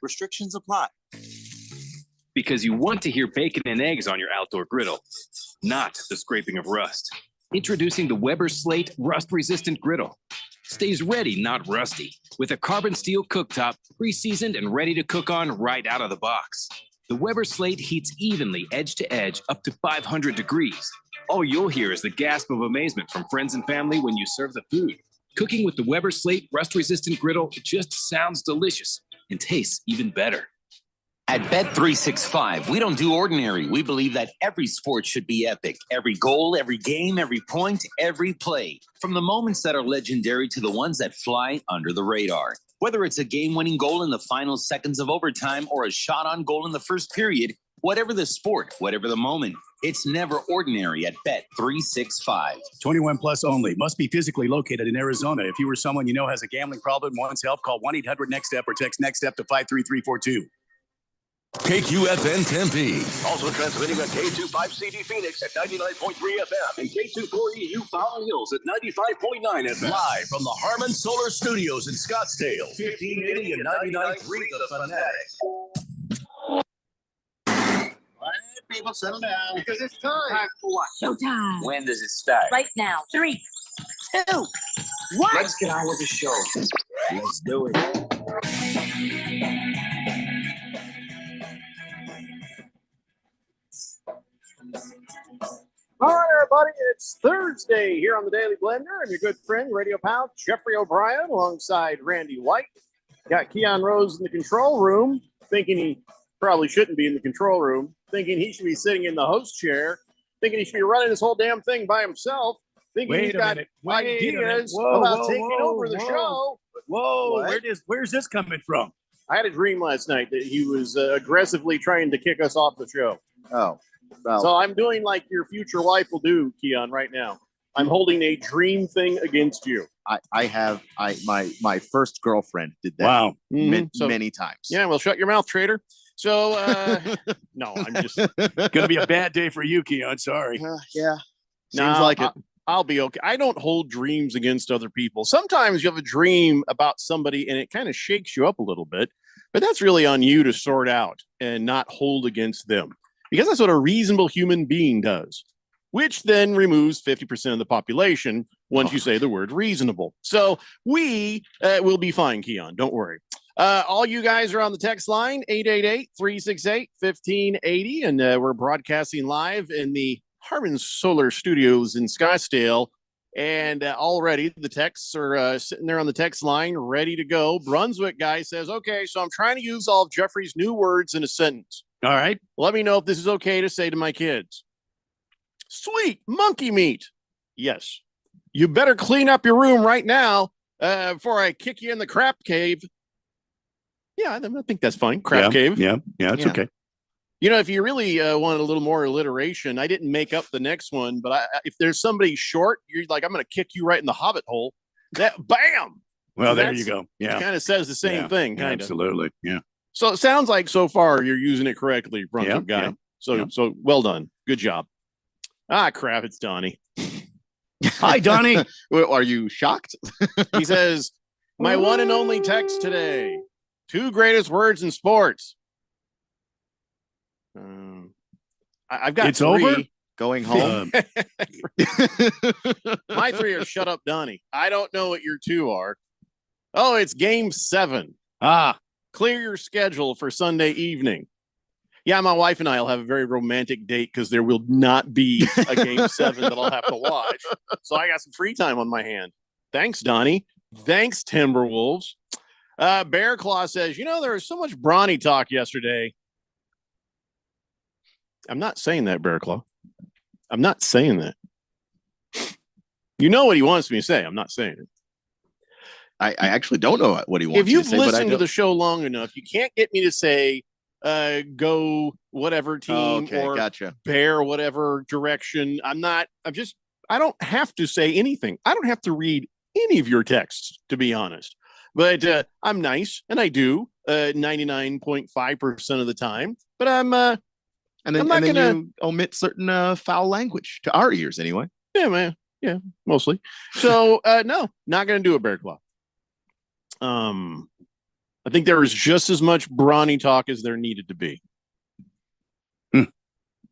Restrictions apply. Because you want to hear bacon and eggs on your outdoor griddle, not the scraping of rust. Introducing the Weber Slate rust-resistant griddle. Stays ready, not rusty, with a carbon steel cooktop, pre-seasoned and ready to cook on right out of the box. The Weber Slate heats evenly edge to edge up to 500 degrees. All you'll hear is the gasp of amazement from friends and family when you serve the food. Cooking with the Weber Slate rust-resistant griddle just sounds delicious and tastes even better. At Bet365, we don't do ordinary. We believe that every sport should be epic. Every goal, every game, every point, every play. From the moments that are legendary to the ones that fly under the radar. Whether it's a game-winning goal in the final seconds of overtime or a shot on goal in the first period, whatever the sport, whatever the moment, it's never ordinary at Bet365. 21 plus only. Must be physically located in Arizona. If you or someone you know has a gambling problem, wants help, call 1-800-NEXT-STEP or text NEXT-STEP to 53342. KQFN Tempe. Also transmitting on K25CD Phoenix at 99.3 FM and K240U Fountain Hills at 95.9 FM. Live from the Harmon Solar Studios in Scottsdale. 1580 and 99.3 The Fanatic. All right, people, settle down. Because it's time. Time for what? Showtime. When does it start? Right now. 3, 2, 1. Let's get on with the show. Let's do it. All right, everybody, it's Thursday here on the Daily Blender. I'm your good friend, radio pal, Jeffrey O'Brien, alongside Randy White. Got Keon Rose in the control room, thinking he probably shouldn't be in the control room, thinking he should be sitting in the host chair, thinking he should be running this whole damn thing by himself, thinking he's got ideas about taking over the show. Whoa, where's this coming from? I had a dream last night that he was aggressively trying to kick us off the show. Oh. Well, so I'm doing like your future wife will do, Keon, right now. I'm holding a dream thing against you. My first girlfriend did that. Wow. Many times. Yeah, well, shut your mouth, traitor. So, no, I'm just gonna be a bad day for you, Keon. Sorry. Yeah. Seems like it. I'll be okay. I don't hold dreams against other people. Sometimes you have a dream about somebody and it kind of shakes you up a little bit, but that's really on you to sort out and not hold against them. Because that's what a reasonable human being does, which then removes 50% of the population once you say the word reasonable. So we will be fine, Keon. Don't worry. All you guys are on the text line, 888-368-1580, and we're broadcasting live in the Harmon Solar Studios in Scottsdale. And already the texts are sitting there on the text line, ready to go. Brunswick guy says, okay, so I'm trying to use all of Jeffrey's new words in a sentence. All right. Let me know if this is okay to say to my kids. Sweet monkey meat. Yes. You better clean up your room right now before I kick you in the crap cave. Yeah, I think that's fine. Crap cave. Yeah, it's okay. You know, if you really wanted a little more alliteration, I didn't make up the next one, but if there's somebody short, you're like, I'm going to kick you right in the hobbit hole. That bam. Well, there you go. Yeah. Kind of says the same thing. Kind of. Absolutely. Yeah. So it sounds like so far you're using it correctly, Brunswick guy. Yeah. So well done. Good job. Ah, crap. It's Donnie. Hi, Donnie. Are you shocked? He says, my one and only text today. 2 greatest words in sports. I've got it's 3. over. Going home. My 3 are shut up, Donnie. I don't know what your 2 are. Oh, it's game 7. Clear your schedule for Sunday evening. Yeah, my wife and I will have a very romantic date because there will not be a game 7 that I'll have to watch. So I got some free time on my hand. Thanks, Donnie. Thanks, Timberwolves. Bear Claw says, there was so much Bronny talk yesterday. I'm not saying that, Bear Claw. I'm not saying that. You know what he wants me to say. I'm not saying it. I actually don't know what he wants if you've to say. Listened to the show long enough, you can't get me to say go whatever team or gotcha. Bear whatever direction. I don't have to say anything. I don't have to read any of your texts, to be honest. But I'm nice, and I do 99.5% of the time. But I'm and then you omit certain foul language to our ears anyway. Yeah, man. Yeah, mostly. So no, not gonna do a Bear Claw. I think there was just as much brawny talk as there needed to be.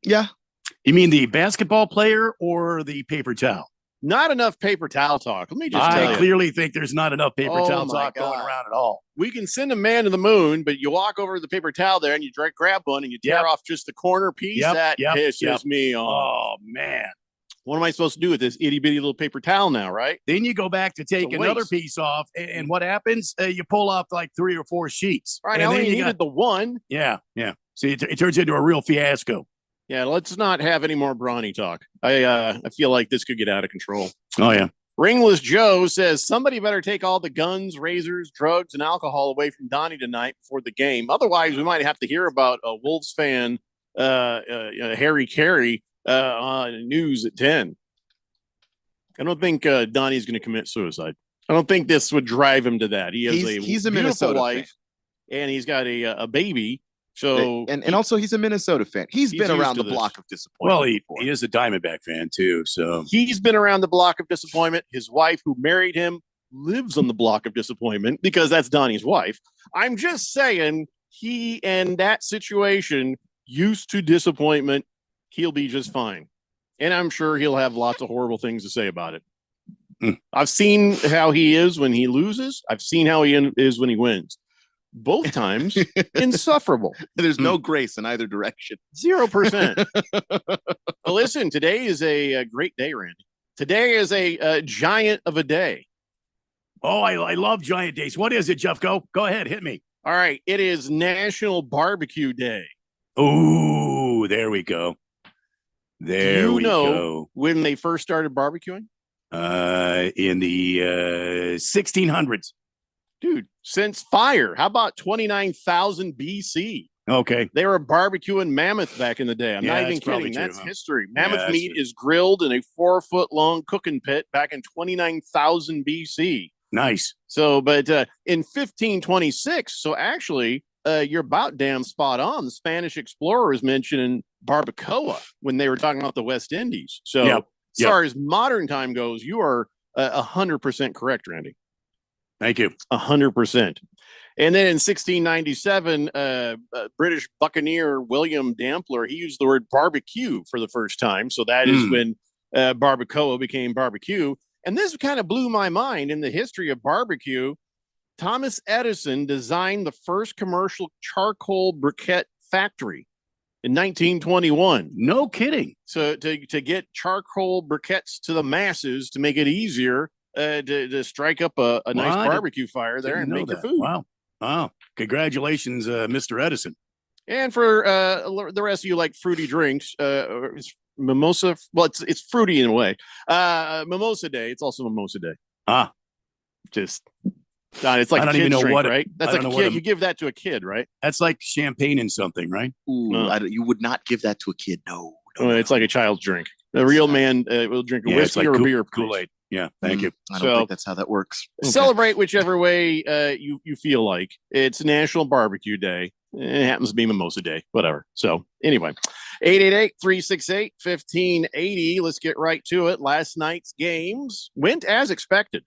Yeah. You mean the basketball player or the paper towel? Not enough paper towel talk. Let me just tell I you. clearly think there's not enough paper Oh towel my talk going God. around at all. We can send a man to the moon, but you walk over to the paper towel there and you grab one and you tear Yep. off just the corner piece. Yep, That yep, pisses yep. me off. Oh, man. What am I supposed to do with this itty bitty little paper towel now, right? Then you go back to take It's a another waste. piece off, and what happens? You pull off like 3 or 4 sheets. All right, and I then only you needed the one. Yeah. See, it turns into a real fiasco. Yeah, let's not have any more brawny talk. I feel like this could get out of control. Oh, yeah. Ringless Joe says somebody better take all the guns, razors, drugs, and alcohol away from Donnie tonight before the game. Otherwise, we might have to hear about a Wolves fan, Harry Carey, on news at 10. I don't think Donnie's going to commit suicide. I don't think this would drive him to that. He has He's a a beautiful Minnesota wife, and he's got a baby. So and also he's a Minnesota fan. He's been used around to the this. block of disappointment. Well, he before. is a Diamondback fan, too. So he's been around the block of disappointment. His wife, who married him, lives on the block of disappointment because that's Donnie's wife. I'm just saying, he and that situation used to disappointment. He'll be just fine. And I'm sure he'll have lots of horrible things to say about it. I've seen how he is when he loses. I've seen how he is when he wins. Both times, insufferable. There's no grace in either direction. 0%. Well, listen, today is a great day, Randy. Today is a giant of a day. Oh, I love Giant Days. What is it, Jeff? Go ahead. Hit me. All right. It is National Barbecue Day. Ooh, there we go. There Do we you know go. when they first started barbecuing? In the 1600s. Dude, since fire. How about 29,000 BC? Okay. They were barbecuing mammoth back in the day. I'm Yeah, not even that's probably kidding. true, That's huh? history. Yeah, Mammoth that's meat true. is grilled in a 4-foot-long cooking pit back in 29,000 BC. Nice. So, but in 1526, so actually, you're about damn spot on. The Spanish explorer was mentioning barbacoa when they were talking about the West Indies. So, Yep. as far as modern time goes, you are 100% correct, Randy. Thank you. 100%. And then in 1697, British buccaneer William Dampler, he used the word barbecue for the first time. So that is when barbacoa became barbecue. And this kind of blew my mind. In the history of barbecue, Thomas Edison designed the first commercial charcoal briquette factory in 1921. No kidding. So to get charcoal briquettes to the masses to make it easier to strike up a nice barbecue fire there and make your food. Wow. Congratulations, Mr. Edison. And for the rest of you like fruity drinks, it's mimosa. Well, it's fruity in a way. Mimosa Day. It's also Mimosa Day. Just it's like I a don't even kid's know drink, what right? That's I like don't a know what kid. You give that to a kid, right? That's like champagne and something, right? Ooh, you would not give that to a kid. No. It's like a child's drink. A real man will drink a Yeah, it's whiskey like or a beer. please. Kool-Aid. Yeah, thank you. I don't So- think that's how that works. Okay. Celebrate whichever way you feel like. It's National Barbecue Day. It happens to be Mimosa Day, whatever. So anyway, 888-368-1580. Let's get right to it. Last night's games went as expected.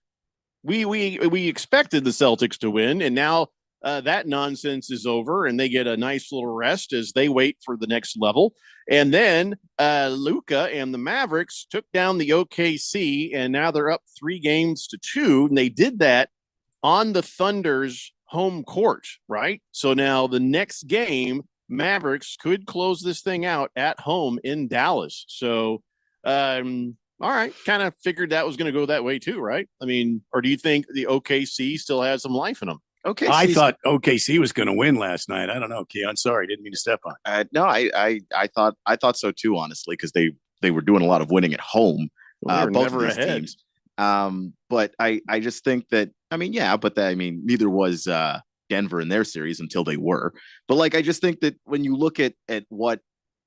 We expected the Celtics to win, and now that nonsense is over, and they get a nice little rest as they wait for the next level. And then Luka and the Mavericks took down the OKC, and now they're up 3-2, and they did that on the Thunder's home court, right? So now the next game, Mavericks could close this thing out at home in Dallas. So, all right, kind of figured that was going to go that way too, right? I mean, or do you think the OKC still has some life in them? Okay. I thought OKC was going to win last night. I don't know, Keon. Sorry, didn't mean to step on. No, I thought so too, honestly, because they were doing a lot of winning at home. Well, Both never of these ahead. teams. But I just think that neither was Denver in their series until they were. But like I just think that when you look at what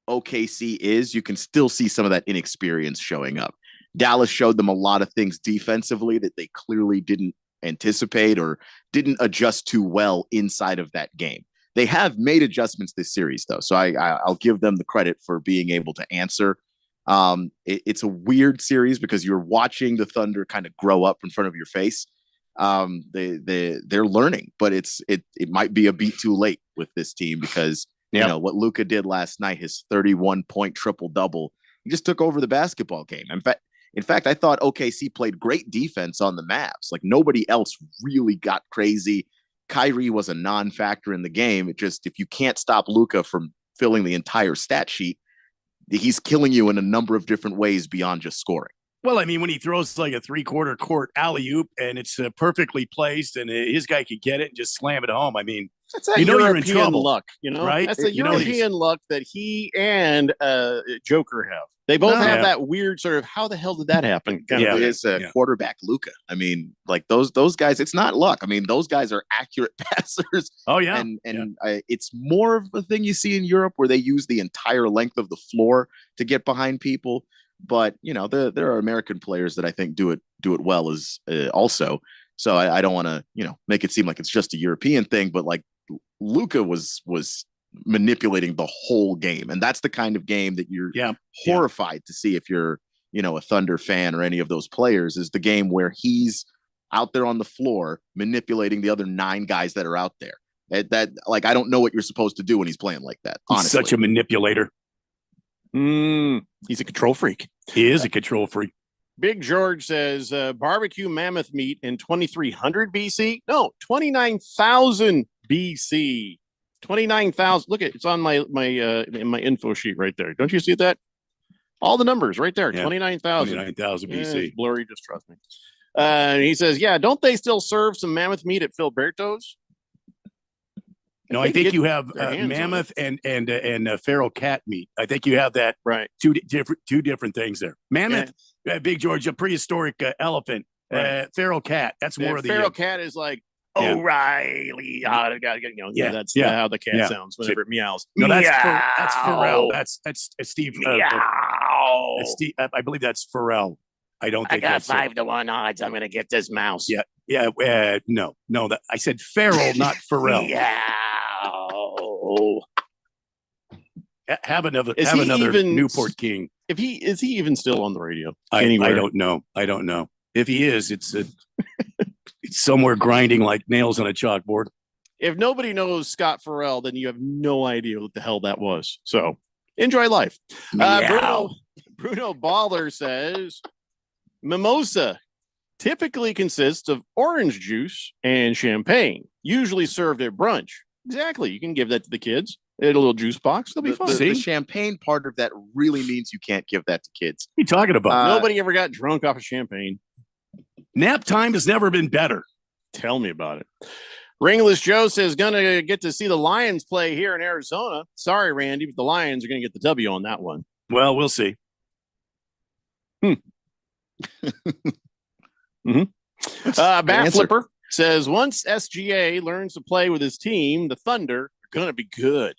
OKC is, you can still see some of that inexperience showing up. Dallas showed them a lot of things defensively that they clearly didn't anticipate or didn't adjust too well inside of that game. They have made adjustments this series, though, so I'll give them the credit for being able to answer. It's a weird series because you're watching the Thunder kind of grow up in front of your face. they're learning, but it might be a beat too late with this team because you know what Luka did last night, his 31-point triple double. He just took over the basketball game. In fact, I thought OKC played great defense on the Mavs. Like nobody else really got crazy. Kyrie was a non-factor in the game. It just, if you can't stop Luka from filling the entire stat sheet, he's killing you in a number of different ways beyond just scoring. Well, I mean, when he throws like a 3/4 court alley-oop and it's perfectly placed and his guy could get it and just slam it home. I mean, that's that you're in European trouble, luck, right? That's the European luck that he and Joker have. They both have that weird sort of, how the hell did that happen? It's a quarterback Luka. I mean, like those guys, it's not luck. I mean, those guys are accurate passers. Oh yeah. And it's more of a thing you see in Europe where they use the entire length of the floor to get behind people. But there are American players that I think do it well as also. So I don't want to make it seem like it's just a European thing, but like Luka was manipulating the whole game, and that's the kind of game that you're horrified to see if you're a Thunder fan or any of those players, is the game where he's out there on the floor manipulating the other 9 guys that are out there. That like I don't know what you're supposed to do when he's playing like that. Honestly. He's such a manipulator. He's a control freak. He is a control freak. Big George says barbecue mammoth meat in 2300 BC. No, 29,000 BC. 29,000. Look, it's on my in my info sheet right there. Don't you see that? All the numbers right there. 29,000. 29,000 BC. It's blurry. Just trust me. He says, yeah, don't they still serve some mammoth meat at Filberto's? No, I think you have mammoth and feral cat meat. I think you have that right. Two different things there. Mammoth, Big George, a prehistoric elephant. Right. Feral cat. That's more of the feral cat is like O'Reilly. That's how the cat sounds whenever it meows. No, that's Pharrell. That's Steve. Meow. Steve. I believe that's Pharrell. I don't think I got that's 5-1 odds. I'm gonna get this mouse. Yeah. No. That I said feral, not Pharrell. Have another Newport King. Is he even still on the radio? I don't know. If he is, it's somewhere grinding like nails on a chalkboard. If nobody knows Scott Farrell, then you have no idea what the hell that was. So enjoy life. Bruno Baller says mimosa typically consists of orange juice and champagne, usually served at brunch. Exactly. You can give that to the kids. A little juice box. They'll be fun. The champagne part of that really means you can't give that to kids. What are you talking about? Nobody ever got drunk off of champagne. Nap time has never been better. Tell me about it. Ringless Joe says, gonna get to see the Lions play here in Arizona. Sorry, Randy, but the Lions are gonna get the W on that one. Well, we'll see. Bat Flipper says, once SGA learns to play with his team, the Thunder are gonna be good.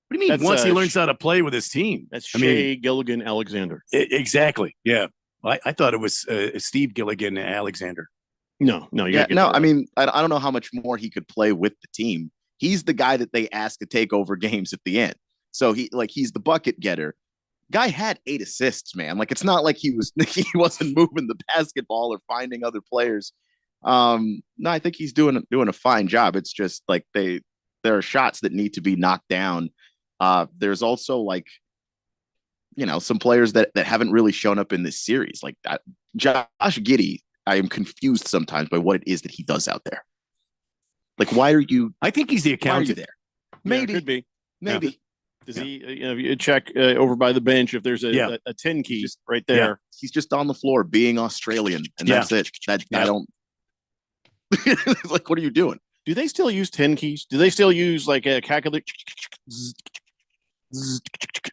What do you mean? Once he learns how to play with his team? That's Shea Gilligan Alexander. Exactly. Yeah. I thought it was Steve Gilligan Alexander. No. I mean, I don't know how much more he could play with the team. He's the guy that they asked to take over games at the end. So he's the bucket getter. Guy had 8 assists, man. Like, it's not like he wasn't moving the basketball or finding other players. No, I think he's doing a fine job. It's just like there are shots that need to be knocked down. There's also like, some players that haven't really shown up in this series. Like Josh Giddey, I am confused sometimes by what it is that he does out there. Like, why are you? I think he's the accountant there. Maybe could be. Maybe. Yeah. Does he? You check over by the bench if there's a 10 key right there. Yeah. He's just on the floor being Australian, and that's it. I don't. Like, what are you doing? Do they still use 10 keys? Do they still use like a calculator?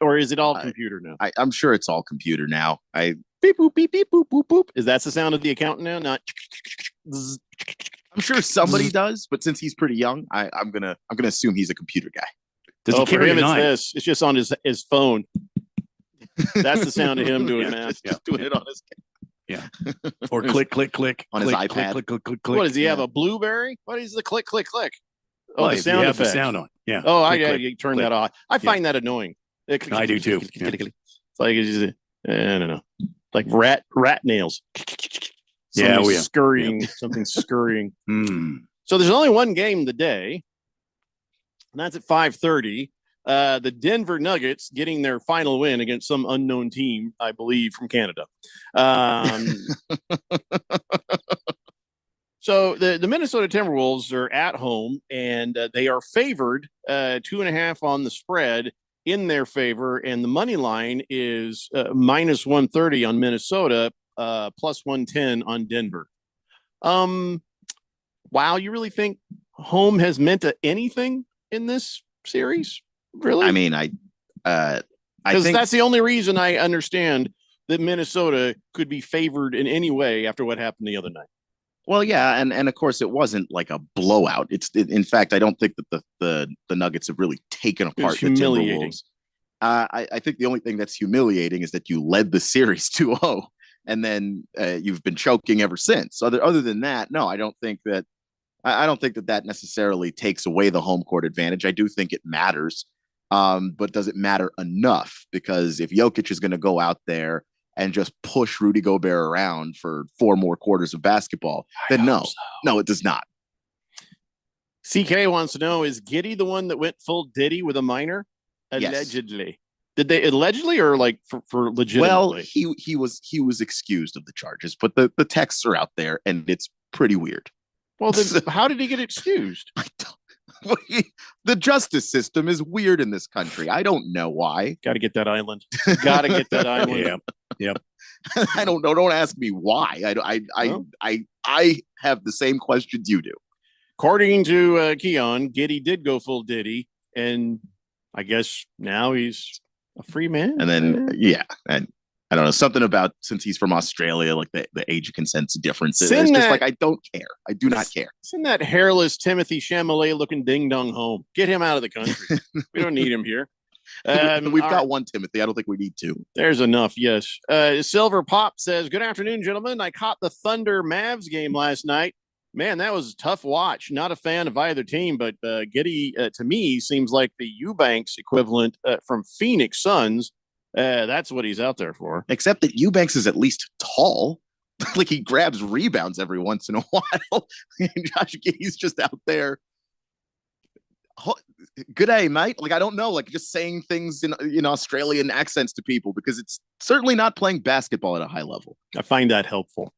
Or is it all computer now? I'm sure it's all computer now. Beep boop beep beep boop boop boop. Is that the sound of the accountant now? Not. I'm sure somebody does, but since he's pretty young, I'm gonna assume he's a computer guy. Does he carry for him, a knife? It's just on his phone. That's the sound of him doing math. Just doing it on his. Yeah. Or click, click, click on his iPad. Click. What does he have? A Blueberry? What is the click, click, click? Oh, the sound effect. The sound on. Yeah. Oh, you turn that off. I find that annoying. I do too. It's like I don't know, like rat nails. Something's scurrying. Something's scurrying. So there's only one game of the day, and that's at 5:30. The Denver Nuggets getting their final win against some unknown team, I believe, from Canada. So the Minnesota Timberwolves are at home, and they are favored 2.5 on the spread in their favor, and the money line is minus 130 on Minnesota, plus 110 on Denver. Wow, you really think home has meant anything in this series? Really? I mean, I because think that's the only reason I understand that Minnesota could be favored in any way after what happened the other night. Well, yeah, and of course it wasn't like a blowout. In fact, I don't think that the Nuggets have really taken apart the Timberwolves. I think the only thing that's humiliating is that you led the series 2-0, and then you've been choking ever since. Other than that, no, I don't think that that necessarily takes away the home court advantage. I do think it matters, but does it matter enough? Because if Jokic is going to go out there and just push Rudy Gobert around for 4 more quarters of basketball, then no, it does not. CK wants to know, is Giddey the one that went full Diddy with a minor? Allegedly. Yes. Did they allegedly or like for legitimately? Well, he was excused of the charges, but the texts are out there and it's pretty weird. Well, then how did he get excused? The justice system is weird in this country. I don't know why. Got to get that island. Got to get that island. Yep. I don't know. Don't ask me why. I have the same questions you do. According to Keon, Giddey did go full Diddy, and I guess now he's a free man. And then and I don't know, something about, since he's from Australia, like the age of consent's difference. It's just like, I don't care. I do not care. Send that hairless Timothy Chalamet looking ding dong home. Get him out of the country. We don't need him here. We've got one Timothy. I don't think we need two. There's enough. Yes. Silver Pop says, good afternoon, gentlemen. I caught the Thunder Mavs game last night. Man, that was a tough watch. Not a fan of either team, but Giddey, to me, seems like the Eubanks equivalent from Phoenix Suns. That's what he's out there for. Except that Eubanks is at least tall. Like, he grabs rebounds every once in a while. And Josh Giddey's just out there. Good day, mate. Like, I don't know, like just saying things in Australian accents to people, because it's certainly not playing basketball at a high level. I find that helpful.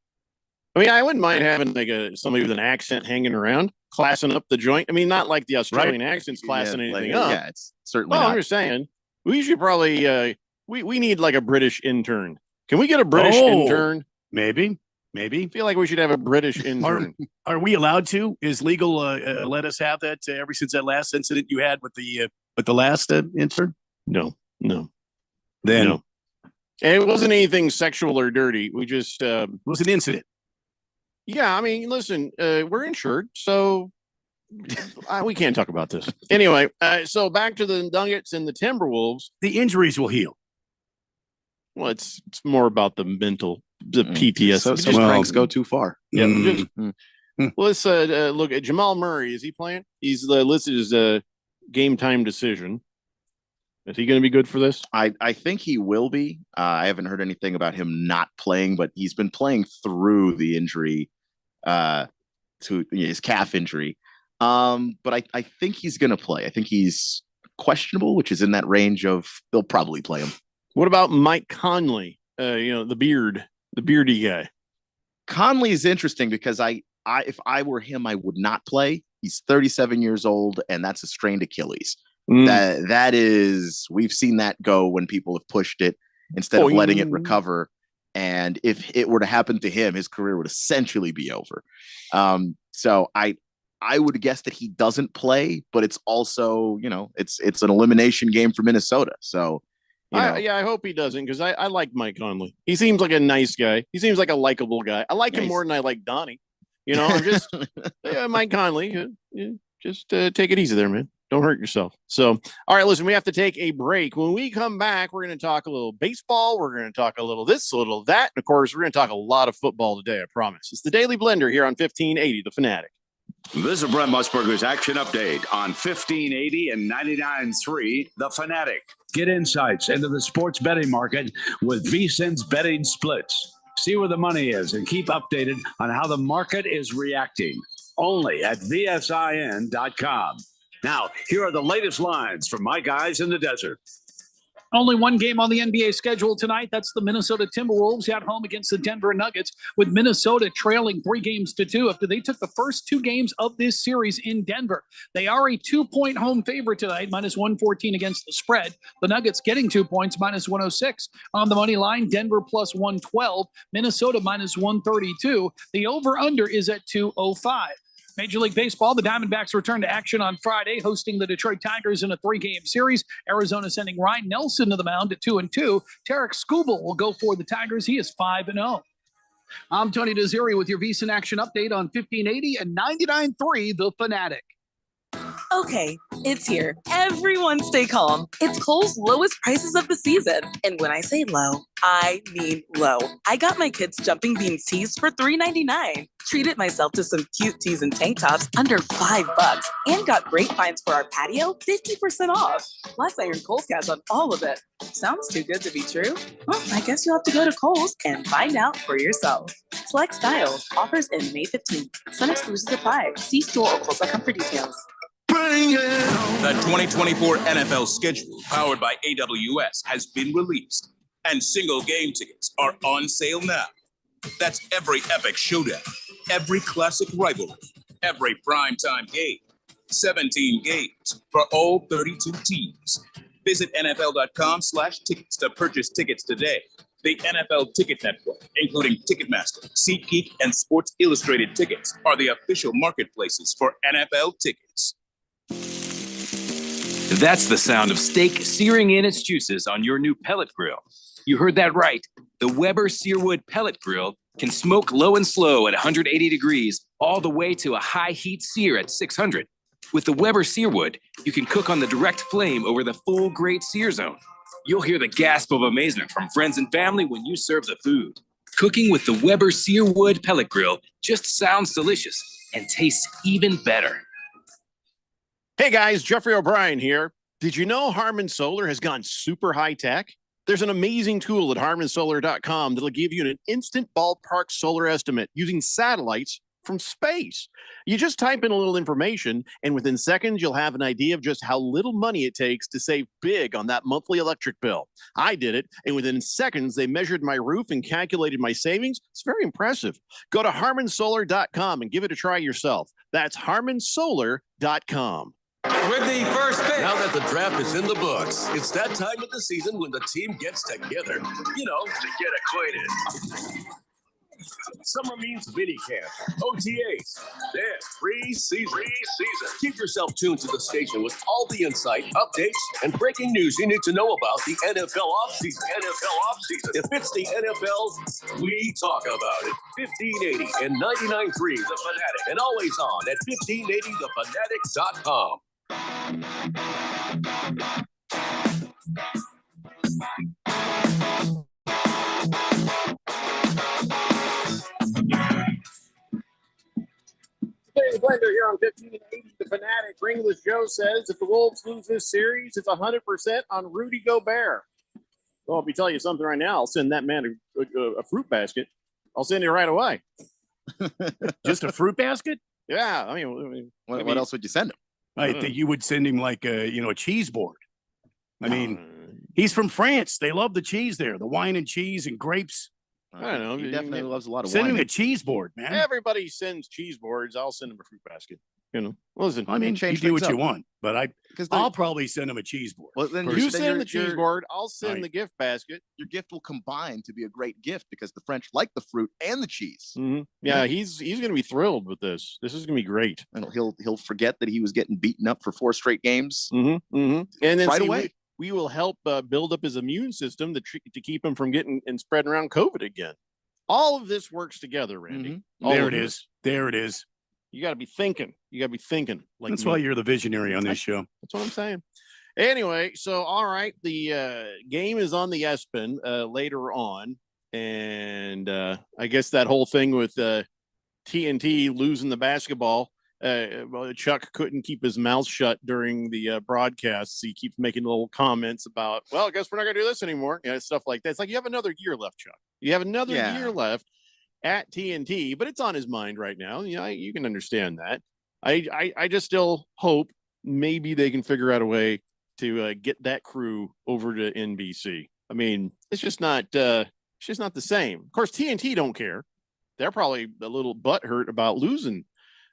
I mean, I wouldn't mind having like somebody with an accent hanging around, classing up the joint. I mean, not like the Australian accents classing anything up. Yeah, it's certainly not. I'm just saying, we should probably we need like a British intern. Can we get a British intern? Maybe. I feel like we should have a British intern. Are we allowed to? Is legal let us have that ever since that last incident you had with the last intern? No. Then no. And it wasn't anything sexual or dirty. We just it was an incident. Yeah, I mean, listen, we're insured, so we can't talk about this. Anyway, so back to the Nuggets and the Timberwolves. The injuries will heal. Well, it's more about the PTSD. So some pranks go too far. Yeah. Let's look at Jamal Murray. Is he playing? He's listed as a game time decision. Is he going to be good for this? I think he will be. I haven't heard anything about him not playing, but he's been playing through the injury to his calf injury. But I think he's going to play. I think he's questionable, which is in that range of they'll probably play him. What about Mike Conley? The beardy guy. Conley is interesting because if I were him, I would not play. He's 37 years old, and that's a strained Achilles. That is, we've seen that go when people have pushed it instead of letting it recover. And if it were to happen to him, his career would essentially be over. So I would guess that he doesn't play, but it's also, it's an elimination game for Minnesota. So, I hope he doesn't, because I like Mike Conley. He seems like a nice guy. He seems like a likable guy. I like him more than I like Donnie. Mike Conley, just take it easy there, man. Don't hurt yourself. So, all right, listen, we have to take a break. When we come back, we're going to talk a little baseball. We're going to talk a little this, a little that. And, of course, we're going to talk a lot of football today, I promise. It's the Daily Blender here on 1580, The Fanatic. This is Brent Musburger's Action Update on 1580 and 99.3 The Fanatic. Get insights into the sports betting market with VSiN's betting splits. See where the money is and keep updated on how the market is reacting. Only at VSIN.com. Now, here are the latest lines from my guys in the desert. Only one game on the NBA schedule tonight. That's the Minnesota Timberwolves at home against the Denver Nuggets, with Minnesota trailing 3-2 after they took the first 2 games of this series in Denver. They are a 2-point home favorite tonight, minus 114 against the spread. The Nuggets getting 2 points, minus 106. On the money line, Denver plus 112, Minnesota minus 132. The over-under is at 205. Major League Baseball, the Diamondbacks return to action on Friday, hosting the Detroit Tigers in a 3-game series. Arizona sending Ryan Nelson to the mound at 2-2. Tarek Skubal will go for the Tigers. He is 5-0. I'm Tony Desiri with your VSiN Action Update on 1580 and 99.3 The Fanatic. Okay, it's here. Everyone stay calm. It's Kohl's lowest prices of the season. And when I say low, I mean low. I got my kids jumping beans tees for $3.99. Treated myself to some cute tees and tank tops under $5 and got great finds for our patio, 50% off. Plus, I earned Kohl's cash on all of it. Sounds too good to be true? Well, I guess you'll have to go to Kohl's and find out for yourself. Select styles. Offers in May 15th. Some exclusions apply. See store or Kohl's.com for details. The 2024 NFL schedule, powered by AWS, has been released, and single game tickets are on sale now. That's every epic showdown, every classic rivalry, every primetime game, 17 games for all 32 teams. Visit NFL.com/tickets to purchase tickets today. The NFL Ticket Network, including Ticketmaster, SeatGeek, and Sports Illustrated Tickets, are the official marketplaces for NFL tickets. That's the sound of steak searing in its juices on your new pellet grill. You heard that right. The Weber Searwood Pellet Grill can smoke low and slow at 180 degrees all the way to a high heat sear at 600. With the Weber Searwood, you can cook on the direct flame over the full great sear zone. You'll hear the gasp of amazement from friends and family when you serve the food. Cooking with the Weber Searwood Pellet Grill just sounds delicious and tastes even better. Hey guys, Jeffrey O'Brien here. Did you know Harman Solar has gone super high tech? There's an amazing tool at harmansolar.com that'll give you an instant ballpark solar estimate using satellites from space. You just type in a little information, and within seconds, you'll have an idea of just how little money it takes to save big on that monthly electric bill. I did it, and within seconds, they measured my roof and calculated my savings. It's very impressive. Go to harmansolar.com and give it a try yourself. That's harmansolar.com. With the first pick. Now that the draft is in the books, it's that time of the season when the team gets together, to get acquainted. Summer means mini camp, OTAs, then pre-season. Keep yourself tuned to the station with all the insight, updates, and breaking news you need to know about the NFL offseason. If it's the NFL, we talk about it. 1580 and 99.3 The Fanatic, and always on at 1580thefanatic.com. Dave Blender here on 1580 The Fanatic. Ringless Joe says if the Wolves lose this series, it's 100% on Rudy Gobert. Well, let me tell you something right now. I'll send that man a fruit basket. I'll send it right away. Just a fruit basket? Yeah. I mean, What else would you send him? I think you would send him like a cheese board. I mean, he's from France. They love the cheese there, the wine and cheese and grapes. I don't know. He definitely loves a lot of Send wine. him a cheese board, man. Everybody sends cheese boards. I'll send him a fruit basket. Listen. I mean, you change do what things you up. want, but I'll probably send him a cheese board. Well, then You then send the cheese board. I'll send Right. the gift basket. Your gift will combine to be a great gift because the French like the fruit and the cheese. Mm-hmm. Yeah, he's going to be thrilled with this. This is going to be great. And he'll forget that he was getting beaten up for 4 straight games. Mm-hmm. Mm-hmm. And then Right away. we will help build up his immune system to keep him from getting and spreading around COVID again. All of this works together, Randy. There it is. There it is. You got to be thinking. Like That's me. why you're the visionary on this show. That's what I'm saying. Anyway, so all right, the game is on the ESPN later on, and I guess that whole thing with TNT losing the basketball Well, Chuck couldn't keep his mouth shut during the broadcasts. He keeps making little comments about, well, I guess we're not going to do this anymore. Stuff like that. It's like you have another year left, Chuck. You have another year left at TNT, but it's on his mind right now. You can understand that. I just still hope maybe they can figure out a way to get that crew over to NBC. I mean, it's just not the same. Of course, TNT don't care. They're probably a little butthurt about losing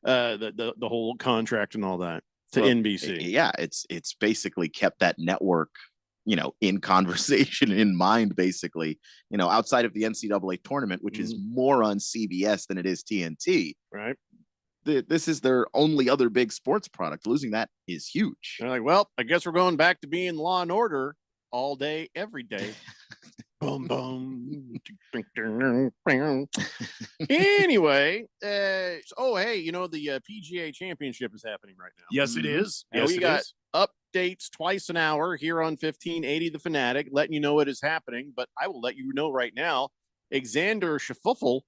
the whole contract and all that to NBC. Yeah, it's basically kept that network, in conversation in mind, basically, outside of the NCAA tournament, which is more on CBS than it is TNT. Right. This is their only other big sports product. Losing that is huge. They're like, well, I guess we're going back to being Law and Order all day, every day. Boom, boom. Anyway, hey, the PGA Championship is happening right now. Yes, it is. And we got updates twice an hour here on 1580 The Fanatic, letting you know what is happening. But I will let you know right now, Xander Schauffele,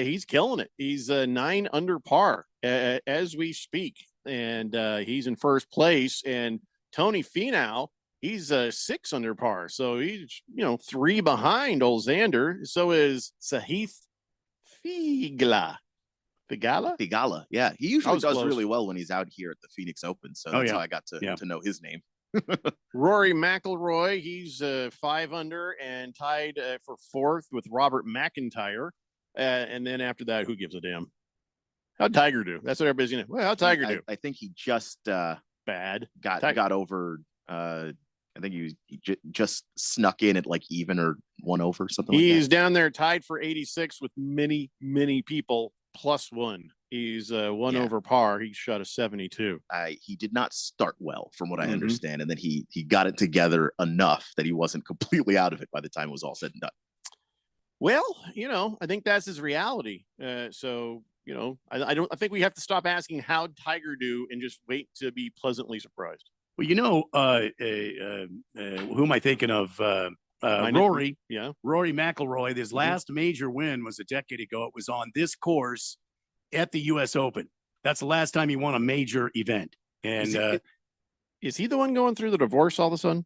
he's killing it. He's 9 under par as we speak, and he's in first place. And Tony Finau, he's 6 under par, so he's 3 behind old Xander. So is Sahith Theegala. Theegala, yeah, he usually does close. Really well when he's out here at the Phoenix Open. So that's how I got to know his name. Rory McIlroy, he's 5 under and tied for 4th with Robert McIntyre. And then after that, who gives a damn? How'd Tiger do? That's what everybody's gonna. Well, how'd Tiger do? I think he just bad got over. I think he just snuck in at like even or 1 over, something. He's like that. down there tied for 86 with many people +1. He's 1 over par. He shot a 72. He did not start well, from what I understand, and then he got it together enough that he wasn't completely out of it by the time it was all said and done. Well, I think that's his reality. So I think we have to stop asking how'd Tiger do and just wait to be pleasantly surprised. Well, who am I thinking of? Rory. Yeah. Rory McIlroy. His last major win was a decade ago. It was on this course at the U.S. Open. That's the last time he won a major event. And is he the one going through the divorce all of a sudden?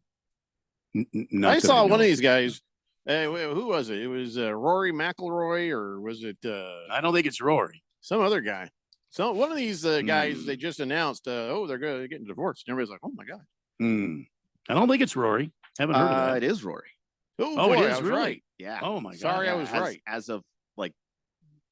I saw one of these guys. Who was it? It was Rory McIlroy, or was it? I don't think it's Rory. Some other guy. So one of these guys they just announced. They're getting divorced. And everybody's like, oh my god. I don't think it's Rory. Haven't heard of that. It is Rory. Oh, it is really? Right. Yeah. Oh my god. Sorry, I was right. As of like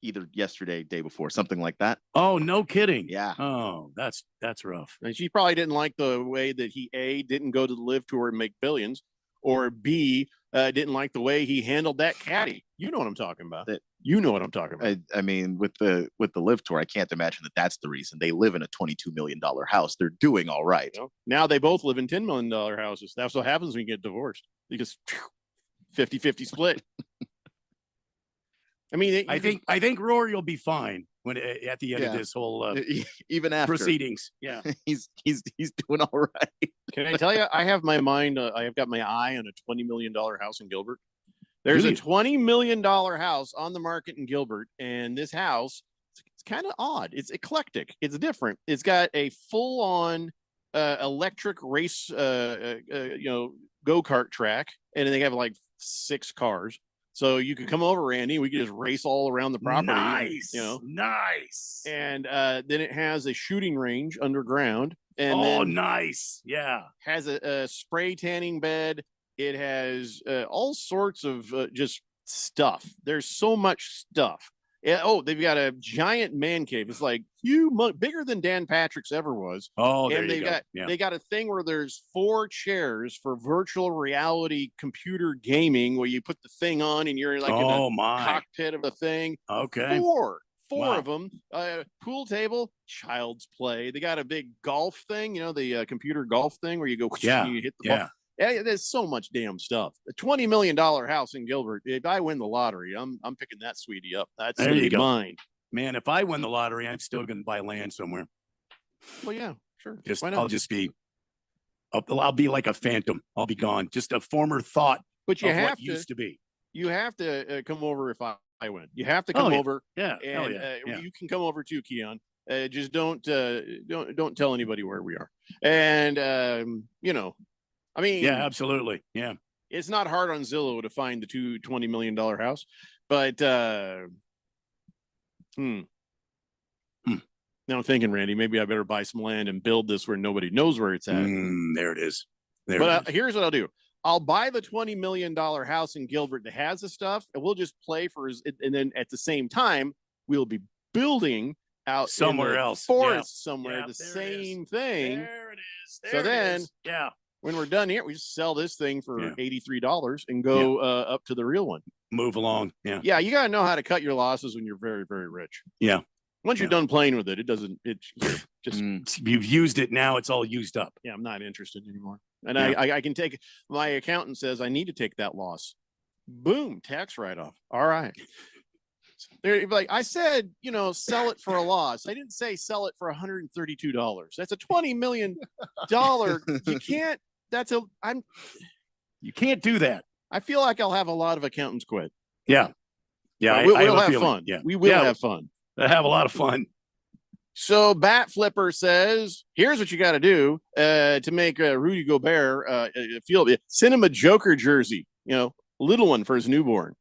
either yesterday, day before, something like that. Oh, no kidding. Yeah. Oh, that's rough. And she probably didn't like the way that he didn't go to the Live Tour and make billions, or B didn't like the way he handled that caddy. You know what I'm talking about. You know what I'm talking about. I mean, with the Live Tour, I can't imagine that that's the reason. They live in a $22 million house. They're doing all right. Now they both live in $10 million houses. That's what happens when you get divorced, because 50-50 split. I mean, I think Rory will be fine when at the end of this whole even after proceedings. Yeah, he's doing all right. Can I tell you? I have my mind. I have got my eye on a $20 million house in Gilbert. There's a $20 million house on the market in Gilbert, and this house, it's kind of odd. It's eclectic. It's different. It's got a full-on electric race, go-kart track, and they have like 6 cars. So you could come over, Randy. We could just race all around the property. Nice, nice. And then it has a shooting range underground. And nice, yeah. Has a spray tanning bed. It has all sorts of just stuff. There's so much stuff. They've got a giant man cave. It's like bigger than Dan Patrick's ever was. Oh, there and you go. They got a thing where there's 4 chairs for virtual reality computer gaming, where you put the thing on and you're like in a cockpit of a thing. Okay. 4 of them. Pool table, child's play. They got a big golf thing. The computer golf thing where you go. And you hit the ball. Yeah, there's so much damn stuff. A $20 million house in Gilbert. If I win the lottery, I'm picking that sweetie up. That's mine. Man, if I win the lottery, I'm still going to buy land somewhere. Well, yeah, sure. I'll be like a phantom. I'll be gone. Just a former thought. But you have what used to be. You have to come over if I win. You have to come over. Yeah. And you can come over too, Keon. Just don't tell anybody where we are. And I mean, Yeah, absolutely. Yeah. it's not hard on Zillow to find the $20 million house, but now I'm thinking, Randy, maybe I better buy some land and build this where nobody knows where it's at. There it is. There But it is. here's what I'll do. I'll buy the $20 million house in Gilbert that has the stuff, and we'll just play and then at the same time, we'll be building out Somewhere in the else. forest somewhere, Yeah, the there it is. same thing. There it is. So There it then- is. Yeah. When we're done here, we just sell this thing for Yeah. $83 and go up to the real one. Move along. Yeah. Yeah, you gotta know how to cut your losses when you're very, very rich. Yeah. Once you're done playing with it, it doesn't. It's just You've used it now. It's all used up. yeah. I'm not interested anymore. And Yeah. I can take. My accountant says I need to take that loss. Boom, tax write off. All right. They're like, I said, sell it for a loss. I didn't say sell it for $132. That's a $20 million. You can't. You can't do that. I feel like I'll have a lot of accountants quit. Yeah. Yeah. We'll I have a have feeling. fun. Yeah. We will Yeah. have fun. I have a lot of fun. So Bat Flipper says, here's what you got to do to make Rudy Gobert feel send him a Joker jersey, little one for his newborn.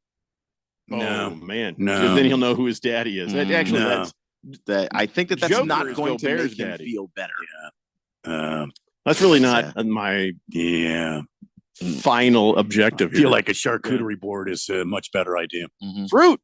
No. Oh, man. No. Because then he'll know who his daddy is. Actually, No. I think that's Joker not is going to Gobert's make him daddy. feel better. that's really not my final objective I here. feel like a charcuterie board is a much better idea.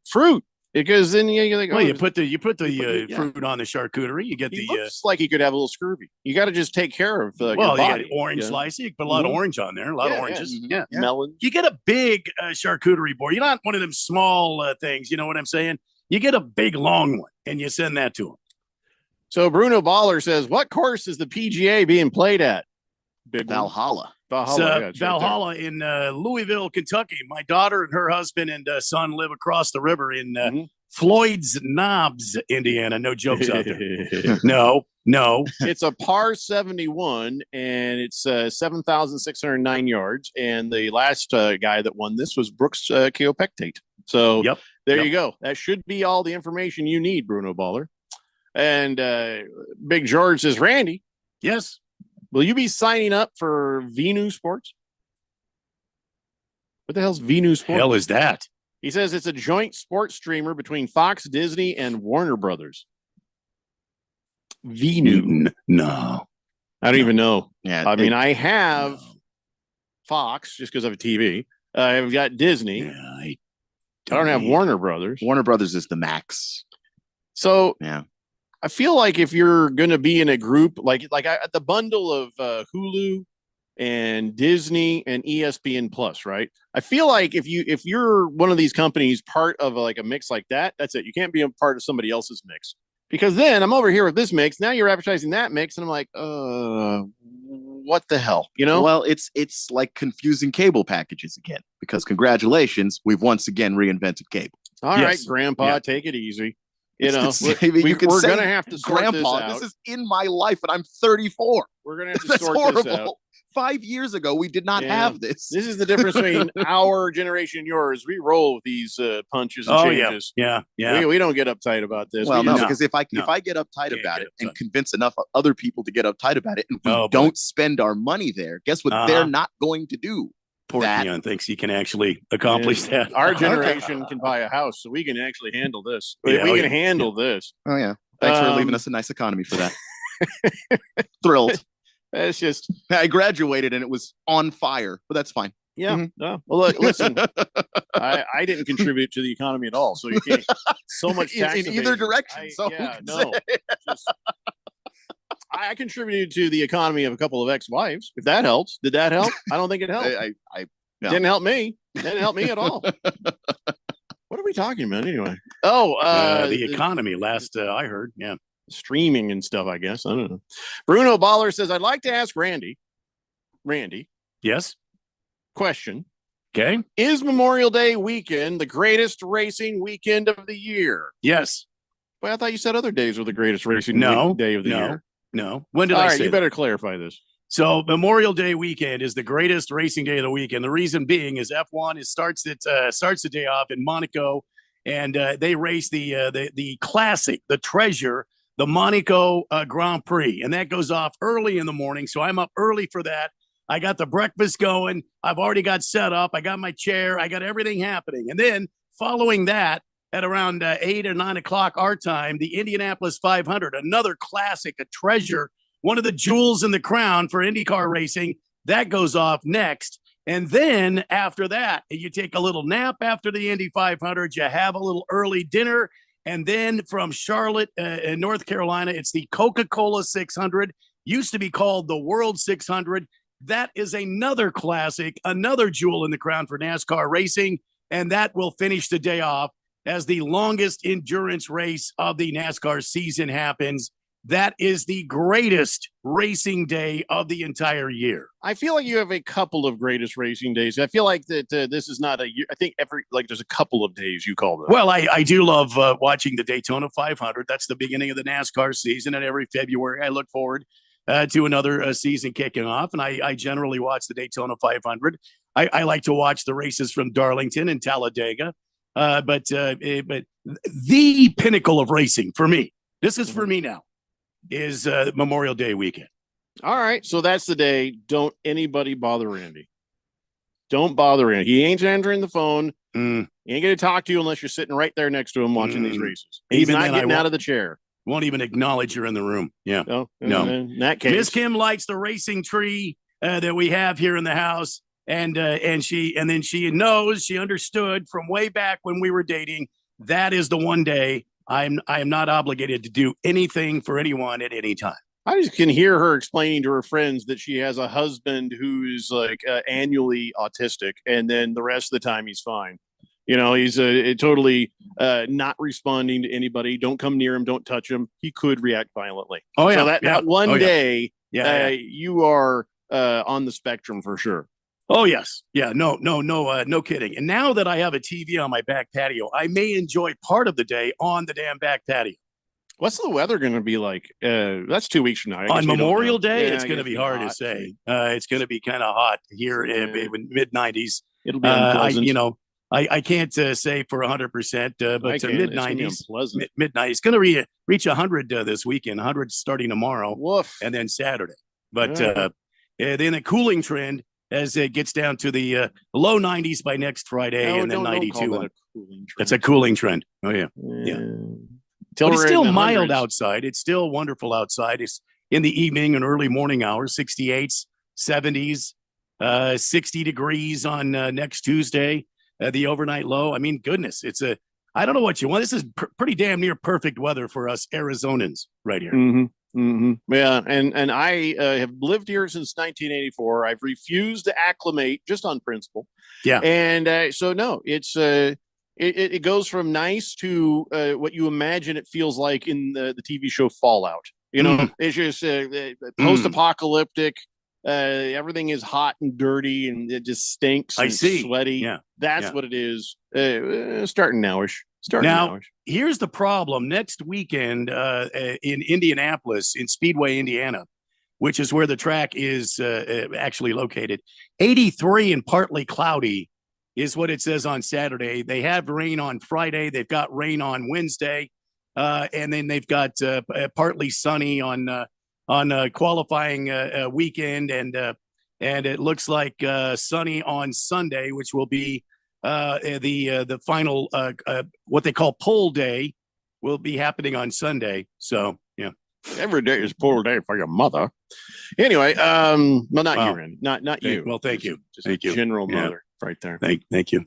fruit. Because then you're like, Well, oh, you put the yeah. fruit on the charcuterie. You get he the looks like he could have a little scurvy. You got to just take care of your well, you body. got orange Yeah. slice. You can put a lot of Mhm. orange on there. A lot of Yeah, oranges. yeah. Yeah. Melon. You get a big charcuterie board. You're not one of them small things. You know what I'm saying? You get a big long one and you send that to them. So Bruno Baller says, what course is the PGA being played at? Big one. Valhalla. It's, yeah, it's right Valhalla in Louisville, Kentucky. My daughter and her husband and son live across the river in Floyd's Knobs, Indiana. No jokes out there. there. No. It's a par 71 and it's 7,609 yards. And the last guy that won this was Brooks Koepka. So Yep. there you go. That should be all the information you need, Bruno Baller. And Big George says, Randy, Yes. will you be signing up for Venu Sports? What the hell's Venu Sports? Hell is that? He says it's a joint sports streamer between Fox, Disney, and Warner Brothers. Venu. No. I don't even know. Yeah. I mean, I have Fox just because I have a TV. I've got Disney. Yeah, I don't have need- Warner Brothers. Warner Brothers is the max. So Yeah. I feel like if you're going to be in a group like the bundle of Hulu and Disney and ESPN Plus, right? I feel like if you're one of these companies part of like a mix like that, that's it. You can't be a part of somebody else's mix because then I'm over here with this mix. Now you're advertising that mix, and I'm like, what the hell, Well, it's like confusing cable packages again because congratulations, we've once again reinvented cable. All right, Yes. Grandpa, Yeah. take it easy. It's- you can We're say, gonna have to sort Grandpa, this out. this is in my life, and I'm 34. We're gonna have to That's sort horrible. this out. 5 years ago, we did not Yeah. have this. This is the difference between our generation and yours. We roll with these punches and Oh, changes. yeah. We don't get uptight about this. Well, We no, just- because if I get uptight Can't about get it and uptight. convince enough other people to get uptight about it, and we Oh, boy. don't spend our money there, guess what? Uh-huh. They're not going to do. Poor that- Keon thinks he can actually accomplish Yeah. that. Our generation can buy a house, so we can actually handle this. Yeah, we oh, can yeah. handle this. Oh yeah. Thanks for leaving Um, us a nice economy for that. Thrilled. It's just, I graduated and it was on fire, but that's fine. yeah. Mhm. No. Well, look, listen, I didn't contribute to the economy at all, so you can't. So much In tax either evasion. direction, so who yeah, can no. Just- I contributed to the economy of a couple of ex-wives. If that helps, did that help? I don't think it helped. I no. Didn't help me. Didn't help me at all. What are we talking about anyway? Oh, The economy last I heard. Yeah. streaming and stuff, I guess. I don't know. Bruno Baller says, I'd like to ask Randy, Yes. question. Okay. Is Memorial Day weekend the greatest racing weekend of the year? Yes. Well, I thought you said other days were the greatest racing No, day of the no. year. No. When did All I right, say you that? better clarify this. So Memorial Day weekend is the greatest racing day of the weekend. The reason being is F1 starts the day off in Monaco, and they race the classic, the treasure, the Monaco Grand Prix, and that goes off early in the morning. So I'm up early for that. I got the breakfast going. I've already got set up. I got my chair. I got everything happening. And then following that, at around 8 or 9 o'clock our time, the Indianapolis 500, another classic, a treasure, one of the jewels in the crown for IndyCar racing, that goes off next. And then after that, you take a little nap after the Indy 500, you have a little early dinner. And then from Charlotte, North Carolina, it's the Coca-Cola 600, used to be called the World 600. That is another classic, another jewel in the crown for NASCAR racing. And that will finish the day off as the longest endurance race of the NASCAR season happens. That is the greatest racing day of the entire year. I feel like you have a couple of greatest racing days. I feel like that this is not a year. I think there's a couple of days you call them. Well, I do love watching the Daytona 500. That's the beginning of the NASCAR season. And every February, I look forward to another season kicking off. And I generally watch the Daytona 500. I like to watch the races from Darlington and Talladega. But the pinnacle of racing for me, this is for me now, is Memorial Day weekend. All right. So that's the day. Don't anybody bother Randy. Don't bother him. He ain't answering the phone. He ain't going to talk to you unless you're sitting right there next to him watching these races. He's Even not then, getting out of the chair. Won't even acknowledge you're in the room. Yeah. No. No. In that case. Miss Kim likes the racing tree that we have here in the house. And then she knows, she understood from way back when we were dating, that is the one day I am not obligated to do anything for anyone at any time. I just can hear her explaining to her friends that she has a husband who's like annually autistic, and then the rest of the time he's fine. You know, he's totally not responding to anybody. Don't come near him. Don't touch him. He could react violently. Oh, yeah. So that one day, you are on the spectrum for sure. Oh, yes. Yeah, no kidding. And now that I have a TV on my back patio, I may enjoy part of the day on the damn back patio. What's the weather going to be like? That's 2 weeks from now. On Memorial Day, it's going to be hard to say. It's going to be kind of hot here in mid-90s. It'll be unpleasant. I can't say for 100%, but mid-90s. It's going to reach 100 this weekend, 100 starting tomorrow. Woof. And then Saturday. But then a cooling trend as it gets down to the low 90s by next Friday, and then 92. That's a cooling trend. Oh, yeah. But it's still mild outside. It's still wonderful outside. It's in the evening and early morning hours, 68s, 70s, 60 degrees on next Tuesday, the overnight low. I mean, goodness, I don't know what you want. This is pretty damn near perfect weather for us Arizonans right here. Yeah, and I have lived here since 1984. I've refused to acclimate just on principle. Yeah, and so no, it's it goes from nice to what you imagine it feels like in the TV show Fallout. You know, it's just post-apocalyptic. Everything is hot and dirty, and it just stinks. And sweaty. Yeah, that's what it is. Starting nowish. Here's the problem. Next weekend in Indianapolis, in Speedway, Indiana, which is where the track is actually located, 83 and partly cloudy is what it says on Saturday. They have rain on Friday. They've got rain on Wednesday. And then they've got partly sunny on qualifying weekend. And it looks like sunny on Sunday, which will be the final what they call pole day will be happening on Sunday. So yeah, every day is pole day for your mother. Anyway, well, not you, Randy. Not you. Well, thank you. Just thank you, general mother, right there. Thank you.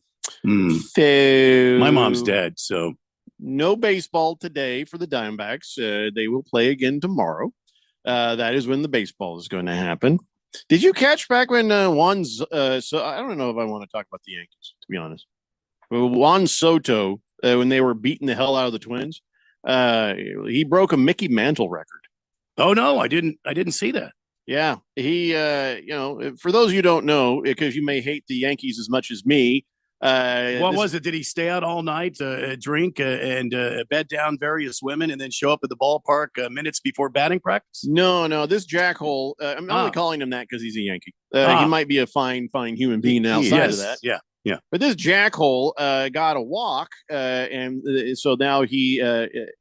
So, my mom's dead, so no baseball today for the Diamondbacks. They will play again tomorrow. That is when the baseball is going to happen. Did you catch back when Juan's so I don't know if I want to talk about the Yankees, to be honest. Juan Soto, when they were beating the hell out of the Twins, he broke a Mickey Mantle record. Oh no, I didn't see that. Yeah, he for those of you who don't know, because you may hate the Yankees as much as me. What was it? Did he stay out all night, drink, and bed down various women, and then show up at the ballpark minutes before batting practice? No. This jackhole. I'm only calling him that because he's a Yankee. He might be a fine human being outside of that. Yeah. Yeah. But this jackhole got a walk, and so now he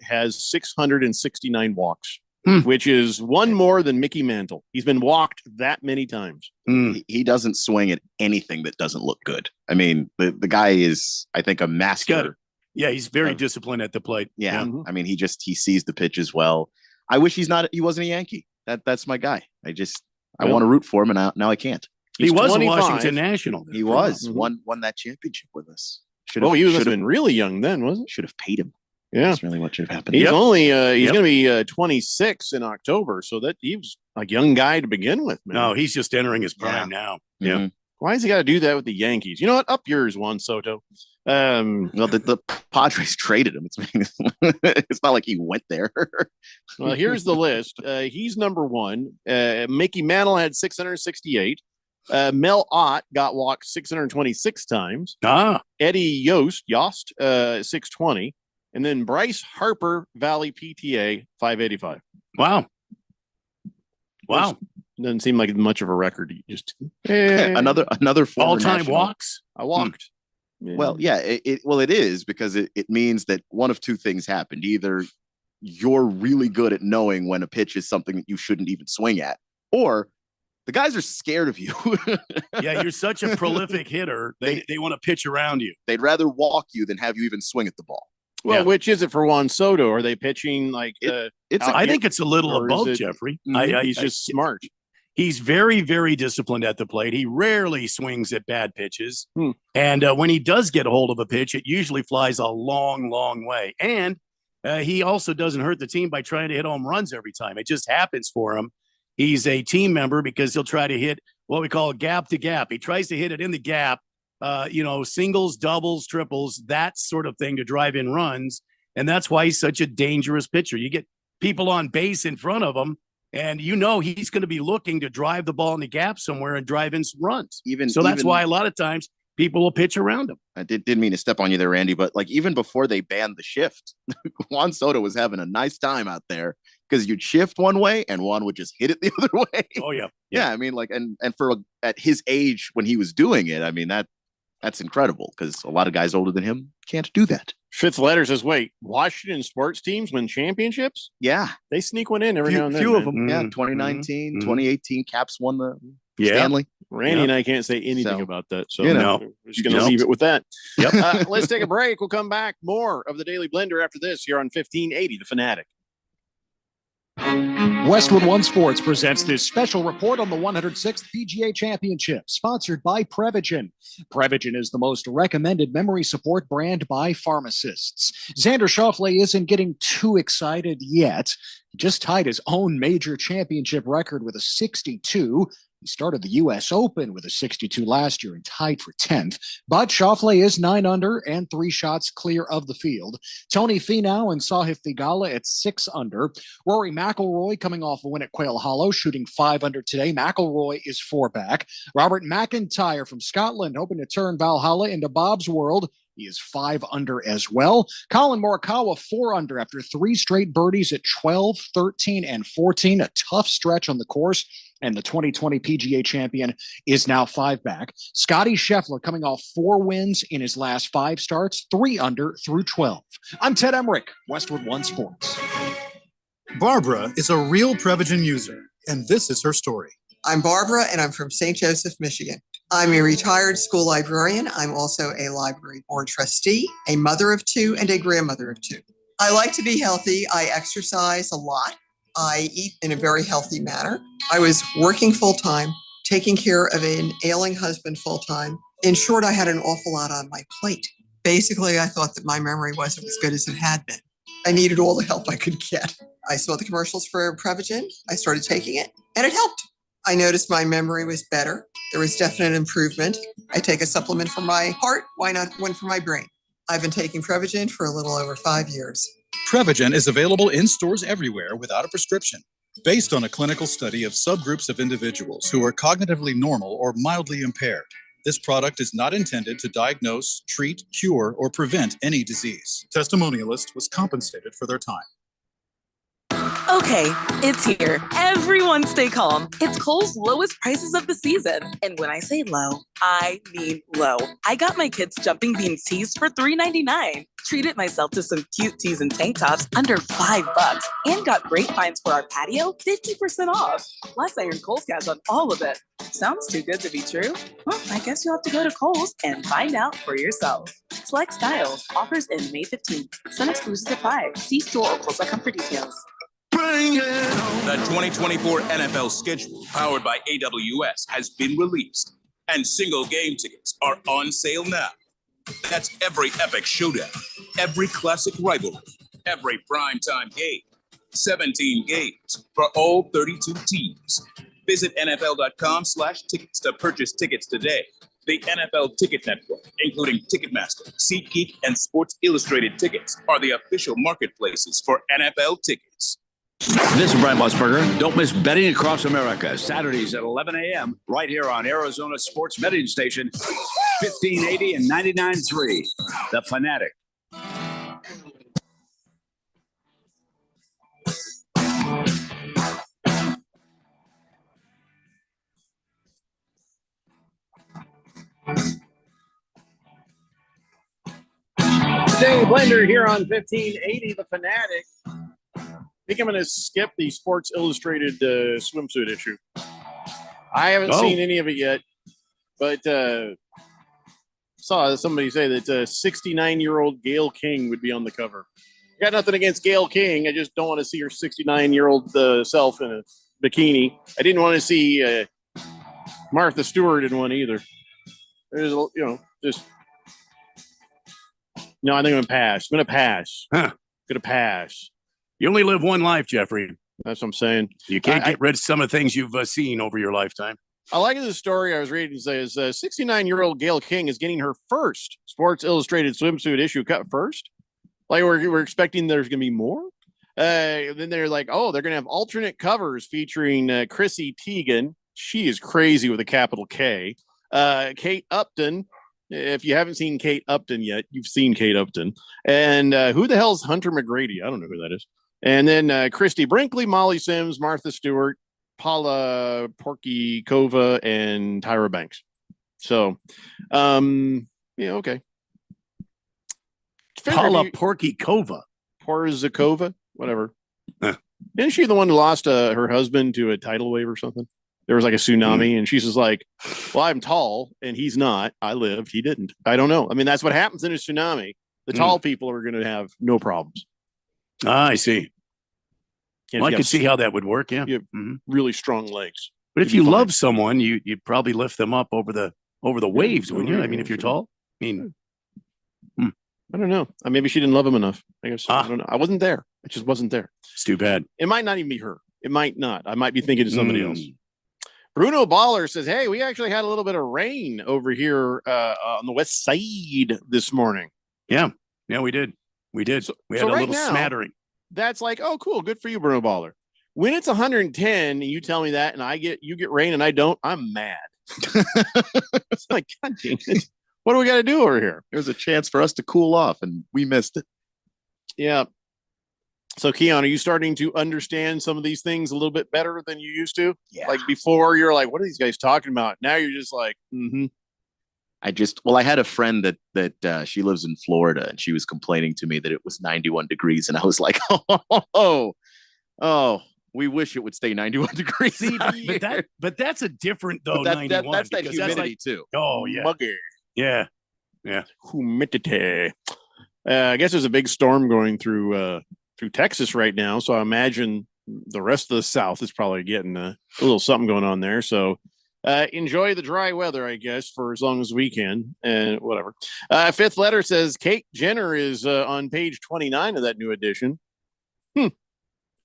has 669 walks, which is one more than Mickey Mantle. He's been walked that many times. He doesn't swing at anything that doesn't look good. I mean, the guy is, I think, a master. Yeah, he's very disciplined at the plate. Yeah. I mean, he sees the pitch as well. I wish he wasn't a Yankee. That's my guy. I want to root for him, and now I can't. He was a Washington National. He was won that championship with us. He must have been really young then, wasn't he? Should have paid him. Yeah, that's really what should have happened. He's only he's going to be 26 in October, so that he was a young guy to begin with. Man. No, he's just entering his prime now. Yeah. Mm-hmm. Why has he got to do that with the Yankees? You know what? Up yours, Juan Soto. Well, the Padres traded him. It's not like he went there. Well, here's the list. He's number one. Mickey Mantle had 668. Mel Ott got walked 626 times. Eddie Yost, 620. And then Bryce Harper, Valley PTA, 585. Wow. Doesn't seem like much of a record. Just another all-time national. walks. I walked. Yeah. Well, yeah, it is because it means that one of two things happened. Either you're really good at knowing when a pitch is something that you shouldn't even swing at, or the guys are scared of you. Yeah, you're such a prolific hitter. They want to pitch around you. They'd rather walk you than have you even swing at the ball. Well, which is it for Juan Soto? Are they pitching like I think it's a little of both, Jeffrey. He's just smart. He's very, very disciplined at the plate. He rarely swings at bad pitches. And when he does get a hold of a pitch, it usually flies a long, long way. And he also doesn't hurt the team by trying to hit home runs every time. It just happens for him. He's a team member because he'll try to hit what we call gap to gap. He tries to hit it in the gap, singles, doubles, triples, that sort of thing to drive in runs. And that's why he's such a dangerous pitcher. You get people on base in front of him, and he's going to be looking to drive the ball in the gap somewhere and drive in some runs. That's why a lot of times people will pitch around him. I didn't mean to step on you there, Randy, but like even before they banned the shift, Juan Soto was having a nice time out there because you'd shift one way and Juan would just hit it the other way. Oh yeah. Yeah. I mean, like, and for at his age when he was doing it, I mean, that's incredible because a lot of guys older than him can't do that. Fifth letter says, wait, Washington sports teams win championships? Yeah. They sneak one in every now and then. Few of them. Yeah. 2019, 2018, Caps won the Stanley. Randy and I can't say anything about that. So we're just going to leave it with that. Yep. Let's take a break. We'll come back. More of the Daily Blender after this here on 1580 The Fanatic. Westwood One Sports presents this special report on the 106th PGA Championship, sponsored by Prevagen. Prevagen is the most recommended memory support brand by pharmacists. Xander Schauffele isn't getting too excited yet. He just tied his own major championship record with a 62. He started the U.S. Open with a 62 last year and tied for 10th. But Schauffele is 9 under and 3 shots clear of the field. Tony Finau and Sahith Theegala at 6 under. Rory McIlroy coming off a win at Quail Hollow, shooting 5 under today. McIlroy is 4 back. Robert McIntyre from Scotland hoping to turn Valhalla into Bob's World. He is 5 under as well. Colin Morikawa 4 under after 3 straight birdies at 12, 13, and 14. A tough stretch on the course. And the 2020 PGA champion is now 5 back. Scotty Scheffler coming off 4 wins in his last 5 starts, 3 under through 12. I'm Ted Emmerich, Westwood One Sports. Barbara is a real Prevagen user, and this is her story. I'm Barbara, and I'm from St. Joseph, Michigan. I'm a retired school librarian. I'm also a library board trustee, a mother of 2, and a grandmother of 2. I like to be healthy. I exercise a lot. I eat in a very healthy manner. I was working full-time, taking care of an ailing husband full-time. In short, I had an awful lot on my plate. Basically, I thought that my memory wasn't as good as it had been. I needed all the help I could get. I saw the commercials for Prevagen. I started taking it, and it helped. I noticed my memory was better. There was definite improvement. I take a supplement for my heart. Why not one for my brain? I've been taking Prevagen for a little over 5 years. Prevagen is available in stores everywhere without a prescription, based on a clinical study of subgroups of individuals who are cognitively normal or mildly impaired. This product is not intended to diagnose, treat, cure, or prevent any disease. Testimonialist was compensated for their time. Okay, it's here. Everyone stay calm. It's Kohl's lowest prices of the season. And when I say low, I mean low. I got my kids jumping beans tees for $3.99. Treated myself to some cute tees and tank tops under $5 and got great finds for our patio 50% off. Plus, I earned Kohl's cash on all of it. Sounds too good to be true? Well, I guess you'll have to go to Kohl's and find out for yourself. Select styles. Offers in May 15th. Some exclusions apply. See store or Kohl's.com for details. The 2024 NFL schedule, powered by AWS, has been released, and single game tickets are on sale now. That's every epic showdown, every classic rivalry, every primetime game. 17 games for all 32 teams. Visit NFL.com/tickets to purchase tickets today. The NFL Ticket Network, including Ticketmaster, SeatGeek, and Sports Illustrated Tickets, are the official marketplaces for NFL tickets. This is Brian Musburger. Don't miss Betting Across America, Saturdays at 11 a.m. right here on Arizona Sports Betting Station, 1580 and 99.3, The Fanatic. Dave Blender here on 1580 The Fanatic. I think I'm going to skip the Sports Illustrated swimsuit issue. I haven't seen any of it yet, but saw somebody say that 69-year-old Gayle King would be on the cover. Got nothing against Gayle King. I just don't want to see her 69-year-old self in a bikini. I didn't want to see Martha Stewart in one either. There's, just. No, I think I'm going to pass. I'm going to pass. Going to pass. You only live one life, Jeffrey. That's what I'm saying. You can't get rid of some of the things you've seen over your lifetime. I like the story I was reading. It says 69-year-old Gayle King is getting her first Sports Illustrated swimsuit issue cut first. Like we're expecting there's going to be more. Then they're like, oh, they're going to have alternate covers featuring Chrissy Teigen. She is crazy with a capital K. Kate Upton. If you haven't seen Kate Upton yet, you've seen Kate Upton. And who the hell's Hunter McGrady? I don't know who that is. And then Christy Brinkley, Molly Sims, Martha Stewart, Paula Porkykova, and Tyra Banks. So, okay. Paula Porkykova. Porzakova, whatever. Isn't she the one who lost her husband to a tidal wave or something? There was like a tsunami, and she's just like, well, I'm tall, and he's not. I lived. He didn't. I don't know. I mean, that's what happens in a tsunami. The tall people are going to have no problems. I see. Well, I could see how that would work. Yeah, you have really strong legs. But if you love someone, you'd probably lift them up over the waves, wouldn't you? I mean, if you're tall. I mean, I don't know. Maybe she didn't love him enough. I guess I don't know. I wasn't there. I just wasn't there. It's too bad. It might not even be her. It might not. I might be thinking of somebody else. Bruno Baller says, hey, we actually had a little bit of rain over here on the west side this morning. Yeah, we did. We had a right little now, smattering. That's like, oh, cool. Good for you, Bruno Baller. When it's 110 and you tell me that and you get rain and I don't, I'm mad. It's like, God dang it. What do we got to do over here? There's a chance for us to cool off and we missed it. Yeah. So, Keon, are you starting to understand some of these things a little bit better than you used to? Yeah. Like before, you're like, what are these guys talking about? Now you're just like, I had a friend that she lives in Florida, and she was complaining to me that it was 91 degrees. And I was like, oh, we wish it would stay 91 degrees. See, but that's a different though. That's that humidity too. Oh yeah. Muggy. Yeah. Humidity. I guess there's a big storm going through Texas right now. So I imagine the rest of the South is probably getting a little something going on there. So enjoy the dry weather, I guess, for as long as we can, and whatever. Fifth letter says Kate Jenner is on page 29 of that new edition. All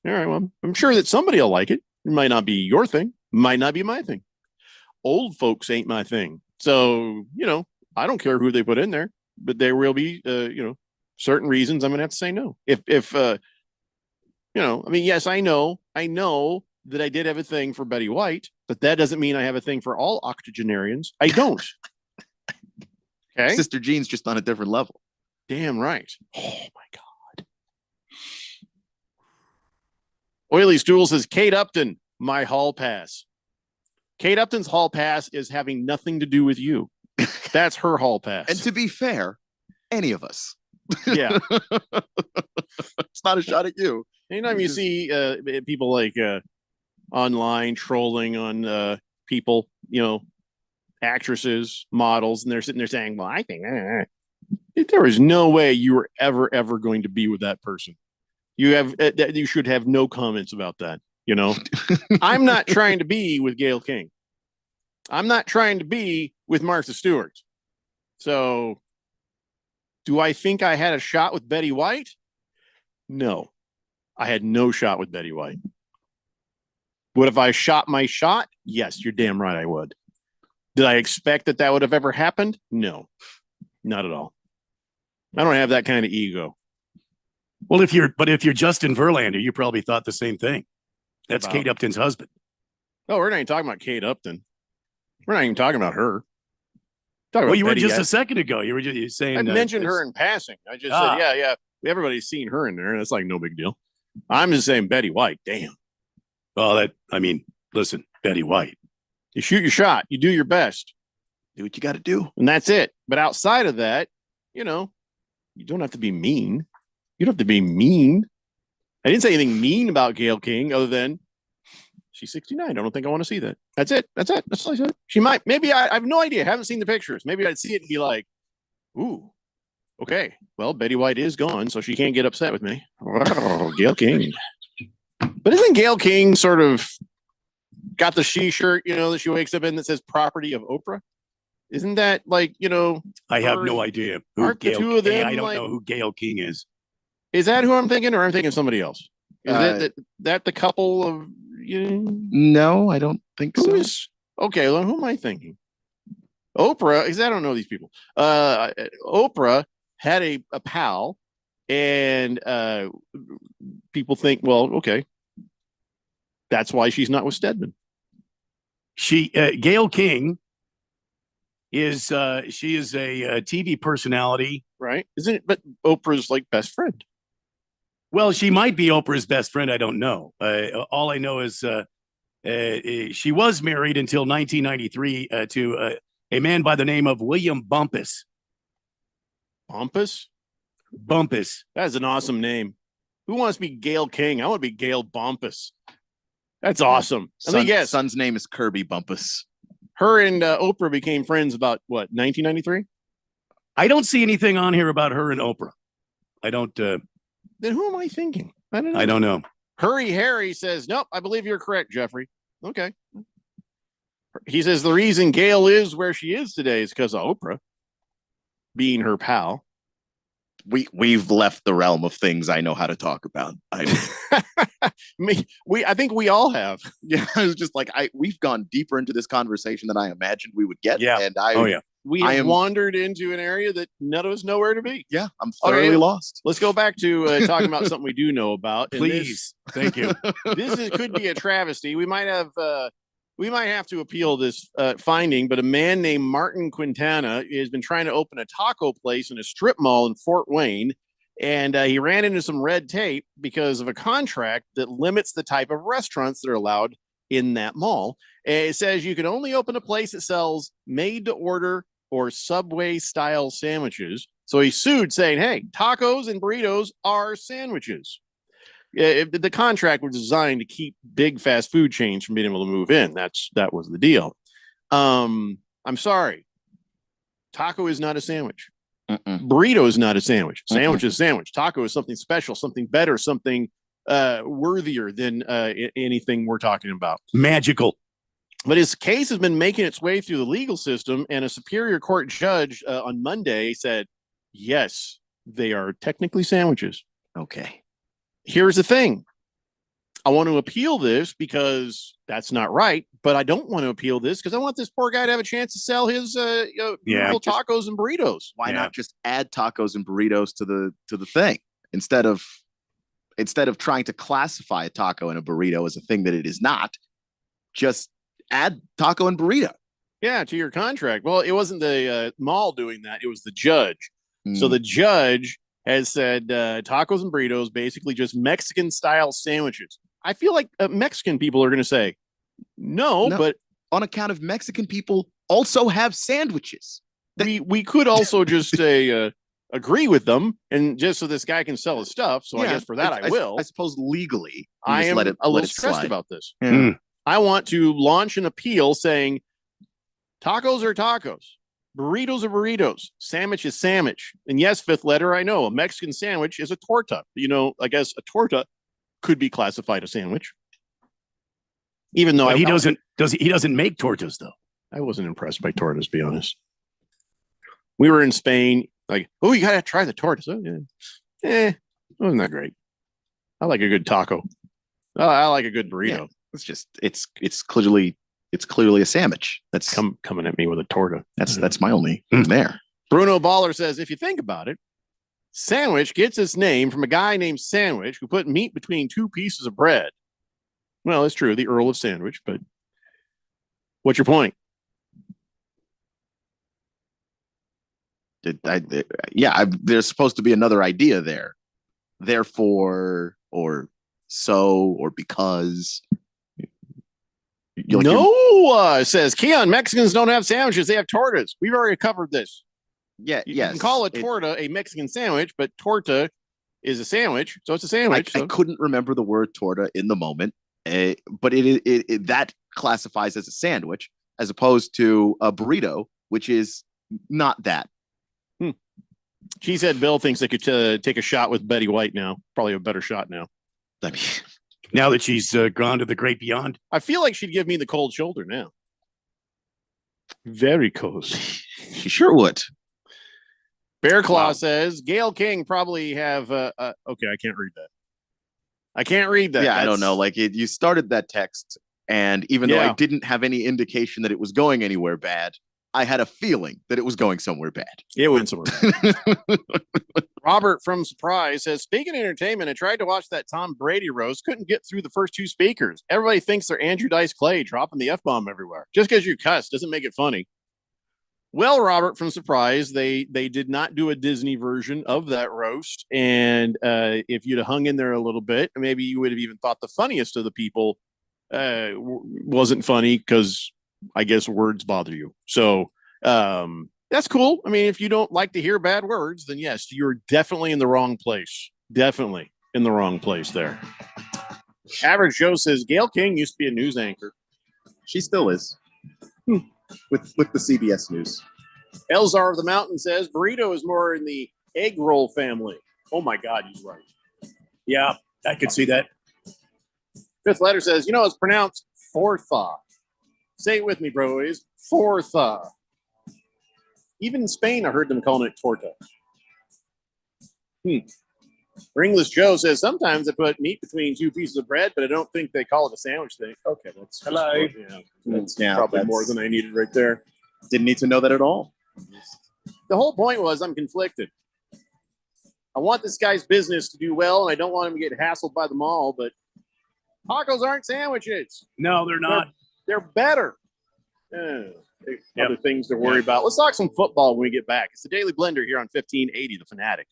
right. Well, I'm sure that somebody will like it. It might not be your thing. Might not be my thing. Old folks ain't my thing. So, I don't care who they put in there, but there will be, certain reasons I'm going to have to say no. If yes, I know that I did have a thing for Betty White, but that doesn't mean I have a thing for all octogenarians. I don't. Okay. Sister Jean's just on a different level. Damn right. Oh my God. Oily Stool says, Kate Upton, my hall pass. Kate Upton's hall pass is having nothing to do with you. That's her hall pass. And to be fair, any of us. Yeah. It's not a shot at you. Anytime you see people like online trolling on people, actresses, models, and they're sitting there saying, well, I think there is no way you were ever going to be with that person. You should have no comments about that. I'm not trying to be with Gayle King. I'm not trying to be with Martha Stewart. So do I think I had a shot with Betty White? No, I had no shot with Betty White. Would have I shot my shot? Yes, you're damn right I would. Did I expect that would have ever happened? No, not at all. I don't have that kind of ego. Well, if you're Justin Verlander, you probably thought the same thing. That's Kate Upton's husband. Oh, we're not even talking about Kate Upton. We're not even talking about her. Well, you were just a second ago. You were just saying. I mentioned her in passing. I just said, yeah. Everybody's seen her in there. That's like no big deal. I'm just saying Betty White. Damn. Well, listen, Betty White. You shoot your shot. You do your best. Do what you got to do. And that's it. But outside of that, you don't have to be mean. You don't have to be mean. I didn't say anything mean about Gayle King other than she's 69. I don't think I want to see that. That's it. That's all I said. She might. Maybe I have no idea. I haven't seen the pictures. Maybe I'd see it and be like, ooh, okay. Well, Betty White is gone, so she can't get upset with me. Oh, Gayle King. But isn't Gayle King sort of got the shirt, that she wakes up in that says property of Oprah? Isn't that like, I have no idea. Aren't the two of them? I don't know who Gayle King is. Is that who I'm thinking, or I'm thinking somebody else? Is that the couple of No, I don't think so. Okay, well, who am I thinking? Oprah, because I don't know these people. Oprah had a pal, and people think, well, okay, that's why she's not with Stedman. Gayle King is she is a TV personality, right? Isn't it? But Oprah's like best friend. Well, she might be Oprah's best friend. I don't know. All I know is she was married until 1993 to a man by the name of William Bumpus. Bumpus? Bumpus. That is an awesome name. Who wants to be Gayle King? I want to be Gayle Bumpus. That's awesome. Son's name is Kirby Bumpus. Her and Oprah became friends about, 1993? I don't see anything on here about her and Oprah. I don't... Then who am I thinking? I don't know. Hurry Harry says, nope, I believe you're correct, Jeffrey. Okay. He says the reason Gayle is where she is today is because of Oprah being her pal. We've left the realm of things I know how to talk about. I think we all have. Yeah, I was just like, we've gone deeper into this conversation than I imagined we would get. Yeah. And we have wandered into an area that none of us know where to be. Yeah, I'm thoroughly lost. Let's go back to talking about something we do know about. Please, thank you. Could be a travesty. We might have to appeal this finding, but a man named Martin Quintana has been trying to open a taco place in a strip mall in Fort Wayne, and he ran into some red tape because of a contract that limits the type of restaurants that are allowed in that mall. And it says you can only open a place that sells made-to-order or Subway-style sandwiches. So he sued, saying, hey, tacos and burritos are sandwiches. The contract was designed to keep big fast food chains from being able to move in. That was the deal. I'm sorry. Taco is not a sandwich. Burrito is not a sandwich. Sandwich is a sandwich. Taco is something special, something better, something worthier than anything we're talking about. Magical. But his case has been making its way through the legal system, and a Superior Court judge on Monday said, yes, they are technically sandwiches. Okay. Here's the thing. I want to appeal this because that's not right, but I don't want to appeal this because I want this poor guy to have a chance to sell his beautiful tacos and burritos. Why not just add tacos and burritos to the thing instead of trying to classify a taco and a burrito as a thing that it is not? Just add taco and burrito. Yeah, to your contract. Well, it wasn't the mall doing that. It was the judge. So the judge has said tacos and burritos, basically just Mexican style sandwiches. I feel like Mexican people are going to say no, but on account of Mexican people also have sandwiches. We could also just say agree with them, and just so this guy can sell his stuff. So I guess for that I will. I suppose legally, I am a little stressed slide. about this. Yeah. I want to launch an appeal saying tacos are tacos, burritos are burritos, sandwich is sandwich. And yes, fifth letter, I know a Mexican sandwich is a torta. You know, I guess a torta could be classified a sandwich. Even though he doesn't make tortas though. I wasn't impressed by tortas, to be honest. We were in Spain, like, oh, you gotta try the tortas. Oh, yeah. Wasn't that great? I like a good taco. I like a good burrito. Yeah, it's just it's clearly a sandwich. That's coming at me with a torta. That's my only there. Bruno Baller says, if you think about it, sandwich gets its name from a guy named Sandwich who put meat between two pieces of bread. Well, it's true, the Earl of Sandwich, but what's your point? There's supposed to be another idea there. Therefore, or so, or because. Says Keon, Mexicans don't have sandwiches, they have tortas. We've already covered this. Yeah, you can call a torta a Mexican sandwich, but torta is a sandwich, so it's a sandwich. I couldn't remember the word torta in the moment, but it that classifies as a sandwich as opposed to a burrito, which is not that. She said Bill thinks they could take a shot with Betty White now. Probably a better shot now. I mean, now that she's gone to the great beyond. I feel like she'd give me the cold shoulder now. Very cold. She sure would. Bear Claw says Gail King probably have. Okay, I can't read that. I can't read that. Yeah, I don't know. Like you started that text, and even though I didn't have any indication that it was going anywhere bad, I had a feeling that it was going somewhere bad. It went somewhere bad. Robert from Surprise says, speaking of entertainment, I tried to watch that Tom Brady roast, couldn't get through the first two speakers. Everybody thinks they're Andrew Dice Clay dropping the F-bomb everywhere. Just because you cuss doesn't make it funny. Well, Robert from Surprise, they did not do a Disney version of that roast. And if you'd have hung in there a little bit, maybe you would have even thought the funniest of the people wasn't funny because I guess words bother you. So that's cool. I mean, if you don't like to hear bad words, then yes, you're definitely in the wrong place. Definitely in the wrong place there. Average Joe says Gail King used to be a news anchor. She still is. With the CBS News. Elzar of the Mountain says burrito is more in the egg roll family. Oh my God, he's right. Yeah, I could see that. Fifth letter says, it's pronounced fortha. Say it with me, bro. It is fortha. Even in Spain, I heard them calling it torta. Ringless Joe says sometimes they put meat between two pieces of bread, but I don't think they call it a sandwich thing. Okay, that's probably more than I needed right there. Didn't need to know that at all. The whole point was I'm conflicted. I want this guy's business to do well, and I don't want him to get hassled by them all, but tacos aren't sandwiches. No, they're not. They're better. Other things to worry about. Let's talk some football when we get back. It's the Daily Blender here on 1580 The Fanatic.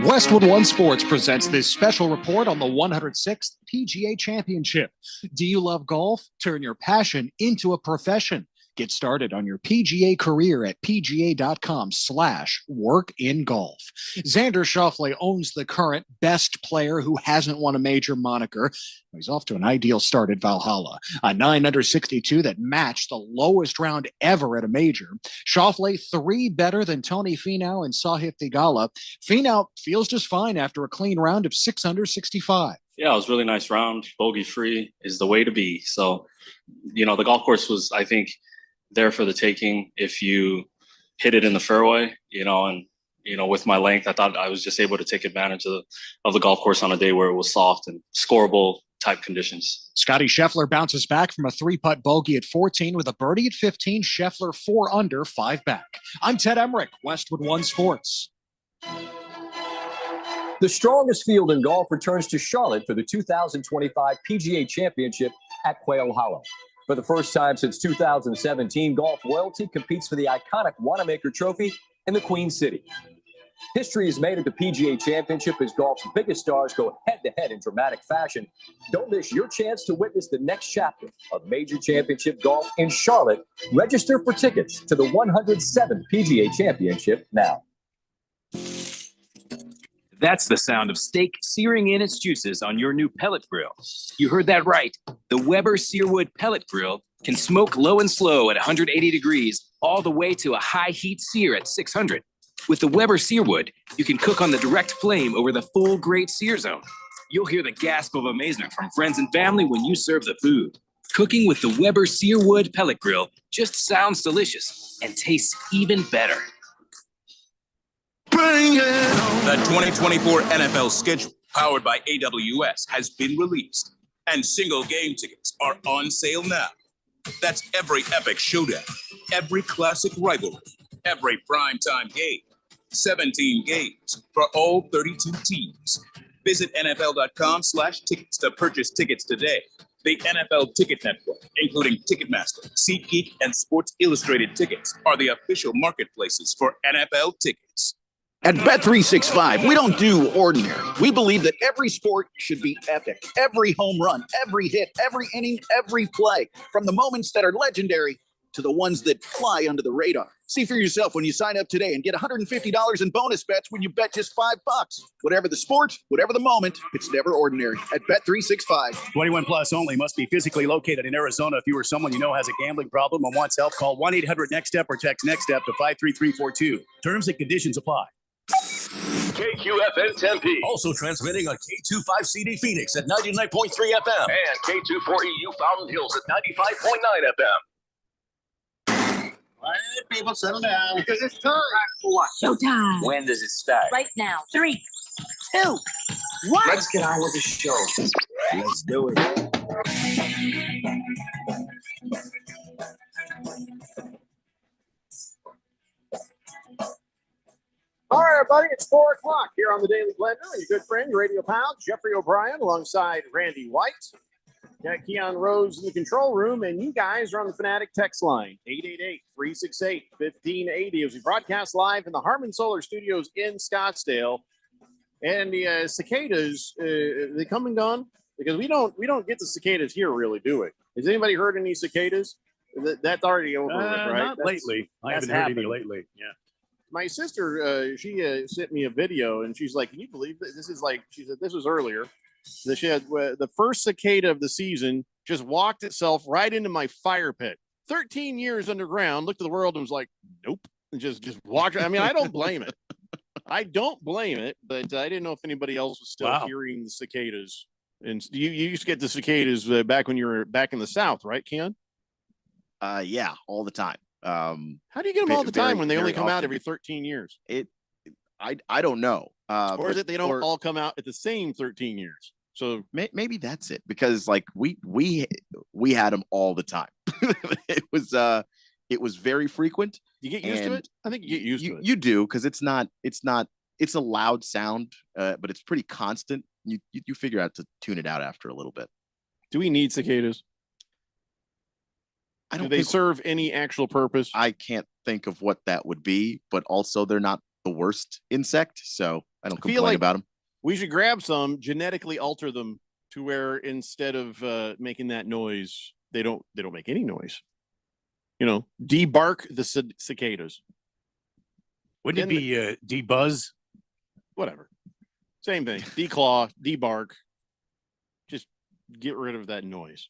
Westwood One Sports presents this special report on the 106th PGA Championship. Do you love golf? Turn your passion into a profession. Get started on your PGA career at pga.com/workingolf. Xander Schauffele owns the current best player who hasn't won a major moniker. He's off to an ideal start at Valhalla, a 9 under 62 that matched the lowest round ever at a major. Schauffele 3 better than Tony Finau and Sahith Theegala. Finau feels just fine after a clean round of 6 under 65. Yeah, it was a really nice round. Bogey free is the way to be. So, the golf course was, I think, there for the taking if you hit it in the fairway, and with my length, I thought I was just able to take advantage of the golf course on a day where it was soft and scoreable type conditions. Scotty Scheffler bounces back from a 3-putt bogey at 14 with a birdie at 15. Scheffler 4 under, 5 back. I'm Ted Emmerich, Westwood One Sports. The strongest field in golf returns to Charlotte for the 2025 PGA Championship at Quail Hollow. For the first time since 2017, Golf Royalty competes for the iconic Wanamaker Trophy in the Queen City. History is made at the PGA Championship as golf's biggest stars go head-to-head in dramatic fashion. Don't miss your chance to witness the next chapter of major championship golf in Charlotte. Register for tickets to the 107th PGA Championship now. That's the sound of steak searing in its juices on your new pellet grill. You heard that right. The Weber Searwood Pellet Grill can smoke low and slow at 180 degrees all the way to a high heat sear at 600. With the Weber Searwood, you can cook on the direct flame over the full great sear zone. You'll hear the gasp of amazement from friends and family when you serve the food. Cooking with the Weber Searwood Pellet Grill just sounds delicious and tastes even better. The 2024 NFL schedule, powered by AWS, has been released, and single game tickets are on sale now. That's every epic showdown, every classic rivalry, every primetime game. 17 games for all 32 teams. Visit NFL.com/tickets to purchase tickets today. The NFL Ticket Network, including Ticketmaster, SeatGeek, and Sports Illustrated Tickets, are the official marketplaces for NFL tickets. At Bet365, we don't do ordinary. We believe that every sport should be epic. Every home run, every hit, every inning, every play. From the moments that are legendary to the ones that fly under the radar. See for yourself when you sign up today and get $150 in bonus bets when you bet just $5. Whatever the sport, whatever the moment, it's never ordinary. At Bet365. 21 plus only. Must be physically located in Arizona. If you or someone you know has a gambling problem and wants help, call 1-800-NEXT-STEP or text NEXT-STEP to 53342. Terms and conditions apply. KQFN Tempe. Also transmitting on K25CD Phoenix at 99.3 FM. And K24EU Fountain Hills at 95.9 FM. All right, people, settle down. Because it's time. For what? Showtime. When does it start? Right now. 3, 2, 1. Let's get on with the show. Let's do it. All right, everybody, it's 4 o'clock here on the Daily Blender. Your good friend, your radio pal, Jeffrey O'Brien, alongside Randy White. Got Keon Rose in the control room, and you guys are on the Fanatic text line, 888-368-1580, as we broadcast live in the Harmon Solar Studios in Scottsdale. And the cicadas, they come and gone? Because we don't get the cicadas here, really, do we? Has anybody heard any cicadas? That's already over, right? Not lately. I haven't heard any lately. Yeah. My sister, she sent me a video, and she's like, "Can you believe that this is like?" She said, "This was earlier. That she had the first cicada of the season just walked itself right into my fire pit. 13 years underground. Looked at the world and was like, nope, and just walked. I mean, I don't blame it. I don't blame it, but I didn't know if anybody else was still hearing the cicadas. And you used to get the cicadas back when you were back in the South, right, Ken? Yeah, all the time. How do you get them all the time when they only come out every 13 years? I don't know. Or is it they don't all come out at the same 13 years? So maybe that's it, because like we had them all the time. It was very frequent. You get used to it? I think you get used to it. You do, because it's a loud sound, but it's pretty constant. You figure out to tune it out after a little bit. Do we need cicadas? Do they serve any actual purpose? I can't think of what that would be, but also they're not the worst insect, so I don't complain about them. We should grab some, genetically alter them to where instead of making that noise, they don't make any noise. You know, debark the cicadas. Wouldn't it be debuzz? Whatever. Same thing. Declaw, debark. Just get rid of that noise.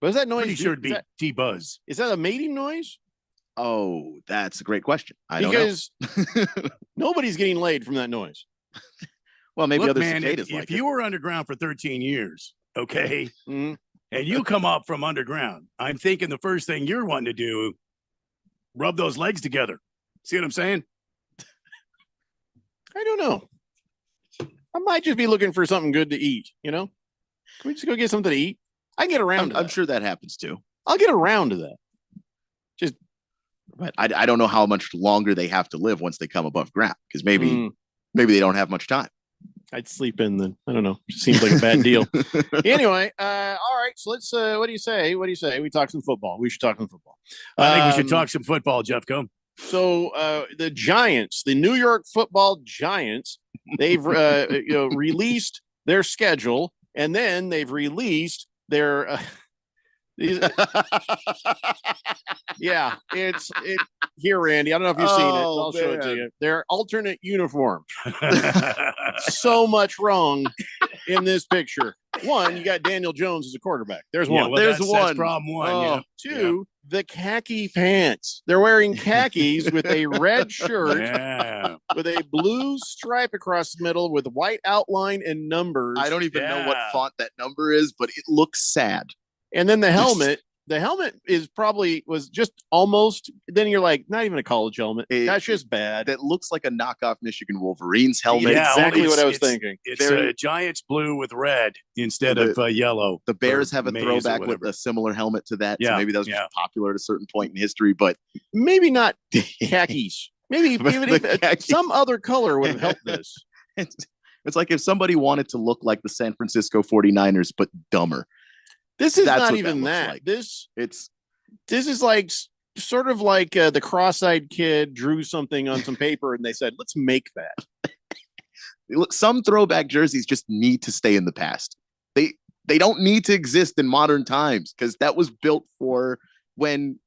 But is that noise? Pretty sure it'd be debuzz. Is that a mating noise? Oh, that's a great question. Because nobody's getting laid from that noise. Well, maybe Look, other man, cicadas if you were underground for 13 years, okay, and you come up from underground, I'm thinking the first thing you're wanting to do, rub those legs together. See what I'm saying? I don't know. I might just be looking for something good to eat, you know? Can we just go get something to eat? I can get around to that. I'm sure that happens too. I'll get around to that. But I don't know how much longer they have to live once they come above ground, because maybe they don't have much time. I'd sleep in then. I don't know. Seems like a bad deal. Anyway, all right. So let's. What do you say? We talk some football. We should talk some football. I think we should talk some football, Jeff. Go. So the Giants, the New York Football Giants, they've released their schedule, and then they've released their. Yeah, it's here, Randy. I don't know if you've seen it. I'll show it to you. Their alternate uniform. So much wrong in this picture. One, you got Daniel Jones as a quarterback. There's one. Well, There's that's one. problem one. Oh, Yeah. two, the khaki pants. They're wearing khakis with a red shirt with a blue stripe across the middle with white outline and numbers. I don't even know what font that number is, but it looks sad. And then the helmet. The helmet was just almost. Then you're like, not even a college helmet. That's just bad. That looks like a knockoff Michigan Wolverines helmet. Yeah, exactly what I was thinking. It's Giants blue with red instead of yellow. The Bears have a throwback with a similar helmet to that. So maybe that was just popular at a certain point in history, but maybe not khakis. Maybe some other color would have helped this. It's like if somebody wanted to look like the San Francisco 49ers, but dumber. This is not even that. Like. This is like sort of like the cross-eyed kid drew something on some paper and they said, let's make that. Some throwback jerseys just need to stay in the past. They don't need to exist in modern times because that was built for when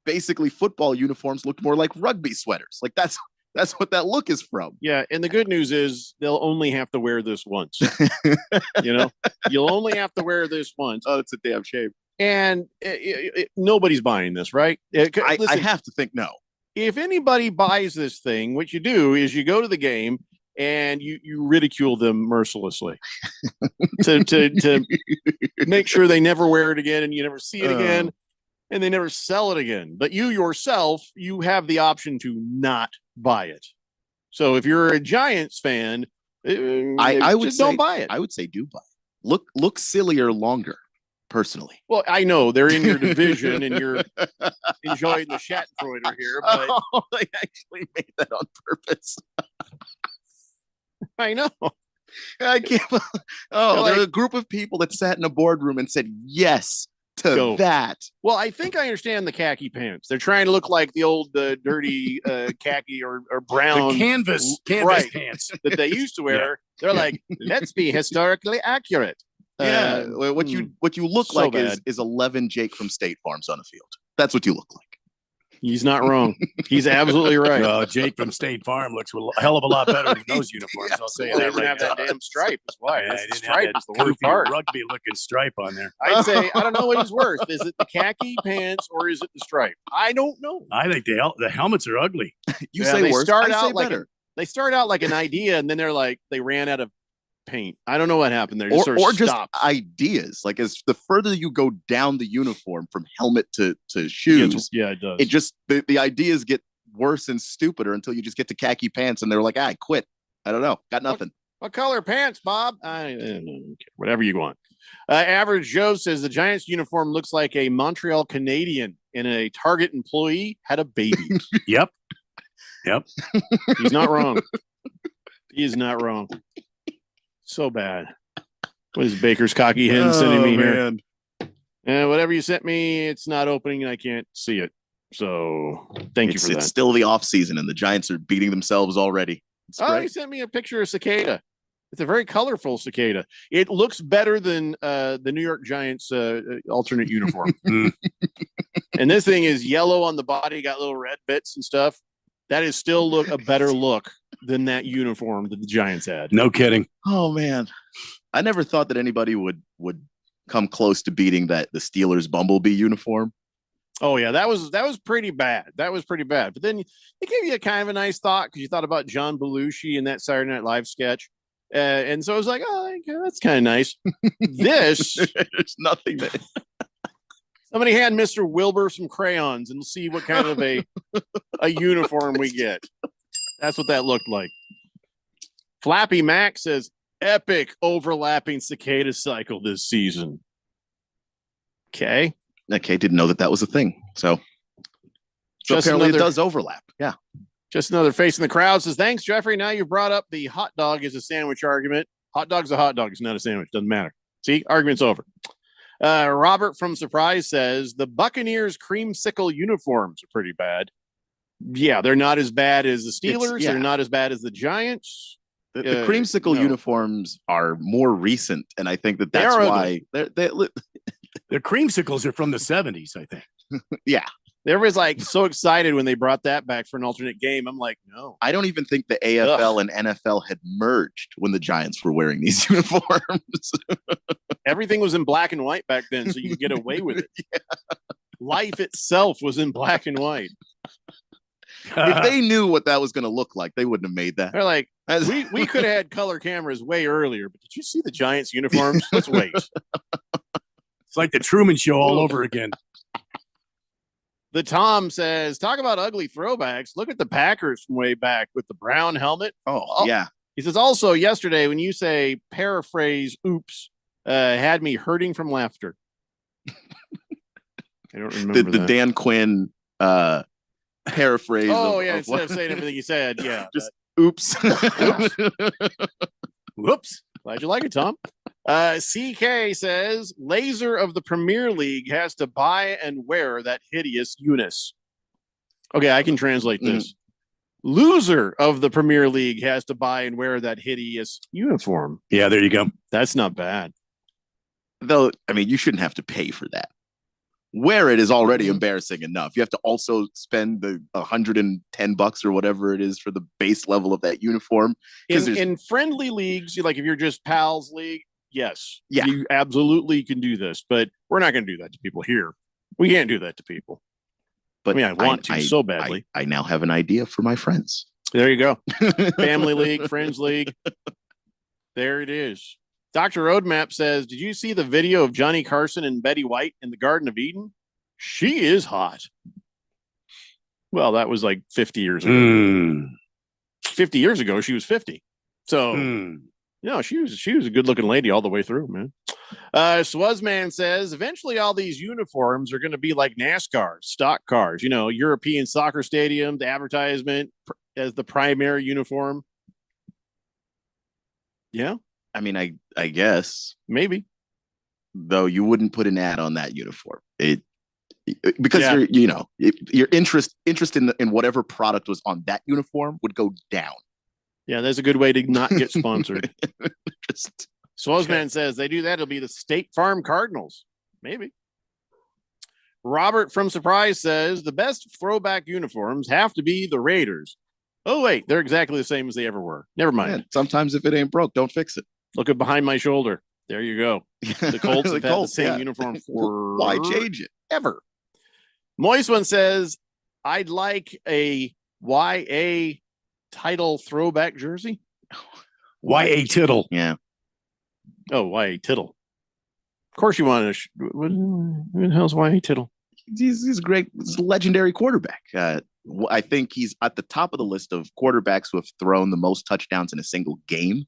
basically football uniforms looked more like rugby sweaters. Like that's what that look is from. Yeah, and the good news is they'll only have to wear this once. You'll only have to wear this once. Oh, it's a damn shame. And nobody's buying this, right? I have to think no. If anybody buys this thing, what you do is you go to the game and you ridicule them mercilessly to make sure they never wear it again and you never see it again and they never sell it again. But you yourself, you have the option to not buy it. So if you're a Giants fan, I would just say, don't buy it. I would say do buy it. Look sillier longer, personally. Well, I know they're in your division and you're enjoying the Schadenfreude here, but they actually made that on purpose. I know. I can't. Oh, there were a group of people that sat in a boardroom and said yes to that. Well, I think I understand the khaki pants. They're trying to look like the old dirty khaki or brown the canvas pants that they used to wear. They're like, let's be historically accurate. What you look so like bad. is 11 Jake from State Farms on a field. That's what you look like. He's not wrong. He's absolutely right. Well, Jake from State Farm looks a hell of a lot better than those uniforms. I'll say Well, that. they didn't have that damn stripe. That's why. Yeah, That's they the didn't have stripe that is the worst goofy part. rugby-looking stripe on there. I'd say I don't know what is worse. Is it the khaki pants or is it the stripe? I don't know. I think the helmets are ugly. You say they worse. start I out say like better. they start out like an idea, and then they're like they ran out of paint. I don't know what happened there. Just Or just stopped. ideas. Like as the further you go down the uniform from helmet to shoes, Yeah, it does. it just the ideas get worse and stupider until you just get to khaki pants and they're like, I quit. I don't know. Got nothing. What color pants, Bob? I don't care. Whatever you want. Average Joe says the Giants uniform looks like a Montreal Canadian and a Target employee had a baby. Yep. He's not wrong. He is not wrong. So bad. What is Baker's cocky hen sending me here? And whatever you sent me, it's not opening and I can't see it. So thank you for that. It's still the off season and the Giants are beating themselves already. It's Oh, great. he sent me a picture of cicada. It's a very colorful cicada. It looks better than the New York Giants alternate uniform. And this thing is yellow on the body, got little red bits and stuff. That is still a better look than that uniform that the Giants had. No kidding. Oh man, I never thought that anybody would come close to beating the Steelers Bumblebee uniform. Oh yeah, that was pretty bad. That was pretty bad. But then it gave you a kind of a nice thought because you thought about John Belushi in that Saturday Night Live sketch, and so I was like, oh, okay, that's kind of nice. This there's nothing that. Somebody hand Mr. Wilbur some crayons and see what kind of a uniform we get. That's what that looked like. Flappy Mac says, epic overlapping cicada cycle this season. Okay. Didn't know that was a thing. So apparently it does overlap. Yeah. Just another face in the crowd says, thanks, Jeffrey. Now you've brought up the hot dog as a sandwich argument. Hot dog's a hot dog. It's not a sandwich. Doesn't matter. See, argument's over. Robert from Surprise says the Buccaneers creamsicle uniforms are pretty bad. Yeah, they're not as bad as the Steelers. yeah. They're not as bad as the Giants. The creamsicle no. uniforms are more recent, and I think that's are why The creamsicles are from the 70s, I think. yeah. Everybody's like so excited when they brought that back for an alternate game. I'm like, no. I don't even think the AFL and NFL had merged when the Giants were wearing these uniforms. Everything was in black and white back then, so you could get away with it. Life itself was in black and white. If they knew what that was going to look like, they wouldn't have made that. They're like, we could have had color cameras way earlier, but did you see the Giants uniforms? Let's wait. It's like the Truman Show all over again. The Tom says, talk about ugly throwbacks. Look at the Packers from way back with the brown helmet. Oh, yeah. He says, also yesterday, when you say paraphrase, oops, had me hurting from laughter. I don't remember the Dan Quinn paraphrase. Instead of saying everything he said, yeah. Just oops. Whoops. Glad you like it, Tom. CK says, Laser of the Premier League has to buy and wear that hideous Eunice. Okay, I can translate this. Loser of the Premier League has to buy and wear that hideous uniform. Yeah, there you go. That's not bad. Though, I mean, you shouldn't have to pay for that. Wear it is already embarrassing enough. You have to also spend the $110 or whatever it is for the base level of that uniform. In friendly leagues, like if you're just pals league, yes, yeah, you absolutely can do this, but we're not going to do that to people here. We can't do that to people. But I want to so badly. I now have an idea for my friends. There you go. Family league, friends league. There it is. Dr. Roadmap says, did you see the video of Johnny Carson and Betty White in the Garden of Eden? She is hot. Well, that was like 50 years ago. 50 years ago, she was 50. So, no, she was a good-looking lady all the way through, man. Swazman says, eventually all these uniforms are going to be like NASCAR, stock cars, European soccer stadiums, advertisement as the primary uniform. Yeah. I mean, I guess maybe, though you wouldn't put an ad on that uniform. Because your interest in whatever product was on that uniform would go down. Yeah, that's a good way to not get sponsored. Swazman says they do that. It'll be the State Farm Cardinals. Maybe. Robert from Surprise says the best throwback uniforms have to be the Raiders. Oh, wait, they're exactly the same as they ever were. Never mind. Yeah, sometimes if it ain't broke, don't fix it. Look at behind my shoulder. There you go. The Colts have had the same uniform for why change it ever. Moist One says, I'd like a YA title throwback jersey. YA Tittle. Yeah. Oh, YA Tittle. Of course you want to. What the hell's YA Tittle? He's great. He's a legendary quarterback. I think he's at the top of the list of quarterbacks who have thrown the most touchdowns in a single game.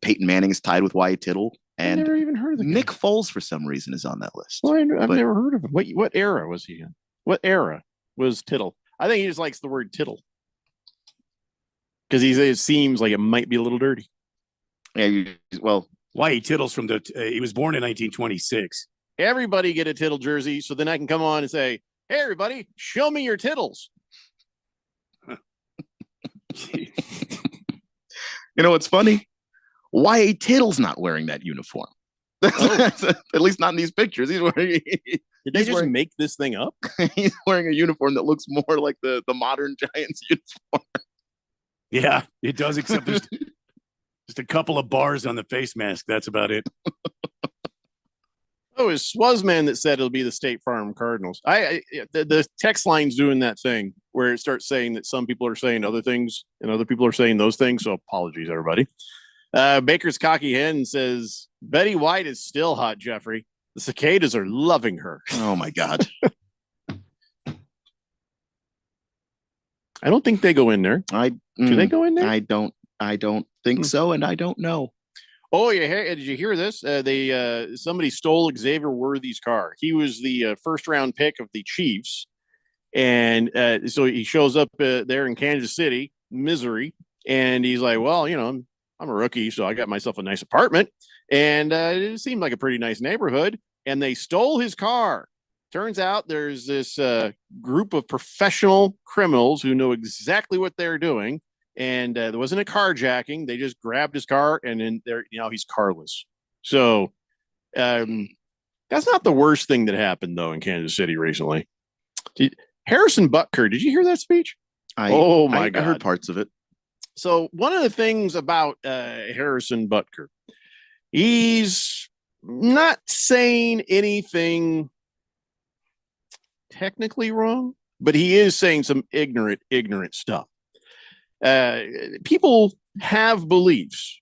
Peyton Manning is tied with Wyatt Tittle, and I've never even heard of Nick Foles for some reason is on that list. Well, I've never heard of him. What era was he in? What era was Tittle? I think he just likes the word Tittle because it seems like it might be a little dirty. Yeah, Wyatt Tittle's from he was born in 1926. Everybody get a Tittle jersey, so then I can come on and say, "Hey, everybody, show me your Tittles." You know what's funny? Wyatt Tittle's not wearing that uniform. At least not in these pictures. He's wearing. Did they just make this thing up? He's wearing a uniform that looks more like the modern Giants uniform. Yeah, it does, except there's just a couple of bars on the face mask. That's about it. Oh, it's Swazman that said it'll be the State Farm Cardinals. The text line's doing that thing where it starts saying that some people are saying other things and other people are saying those things. So apologies, everybody. Baker's Cocky Hen says, Betty White is still hot, Jeffrey. The cicadas are loving her. Oh, my God. I don't think they go in there. Do they go in there? I don't think so, and I don't know. Oh, yeah. Did you hear this? Somebody stole Xavier Worthy's car. He was the first round pick of the Chiefs. And so he shows up there in Kansas City, Missouri. And he's like, well, I'm a rookie, so I got myself a nice apartment. And it seemed like a pretty nice neighborhood. And they stole his car. Turns out there's this group of professional criminals who know exactly what they're doing. And there wasn't a carjacking. They just grabbed his car and then he's carless. So that's not the worst thing that happened, though, in Kansas City recently. Harrison Butker, did you hear that speech? Oh, my God. I heard parts of it. So one of the things about Harrison Butker, he's not saying anything technically wrong, but he is saying some ignorant stuff. People have beliefs,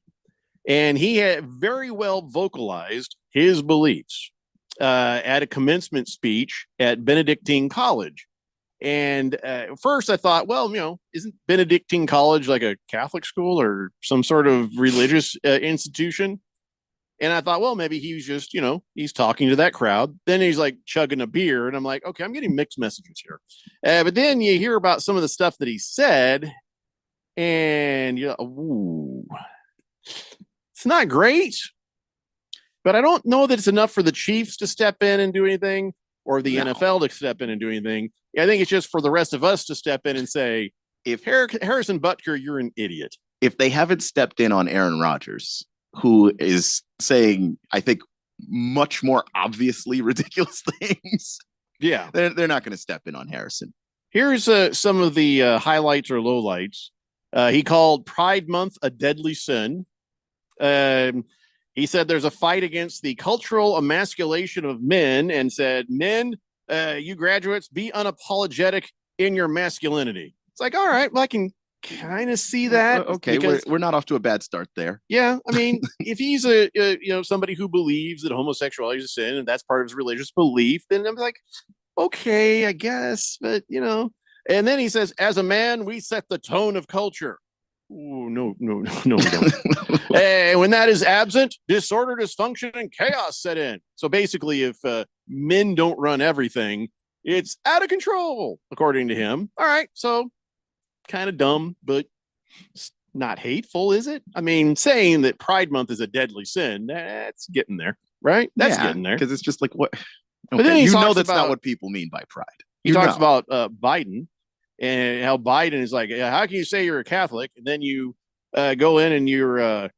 and he had very well vocalized his beliefs at a commencement speech at Benedictine College. And first I thought, well, isn't Benedictine College like a Catholic school or some sort of religious institution? And I thought, well, maybe he was just, he's talking to that crowd. Then he's like chugging a beer. And I'm like, okay, I'm getting mixed messages here. But then you hear about some of the stuff that he said. And it's not great. But I don't know that it's enough for the Chiefs to step in and do anything or the NFL to step in and do anything. I think it's just for the rest of us to step in and say, if Harrison Butker, you're an idiot. If they haven't stepped in on Aaron Rodgers, who is saying, I think, much more obviously ridiculous things. Yeah. They're not going to step in on Harrison. Here's some of the highlights or lowlights. He called Pride Month a deadly sin. He said there's a fight against the cultural emasculation of men and said, men, you graduates, be unapologetic in your masculinity. It's like, all right, well, I can kind of see that. Okay, we're not off to a bad start there. Yeah, I mean, if he's somebody who believes that homosexuality is a sin and that's part of his religious belief, then I'm like, okay, I guess, but And then he says, as a man, we set the tone of culture. Ooh, no, we don't. And when that is absent, disorder, dysfunction, and chaos set in. So basically, if men don't run everything, it's out of control, according to him. All right, so kind of dumb, but it's not hateful, is it? I mean, saying that Pride Month is a deadly sin, that's getting there, right? That's getting there. Because it's just like, what? Okay, But then he talks that's about, not what people mean by pride. He talks about Biden and how Biden is like, how can you say you're a Catholic and then you go in and you're,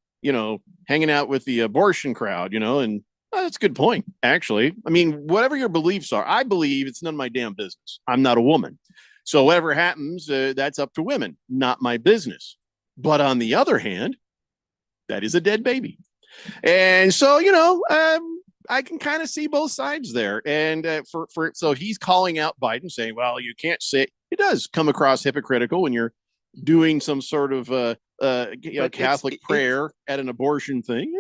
hanging out with the abortion crowd, and that's a good point, actually. I mean, whatever your beliefs are, I believe it's none of my damn business. I'm not a woman. So whatever happens, that's up to women, not my business. But on the other hand, that is a dead baby. And so, I can kind of see both sides there. And so he's calling out Biden saying, well, you can't say it does come across hypocritical when you're doing some sort of Catholic prayer at an abortion thing.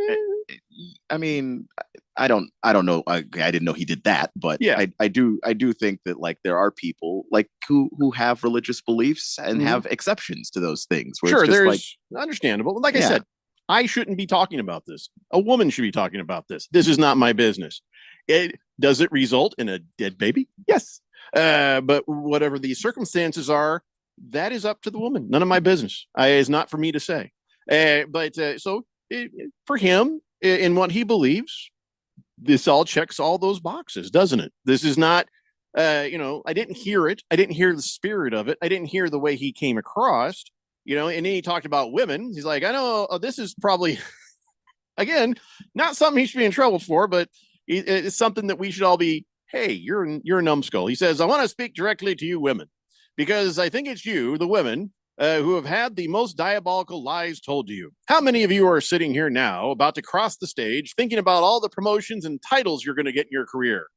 I mean, I don't know. I didn't know he did that, but yeah, I do think that like there are people like who have religious beliefs and have exceptions to those things. Where Sure, it's just there's understandable. Like I said, I shouldn't be talking about this. A woman should be talking about this. This is not my business. Does it result in a dead baby? Yes. But whatever the circumstances are, that is up to the woman. None of my business. It's not for me to say. So for him, in what he believes, this all checks all those boxes, doesn't it? This is not, I didn't hear it. I didn't hear the spirit of it. I didn't hear the way he came across, and then he talked about women. He's like, I know this is probably, again, not something he should be in trouble for, but it's something that we should all be, hey, you're a numbskull. He says, I want to speak directly to you women, because I think it's you, the women, who have had the most diabolical lies told to you. How many of you are sitting here now about to cross the stage thinking about all the promotions and titles you're going to get in your career?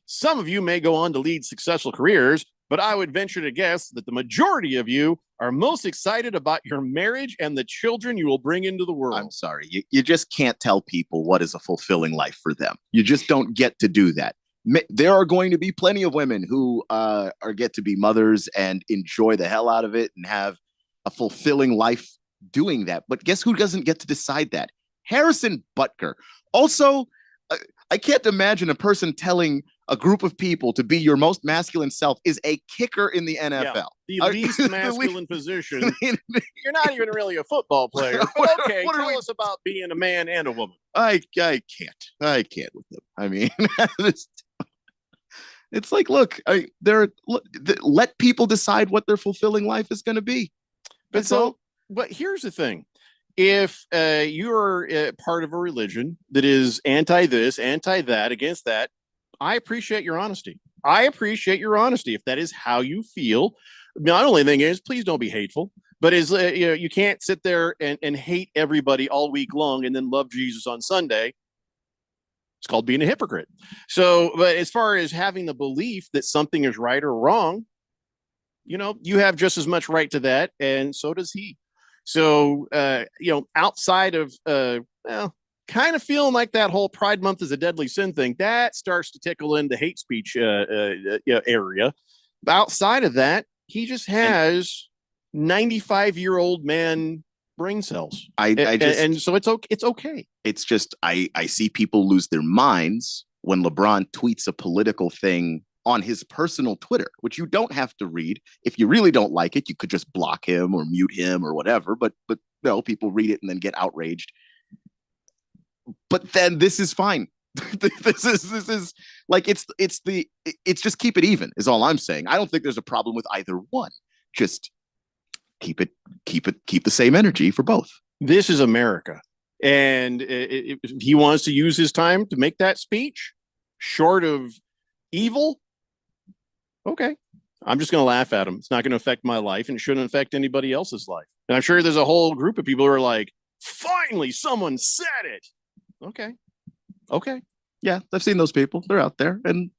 Some of you may go on to lead successful careers, but I would venture to guess that the majority of you are most excited about your marriage and the children you will bring into the world. I'm sorry. You just can't tell people what is a fulfilling life for them. You just don't get to do that. There are going to be plenty of women who get to be mothers and enjoy the hell out of it and have a fulfilling life doing that. But guess who doesn't get to decide that? Harrison Butker. Also, I can't imagine a person telling a group of people to be your most masculine self is a kicker in the NFL. Yeah, the least masculine position. You're not even really a football player. But okay, tell us about being a man and a woman. I can't with them. I mean, It's like, look, let people decide what their fulfilling life is going to be. But but here's the thing. If you're part of a religion that is anti this, anti that, against that, I appreciate your honesty. If that is how you feel. My only thing is, please don't be hateful. But you can't sit there and hate everybody all week long and then love Jesus on Sunday. It's called being a hypocrite. So, but as far as having the belief that something is right or wrong, you have just as much right to that, and so does he. So, outside of, kind of feeling like that whole Pride Month is a deadly sin thing, that starts to tickle into hate speech area. Outside of that, he just has 95-year-old man brain cells. So it's okay. It's just, I see people lose their minds when LeBron tweets a political thing on his personal Twitter, which you don't have to read. If you really don't like it, you could just block him or mute him or whatever. But no, people read it and then get outraged. But then this is fine. This is like, it's just keep it even is all I'm saying. I don't think there's a problem with either one. Just keep the same energy for both. This is America. And if he wants to use his time to make that speech short of evil, okay, I'm just going to laugh at him. It's not going to affect my life, and it shouldn't affect anybody else's life. And I'm sure there's a whole group of people who are like, finally, someone said it. Okay. Yeah, I've seen those people. They're out there. And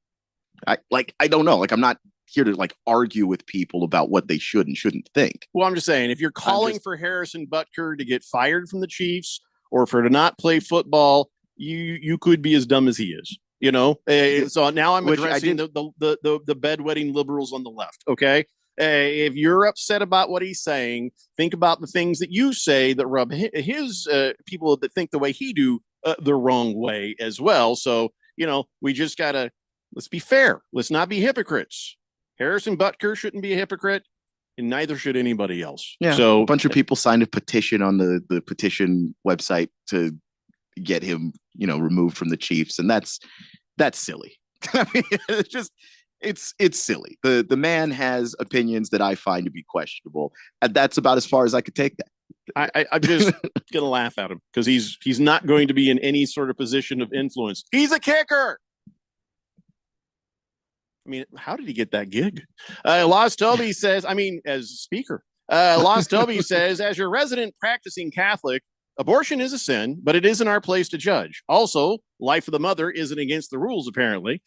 I don't know. Like, I'm not here to argue with people about what they should and shouldn't think. Well, I'm just saying, if you're calling for Harrison Butker to get fired from the Chiefs or for to not play football, you could be as dumb as he is. So now I'm addressing the bedwetting liberals on the left. Okay. If you're upset about what he's saying, think about the things that you say that rub his people that think the way he do the wrong way as well. So, we just let's be fair. Let's not be hypocrites. Harrison Butker shouldn't be a hypocrite, and neither should anybody else. Yeah. So a bunch of people signed a petition on the petition website to get him, removed from the Chiefs, and that's silly. I mean, it's silly. The man has opinions that I find to be questionable, and that's about as far as I could take that. I'm just gonna laugh at him because he's not going to be in any sort of position of influence. He's a kicker. I mean, how did he get that gig? Lost Toby says, as speaker, Lost Toby says, as your resident practicing Catholic, abortion is a sin, but it isn't our place to judge. Also, life of the mother isn't against the rules, apparently.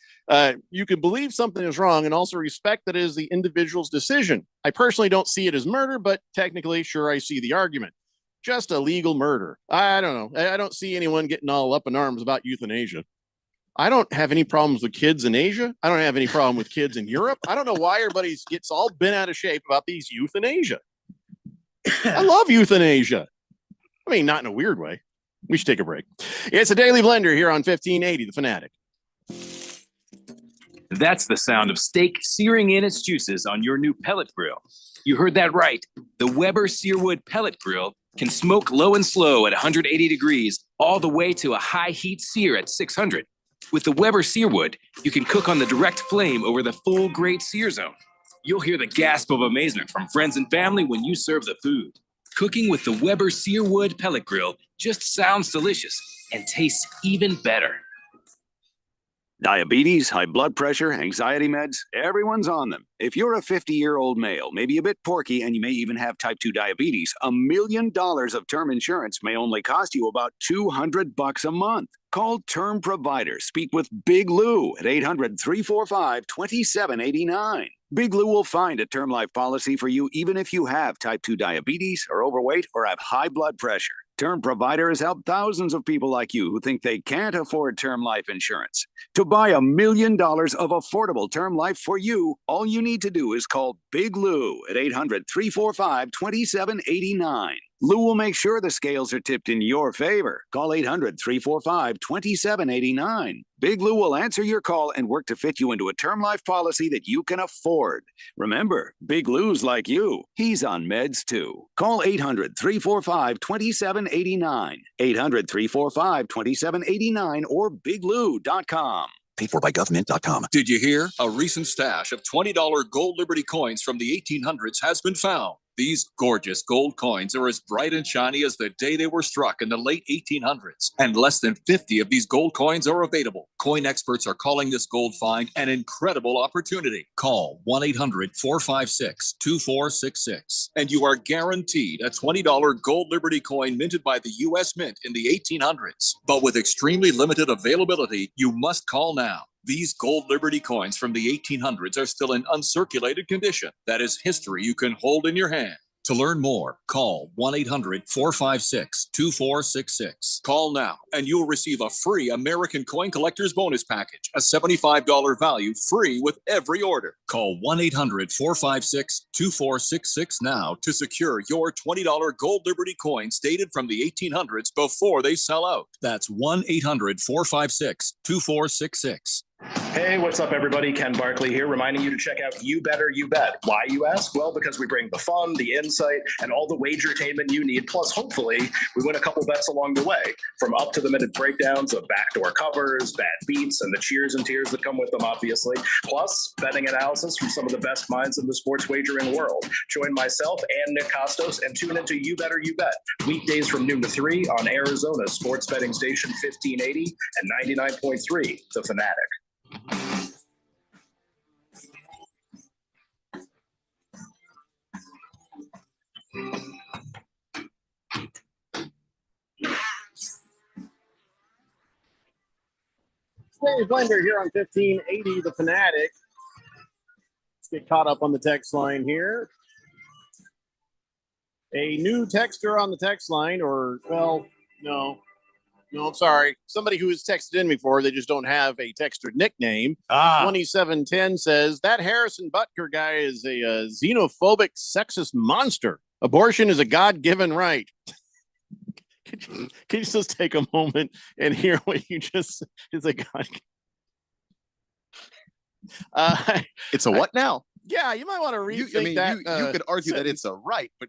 You can believe something is wrong and also respect that it is the individual's decision. I personally don't see it as murder, but technically, sure, I see the argument. Just a legal murder. I don't know. I don't see anyone getting all up in arms about euthanasia. I don't have any problems with kids in Asia. I don't have any problem with kids in Europe. I don't know why everybody gets all bent out of shape about these euthanasia. I love euthanasia. I mean, not in a weird way. We should take a break. It's a Daily Blender here on 1580, The Fanatic. That's the sound of steak searing in its juices on your new pellet grill. You heard that right. The Weber Searwood Pellet Grill can smoke low and slow at 180 degrees all the way to a high heat sear at 600. With the Weber Searwood, you can cook on the direct flame over the full grate sear zone. You'll hear the gasp of amazement from friends and family when you serve the food. Cooking with the Weber Searwood Pellet Grill just sounds delicious and tastes even better. Diabetes, high blood pressure, anxiety meds, everyone's on them. If you're a 50-year-old male, maybe a bit porky, and you may even have type 2 diabetes, $1 million of term insurance may only cost you about $200 a month. Call Term Provider. Speak with Big Lou at 800-345-2789. Big Lou will find a term life policy for you even if you have type 2 diabetes, are overweight, or have high blood pressure. Term Provider has helped thousands of people like you who think they can't afford term life insurance. To buy $1 million of affordable term life for you, all you need to do is call Big Lou at 800-345-2789. Lou will make sure the scales are tipped in your favor. Call 800-345-2789. Big Lou will answer your call and work to fit you into a term life policy that you can afford. Remember, Big Lou's like you. He's on meds too. Call 800-345-2789. 800-345-2789 or biglou.com. Paid for by government.com. Did you hear? A recent stash of $20 gold Liberty coins from the 1800s has been found. These gorgeous gold coins are as bright and shiny as the day they were struck in the late 1800s, and less than 50 of these gold coins are available. Coin experts are calling this gold find an incredible opportunity. Call 1-800-456-2466, and you are guaranteed a $20 gold Liberty coin minted by the U.S. Mint in the 1800s. But with extremely limited availability, you must call now. These gold Liberty coins from the 1800s are still in uncirculated condition. That is history you can hold in your hand. To learn more, call 1-800-456-2466. Call now, and you'll receive a free American Coin Collector's Bonus Package, a $75 value free with every order. Call 1-800-456-2466 now to secure your $20 gold Liberty coins dated from the 1800s before they sell out. That's 1-800-456-2466. Hey, what's up, everybody? Ken Barkley here, reminding you to check out You Better You Bet. Why, you ask? Well, because we bring the fun, the insight, and all the wagertainment you need. Plus, hopefully, we win a couple bets along the way. From up-to-the-minute breakdowns of backdoor covers, bad beats, and the cheers and tears that come with them, obviously. Plus, betting analysis from some of the best minds in the sports wagering world. Join myself and Nick Costos and tune into You Better You Bet. Weekdays from noon to 3 on Arizona's sports betting station 1580 and 99.3, The Fanatic. Dave Blender here on 1580 The Fanatic. Let's get caught up on the text line here. A new texter on the text line, or, well, no, I'm sorry. Somebody who has texted in before, they just don't have a texter nickname. 2710 says, that Harrison Butker guy is a xenophobic, sexist monster. Abortion is a God-given right. Can you just take a moment and hear what you just is a God? It's a what now? Yeah, you might want to rethink that. You could argue that it's a right, but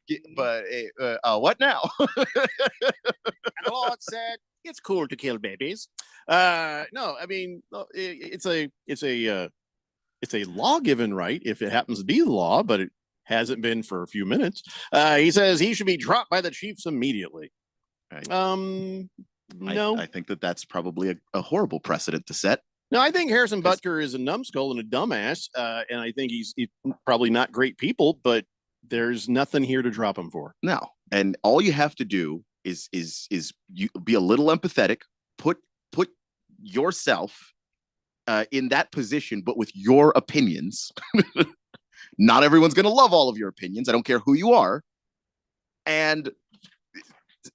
what now? And the Lord said, it's cool to kill babies. No, I mean, it's a law-given right if it happens to be the law, but it hasn't been for a few minutes. He says he should be dropped by the Chiefs immediately. No, I think that's probably a horrible precedent to set. No, I think Harrison Butker is a numbskull and a dumbass, and I think he's probably not great people, but there's nothing here to drop him for. No, and all you have to do is you be a little empathetic, put yourself in that position, but with your opinions. Not everyone's going to love all of your opinions. I don't care who you are, and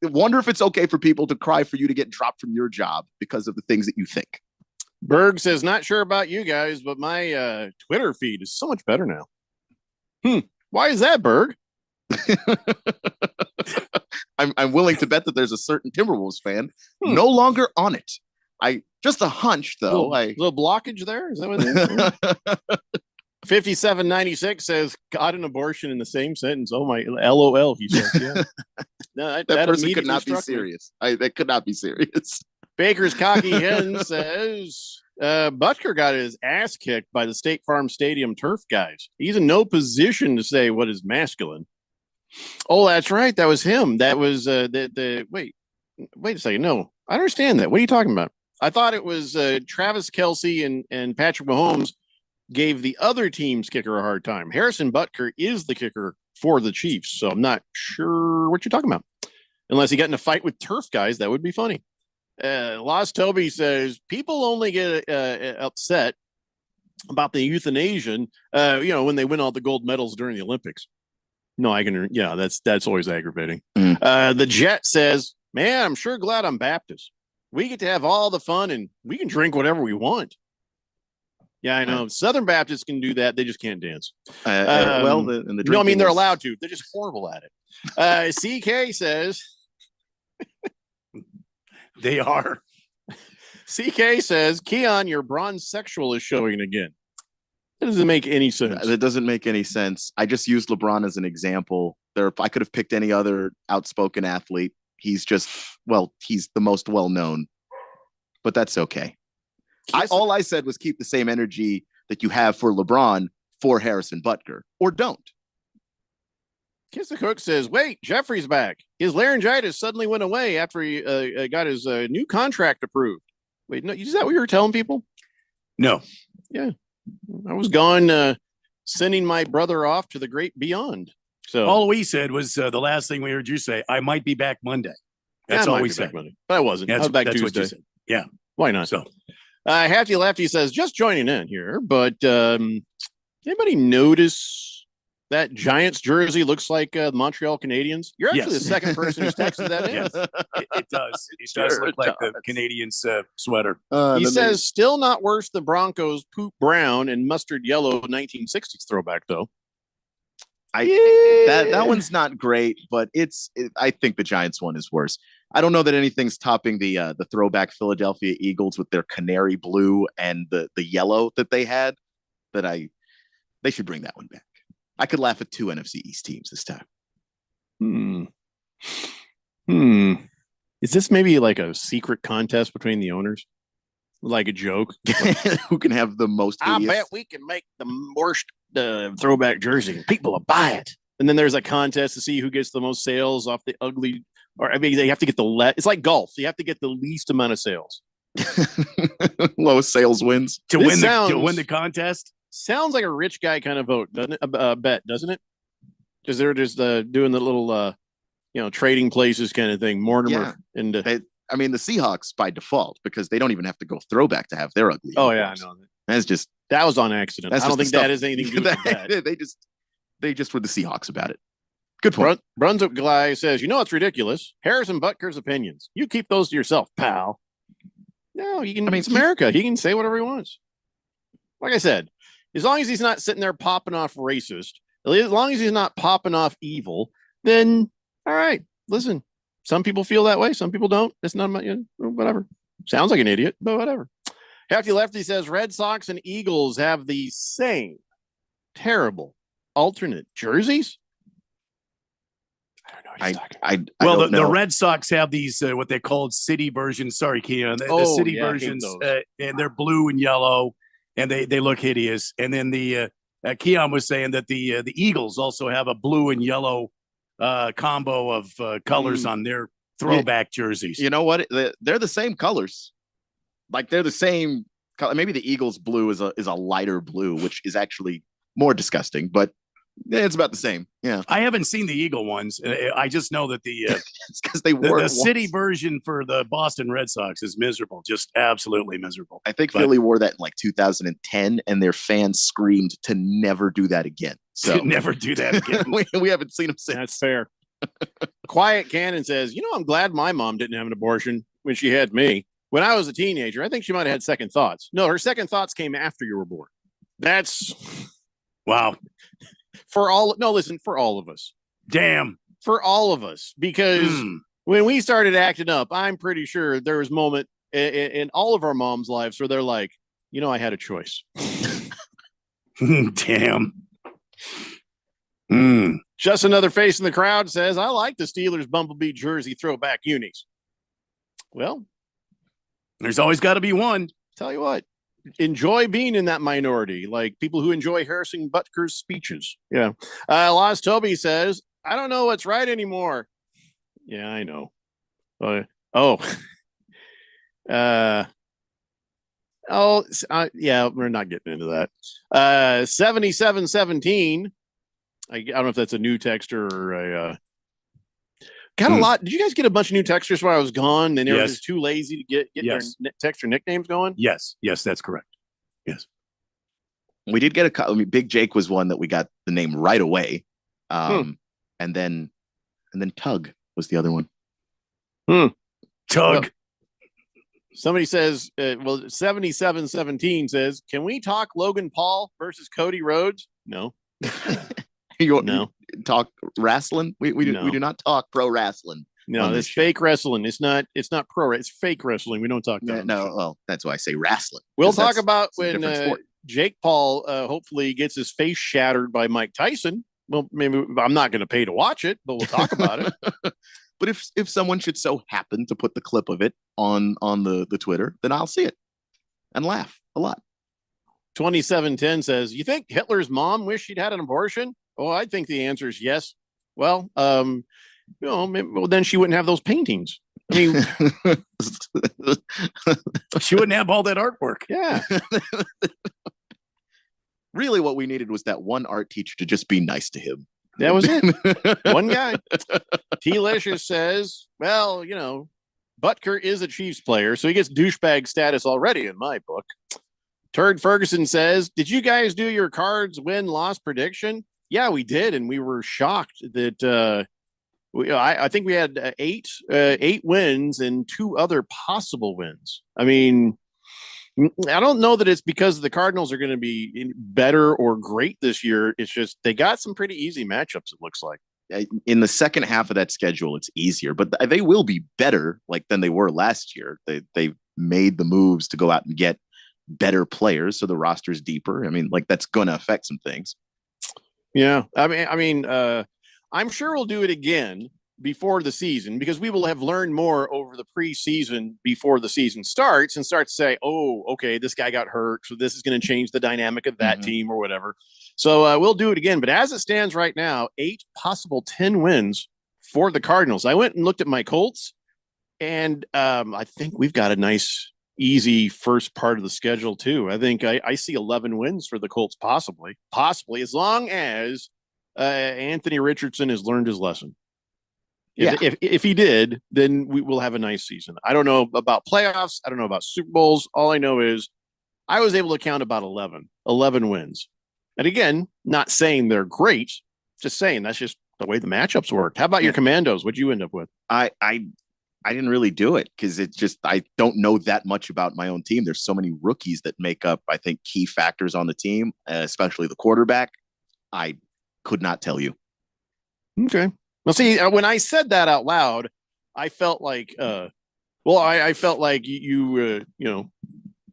wonder if it's okay for people to cry for you to get dropped from your job because of the things that you think. Berg says, not sure about you guys, but my Twitter feed is so much better now. Why is that, Berg? I'm willing to bet that there's a certain Timberwolves fan no longer on it. Just a hunch, though. Little blockage there? Is that what it is? 5796 says, got an abortion in the same sentence. Oh, my LOL, he says. Yeah. No, that person could not be serious. That could not be serious. Baker's Cocky Hen says, Butker got his ass kicked by the State Farm Stadium turf guys. He's in no position to say what is masculine. Oh, that's right. That was him. That was wait a second. No, I understand that. What are you talking about? I thought it was Travis Kelce and Patrick Mahomes gave the other team's kicker a hard time. Harrison Butker is the kicker for the Chiefs, so I'm not sure what you're talking about. Unless he got in a fight with turf guys, that would be funny. Lost Toby says people only get upset about the euthanasian, when they win all the gold medals during the Olympics. No, I can. Yeah, that's always aggravating. The Jet says, man, I'm sure glad I'm Baptist. We get to have all the fun and we can drink whatever we want. Yeah, I know. Southern Baptists can do that. They just can't dance. They're allowed to. They're just horrible at it. CK says they are. CK says, Keon, your bronze sexual is showing again. That doesn't make any sense. That doesn't make any sense. I just used LeBron as an example. I could have picked any other outspoken athlete. He's the most well-known, but that's okay. All I said was keep the same energy that you have for LeBron for Harrison Butker, or don't. Kiss the Cook says, wait, Jeffrey's back. His laryngitis suddenly went away after he got his new contract approved. Wait, no, is that what you were telling people? No. Yeah. I was gone sending my brother off to the great beyond. So all we said was the last thing we heard you say, I might be back Monday. That's all we said. Monday, but I wasn't. I was back Tuesday. What you said. Yeah. Why not? So Hefty Lefty says, just joining in here, but anybody notice that Giants jersey looks like the Montreal Canadiens? You're actually the second person who's texted that in. Yes. It does. It does look like the Canadiens sweater. He says, still not worse than Broncos poop brown and mustard yellow 1960s throwback, though. That one's not great, but I think the Giants one is worse. I don't know that anything's topping the throwback Philadelphia Eagles with their canary blue and the yellow that they had. They should bring that one back. I could laugh at 2 NFC East teams this time. Is this maybe like a secret contest between the owners? Like a joke? Who can have the most I bet we can make the worst throwback jersey. People will buy it. And then there's a contest to see who gets the most sales off the ugly, they have to get it's like golf. You have to get the least amount of sales. Lowest sales wins. To win the contest? Sounds like a rich guy kind of vote, doesn't it? Bet, doesn't it? Because they're just doing the little, trading places kind of thing. Mortimer and the Seahawks by default, because they don't even have to go throwback to have their ugly. Oh yeah, I know. That was on accident. I don't think that has anything to do with that. They just were the Seahawks about it. Good point. Brunswick guy says, it's ridiculous. Harrison Butker's opinions. You keep those to yourself, pal. No, it's America. He can say whatever he wants. Like I said, as long as he's not sitting there popping off racist, as long as he's not popping off evil, then all right. Listen, some people feel that way. Some people don't. It's not whatever. Sounds like an idiot, but whatever. Hefty Lefty says Red Sox and Eagles have the same terrible alternate jerseys. The Red Sox have these what they called city versions. Sorry, Keon. The city versions, and they're blue and yellow, and they look hideous. And then the Keon was saying that the Eagles also have a blue and yellow combo of colors on their throwback jerseys. You know what? They're the same colors. Like they're the same color. Maybe the Eagles blue is a lighter blue, which is actually more disgusting, but it's about the same. Yeah. I haven't seen the Eagle ones. I just know that it's because the city version for the Boston Red Sox is miserable, just absolutely miserable. I think Philly wore that in like 2010, and their fans screamed to never do that again. So never do that again. we haven't seen them since. That's fair. Quiet Cannon says, I'm glad my mom didn't have an abortion when she had me. When I was a teenager, I think she might have had second thoughts. No, her second thoughts came after you were born. That's wow. For all of us. Damn. For all of us. Because when we started acting up, I'm pretty sure there was a moment in all of our moms' lives where they're like, I had a choice. Damn. Just another face in the crowd says, I like the Steelers Bumblebee jersey throwback unis. Well, there's always got to be one. Tell you what. Enjoy being in that minority, like people who enjoy Harrison Butker's speeches. Yeah. Lost Toby says, I don't know what's right anymore. Yeah, I know. Yeah, we're not getting into that. 7717. I don't know if that's a new texter or a got a lot. Did you guys get a bunch of new textures while I was gone? And they were just too lazy to get their texture nicknames going? Yes, that's correct. Yes. We did get Big Jake was one that we got the name right away. And then Tug was the other one. Tug. Well, somebody says, 7717 says, can we talk Logan Paul versus Cody Rhodes? No. No. Talk wrestling? We do not talk pro wrestling. No, it's fake wrestling. It's not pro. It's fake wrestling. We don't talk that. No, well, that's why I say wrestling. We'll talk about when Jake Paul hopefully gets his face shattered by Mike Tyson. Well, maybe I'm not going to pay to watch it, but we'll talk about it. But if someone should so happen to put the clip of it on the Twitter, then I'll see it. and laugh a lot. 2710 says, you think Hitler's mom wished she'd had an abortion? Oh, I think the answer is yes. Well, well, then she wouldn't have those paintings. I mean, she wouldn't have all that artwork. Yeah. Really, what we needed was that one art teacher to just be nice to him. That was it. One guy. T-Licious says, well, Butker is a Chiefs player, so he gets douchebag status already in my book. Turd Ferguson says, did you guys do your Cards win-loss prediction? Yeah, we did, and we were shocked that I think we had eight wins and 2 other possible wins. I mean, I don't know that it's because the Cardinals are going to be better or great this year. It's just they got some pretty easy matchups, it looks like. In the second half of that schedule, it's easier, but they will be better than they were last year. They made the moves to go out and get better players, so the roster's deeper. I mean, that's going to affect some things. Yeah, I mean, I'm sure we'll do it again before the season because we will have learned more over the preseason before the season starts and start to say, oh, okay, this guy got hurt, so this is going to change the dynamic of that team or whatever. So we'll do it again. But as it stands right now, 8 possible 10 wins for the Cardinals. I went and looked at my Colts, and I think we've got a nice, easy first part of the schedule too. I think I see 11 wins for the Colts, possibly, as long as Anthony Richardson has learned his lesson. If he did, then we will have a nice season. I don't know about playoffs. I don't know about Super Bowls. All I know is I was able to count about 11 wins. And again, not saying they're great, just saying that's just the way the matchups worked. How about your Commandos? What'd you end up with? I didn't really do it because it's just I don't know that much about my own team. There's so many rookies that make up, I think, key factors on the team, especially the quarterback. I could not tell you. Okay. Well, see, when I said that out loud, I felt like, I felt like you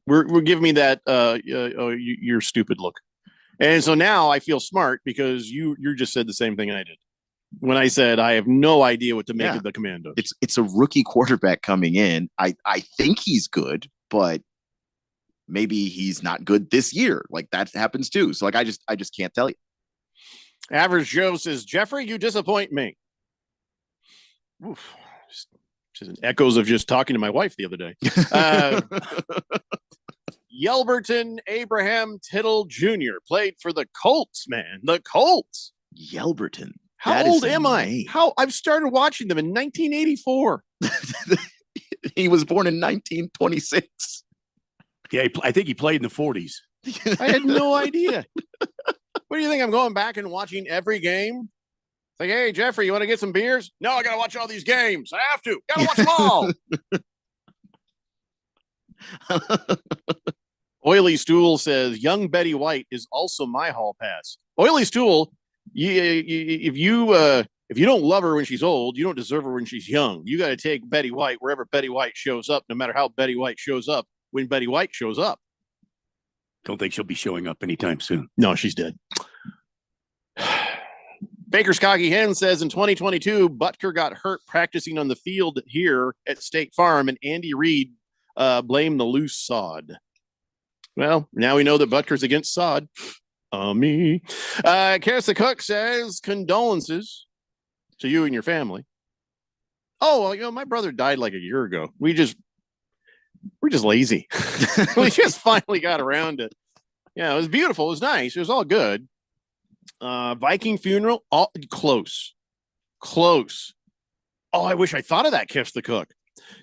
were giving me that you're stupid look, and so now I feel smart because you just said the same thing I did when I said I have no idea what to make of the Commandos. It's a rookie quarterback coming in. I think he's good, but maybe he's not good this year. That happens too. So I just can't tell you. Average Joe says, Jeffrey, you disappoint me. Oof. Just echoes of just talking to my wife the other day. Yelberton Abraham Tittle Jr. played for the Colts, man. The Colts. Yelberton. How old am I? I've started watching them in 1984. He was born in 1926. Yeah, I think he played in the 40s. I had no idea. What do you think? I'm going back and watching every game? It's like, hey, Jeffrey, you want to get some beers? No, I got to watch all these games. I have to. Got to watch them all. Oily Stool says, young Betty White is also my hall pass. Oily Stool, if you don't love her when she's old, you don't deserve her when she's young. You got to take Betty White wherever Betty White shows up, no matter how Betty White shows up when Betty White shows up. Don't think she'll be showing up anytime soon. No, she's dead. Baker's Cocky Hen says in 2022, Butker got hurt practicing on the field here at State Farm, and Andy Reid blamed the loose sod. Well, now we know that Butker's against sod. Me. Carissa Cook says condolences to you and your family. Oh, well, my brother died like a year ago. We're just lazy. We just finally got around to it. Yeah, it was beautiful. It was nice. It was all good. Viking funeral, all close. Oh, I wish I thought of that, Kiss the Cook.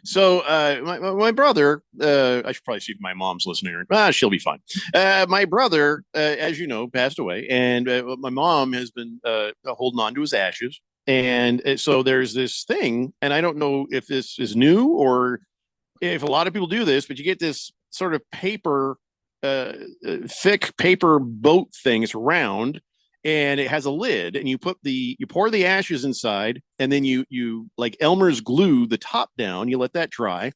So my brother, I should probably see if my mom's listening. She'll be fine. My brother, as you know, passed away, and my mom has been holding on to his ashes. And so there's this thing, and I don't know if this is new or if a lot of people do this, but you get this sort of paper, thick paper boat thing. It's round, and it has a lid, and you pour the ashes inside, and then you like Elmer's glue the top down. You let that dry,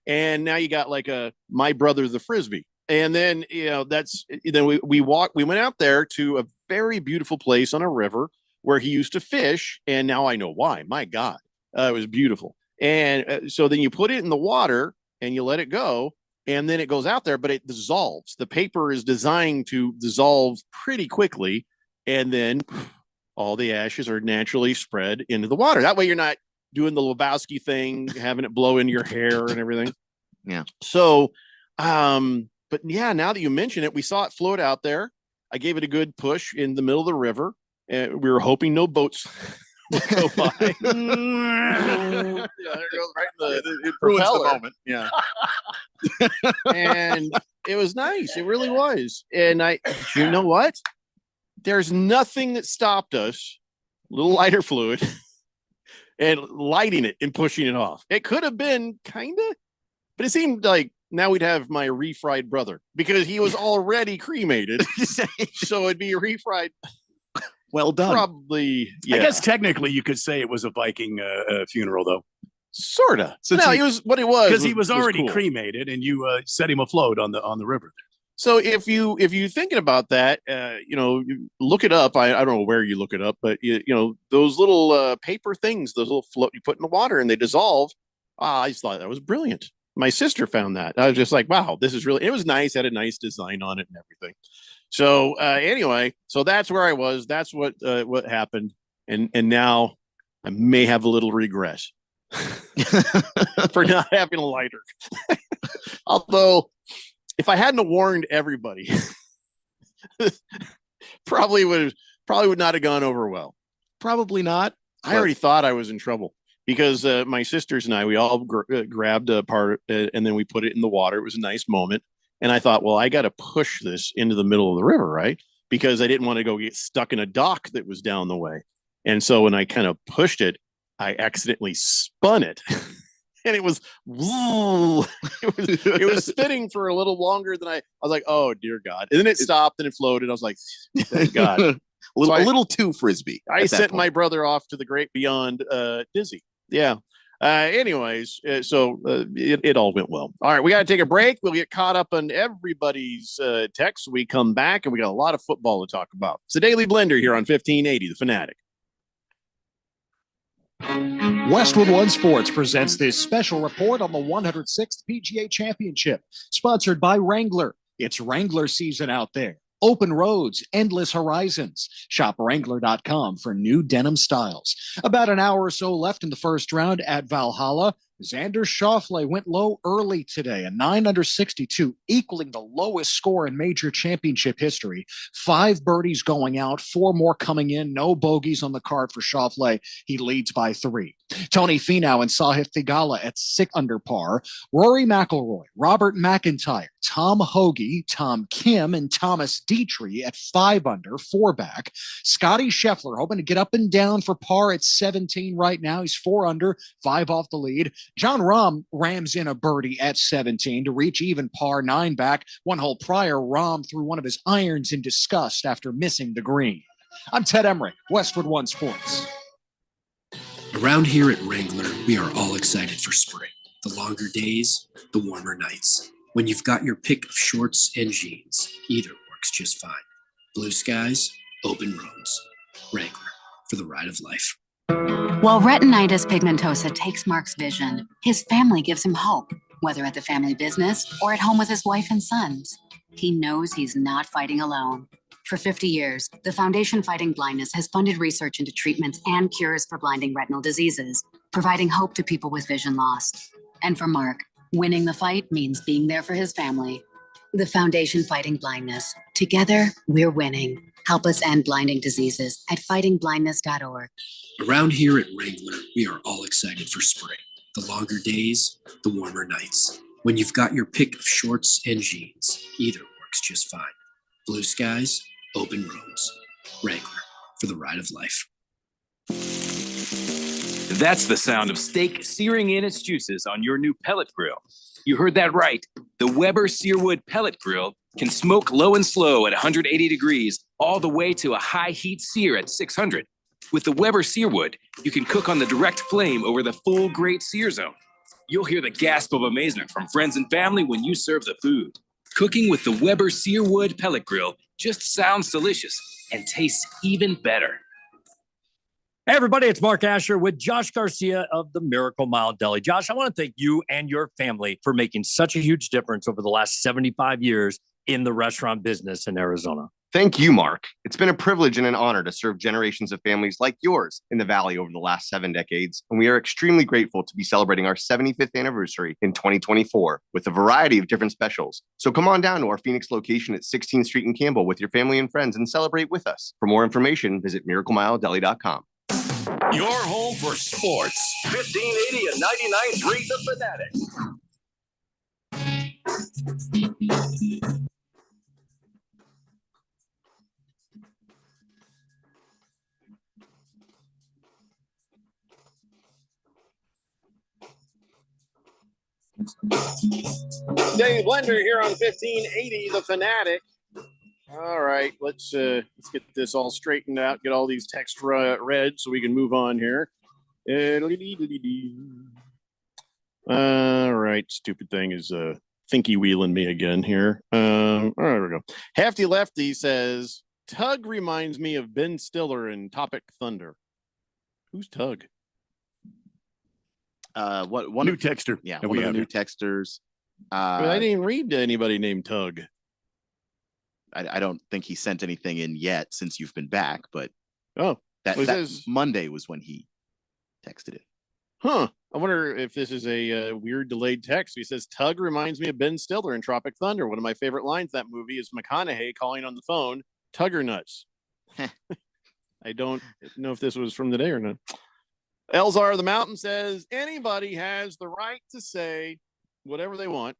and now you got like a My Brother the Frisbee. And then we went out there to a very beautiful place on a river where he used to fish, and now I know why. My God, it was beautiful. And so then you put it in the water and you let it go, and then it goes out there, but it dissolves. The paper is designed to dissolve pretty quickly, and then all the ashes are naturally spread into the water. That way you're not doing the Lebowski thing, having it blow into your hair and everything. Yeah. So, but yeah, now that you mention it, we saw it float out there. I gave it a good push in the middle of the river. And we were hoping no boats would go by. Yeah, there it goes right in It ruins the propeller. moment. Yeah. And it was nice. It really was. And you know what? There's nothing that stopped us, a little lighter fluid, and lighting it and pushing it off. It could have been kind of, but it seemed like now we'd have my refried brother because he was already cremated. So it'd be refried. Well done. Probably, yeah. I guess technically you could say it was a Viking funeral, though. Sort of. Since No, he- he was what it was Because he was already cool. cremated, and you set him afloat on the river. So if you're thinking about that, you look it up. I don't know where you look it up, but you know those little paper things, those little float you put in the water and they dissolve. I just thought that was brilliant. My sister found that. I was just like, wow, this is really. It was nice. Had a nice design on it and everything. So anyway, so that's where I was. That's what happened, and now I may have a little regret for not having a lighter. Although, if I hadn't warned everybody, probably would not have gone over well. Probably not. I already thought I was in trouble because my sisters and I, we all grabbed a part and then we put it in the water. It was a nice moment. And I thought, well, I got to push this into the middle of the river, right? Because I didn't want to go get stuck in a dock that was down the way. And so when I kind of pushed it, I accidentally spun it. And it was spinning for a little longer than I was like, oh dear God. And then it stopped and it floated. I was like, thank God. a little too frisbee. I sent my brother off to the great beyond, dizzy. Yeah. Anyways, so it all went well. All right, we got to take a break. We'll get caught up on everybody's texts when we come back, and we got a lot of football to talk about. It's a Daily Blender here on 1580, The Fanatic. Westwood One Sports presents this special report on the 106th PGA Championship, sponsored by Wrangler. It's Wrangler season out there. Open roads, endless horizons. Shop Wrangler.com for new denim styles. About an hour or so left in the first round at Valhalla. Xander Schauffele went low early today, a 9 under 62, equaling the lowest score in major championship history. 5 birdies going out, 4 more coming in, no bogeys on the card for Schauffele. He leads by 3. Tony Finau and Sahith Theegala at 6 under par. Rory McIlroy, Robert McIntyre, Tom Hoagie, Tom Kim, and Thomas Dietrich at 5 under, 4 back. Scotty Scheffler hoping to get up and down for par at 17 right now. He's 4 under, 5 off the lead. John Rahm rams in a birdie at 17 to reach even par, 9 back. 1 hole prior, Rahm threw one of his irons in disgust after missing the green. I'm Ted Emmerich, Westwood One Sports. Around here at Wrangler, we are all excited for spring. The longer days, the warmer nights. When you've got your pick of shorts and jeans, either works just fine. Blue skies, open roads. Wrangler, for the ride of life. While retinitis pigmentosa takes Mark's vision, his family gives him hope, whether at the family business or at home with his wife and sons. He knows he's not fighting alone. For 50 years, the Foundation Fighting Blindness has funded research into treatments and cures for blinding retinal diseases, providing hope to people with vision loss. And for Mark, winning the fight means being there for his family. The Foundation Fighting Blindness. Together, we're winning. Help us end blinding diseases at fightingblindness.org. Around here at Wrangler, we are all excited for spring. The longer days, the warmer nights. When you've got your pick of shorts and jeans, either works just fine. Blue skies, open roads. Wrangler, for the ride of life. That's the sound of steak searing in its juices on your new pellet grill. You heard that right. The Weber Searwood Pellet Grill can smoke low and slow at 180 degrees all the way to a high heat sear at 600. With the Weber Searwood, you can cook on the direct flame over the full great sear zone. You'll hear the gasp of amazement from friends and family when you serve the food. Cooking with the Weber Searwood Pellet Grill just sounds delicious and tastes even better. Hey, everybody, it's Mark Asher with Josh Garcia of the Miracle Mile Deli. Josh, I want to thank you and your family for making such a huge difference over the last 75 years in the restaurant business in Arizona. Thank you, Mark. It's been a privilege and an honor to serve generations of families like yours in the Valley over the last 7 decades, and we are extremely grateful to be celebrating our 75th anniversary in 2024 with a variety of different specials. So come on down to our Phoenix location at 16th Street in Campbell with your family and friends and celebrate with us. For more information, visit miraclemiledeli.com. Your home for sports. 1580 and 99.3 The Fanatic. Dave Blender here on 1580 The Fanatic. All right, let's get this all straightened out, get all these texts read so we can move on here. All right, stupid thing is thinky wheeling me again here. All right, there we go. Hefty Lefty says Tug reminds me of Ben Stiller in Tropic Thunder. Who's Tug? One new texter? Yeah, that one we of the have new here. texters. I didn't read to anybody named Tug. I don't think he sent anything in yet since you've been back, but that says Monday was when he texted it. Huh. I wonder if this is a weird delayed text. He says, Tug reminds me of Ben Stiller in Tropic Thunder. One of my favorite lines in that movie is McConaughey calling on the phone, Tugger nuts. I don't know if this was from the day or not. Elzar the Mountain says, anybody has the right to say whatever they want,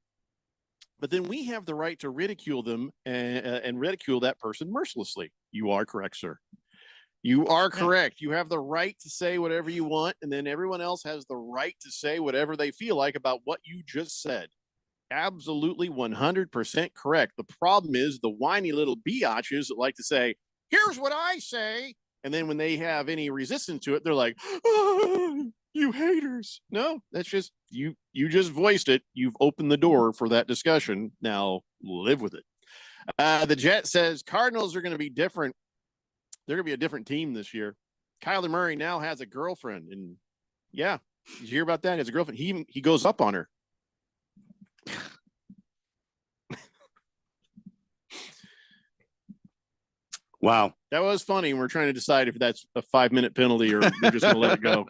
but then we have the right to ridicule them and ridicule that person mercilessly. You are correct, sir. You are correct. You have the right to say whatever you want, and then everyone else has the right to say whatever they feel like about what you just said. Absolutely 100% correct. The problem is the whiny little biatches that like to say, here's what I say. And then when they have any resistance to it, they're like, oh, you haters. No, that's just you just voiced it. You've opened the door for that discussion. Now live with it. The Jet says Cardinals are going to be different. They're going to be a different team this year. Kyler Murray now has a girlfriend. And yeah, did you hear about that? He has a girlfriend. He goes up on her. Wow. That was funny. We're trying to decide if that's a 5-minute penalty or we're just going to let it go.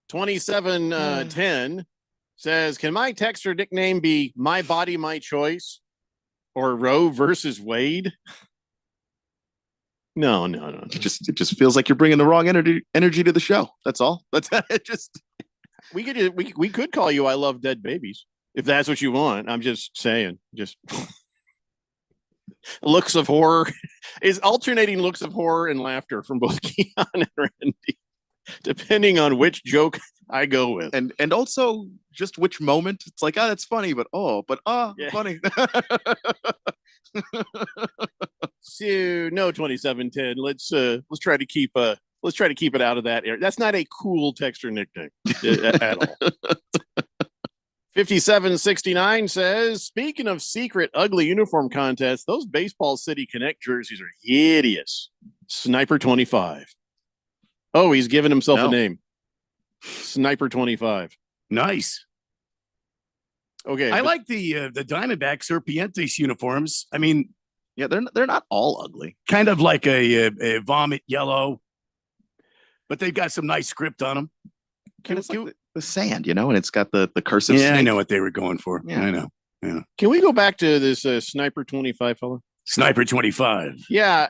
2710 says, can my texter nickname be My Body, My Choice or Roe versus Wade? No. It just feels like you're bringing the wrong energy to the show. That's all. That's it. Just we could call you I Love Dead Babies if that's what you want. I'm just saying. Just looks of horror is alternating looks of horror and laughter from both Keon and Randy, depending on which joke I go with, and also just which moment. It's like, that's funny, but yeah. Funny. So no 2710. Let's try to keep it out of that area. That's not a cool texter nickname at all. 5769 says, speaking of secret ugly uniform contests, those Baseball City Connect jerseys are hideous. Sniper 25. Oh, he's given himself a name. Sniper 25. Nice. Okay. I like the Diamondback Serpientes uniforms. I mean, yeah, they're not all ugly. Kind of like a vomit yellow, but they've got some nice script on them. It's like the sand, and it's got the cursive. Yeah, snake. I know what they were going for. Yeah. I know. Yeah. Can we go back to this Sniper 25 fella? Sniper 25. Yeah.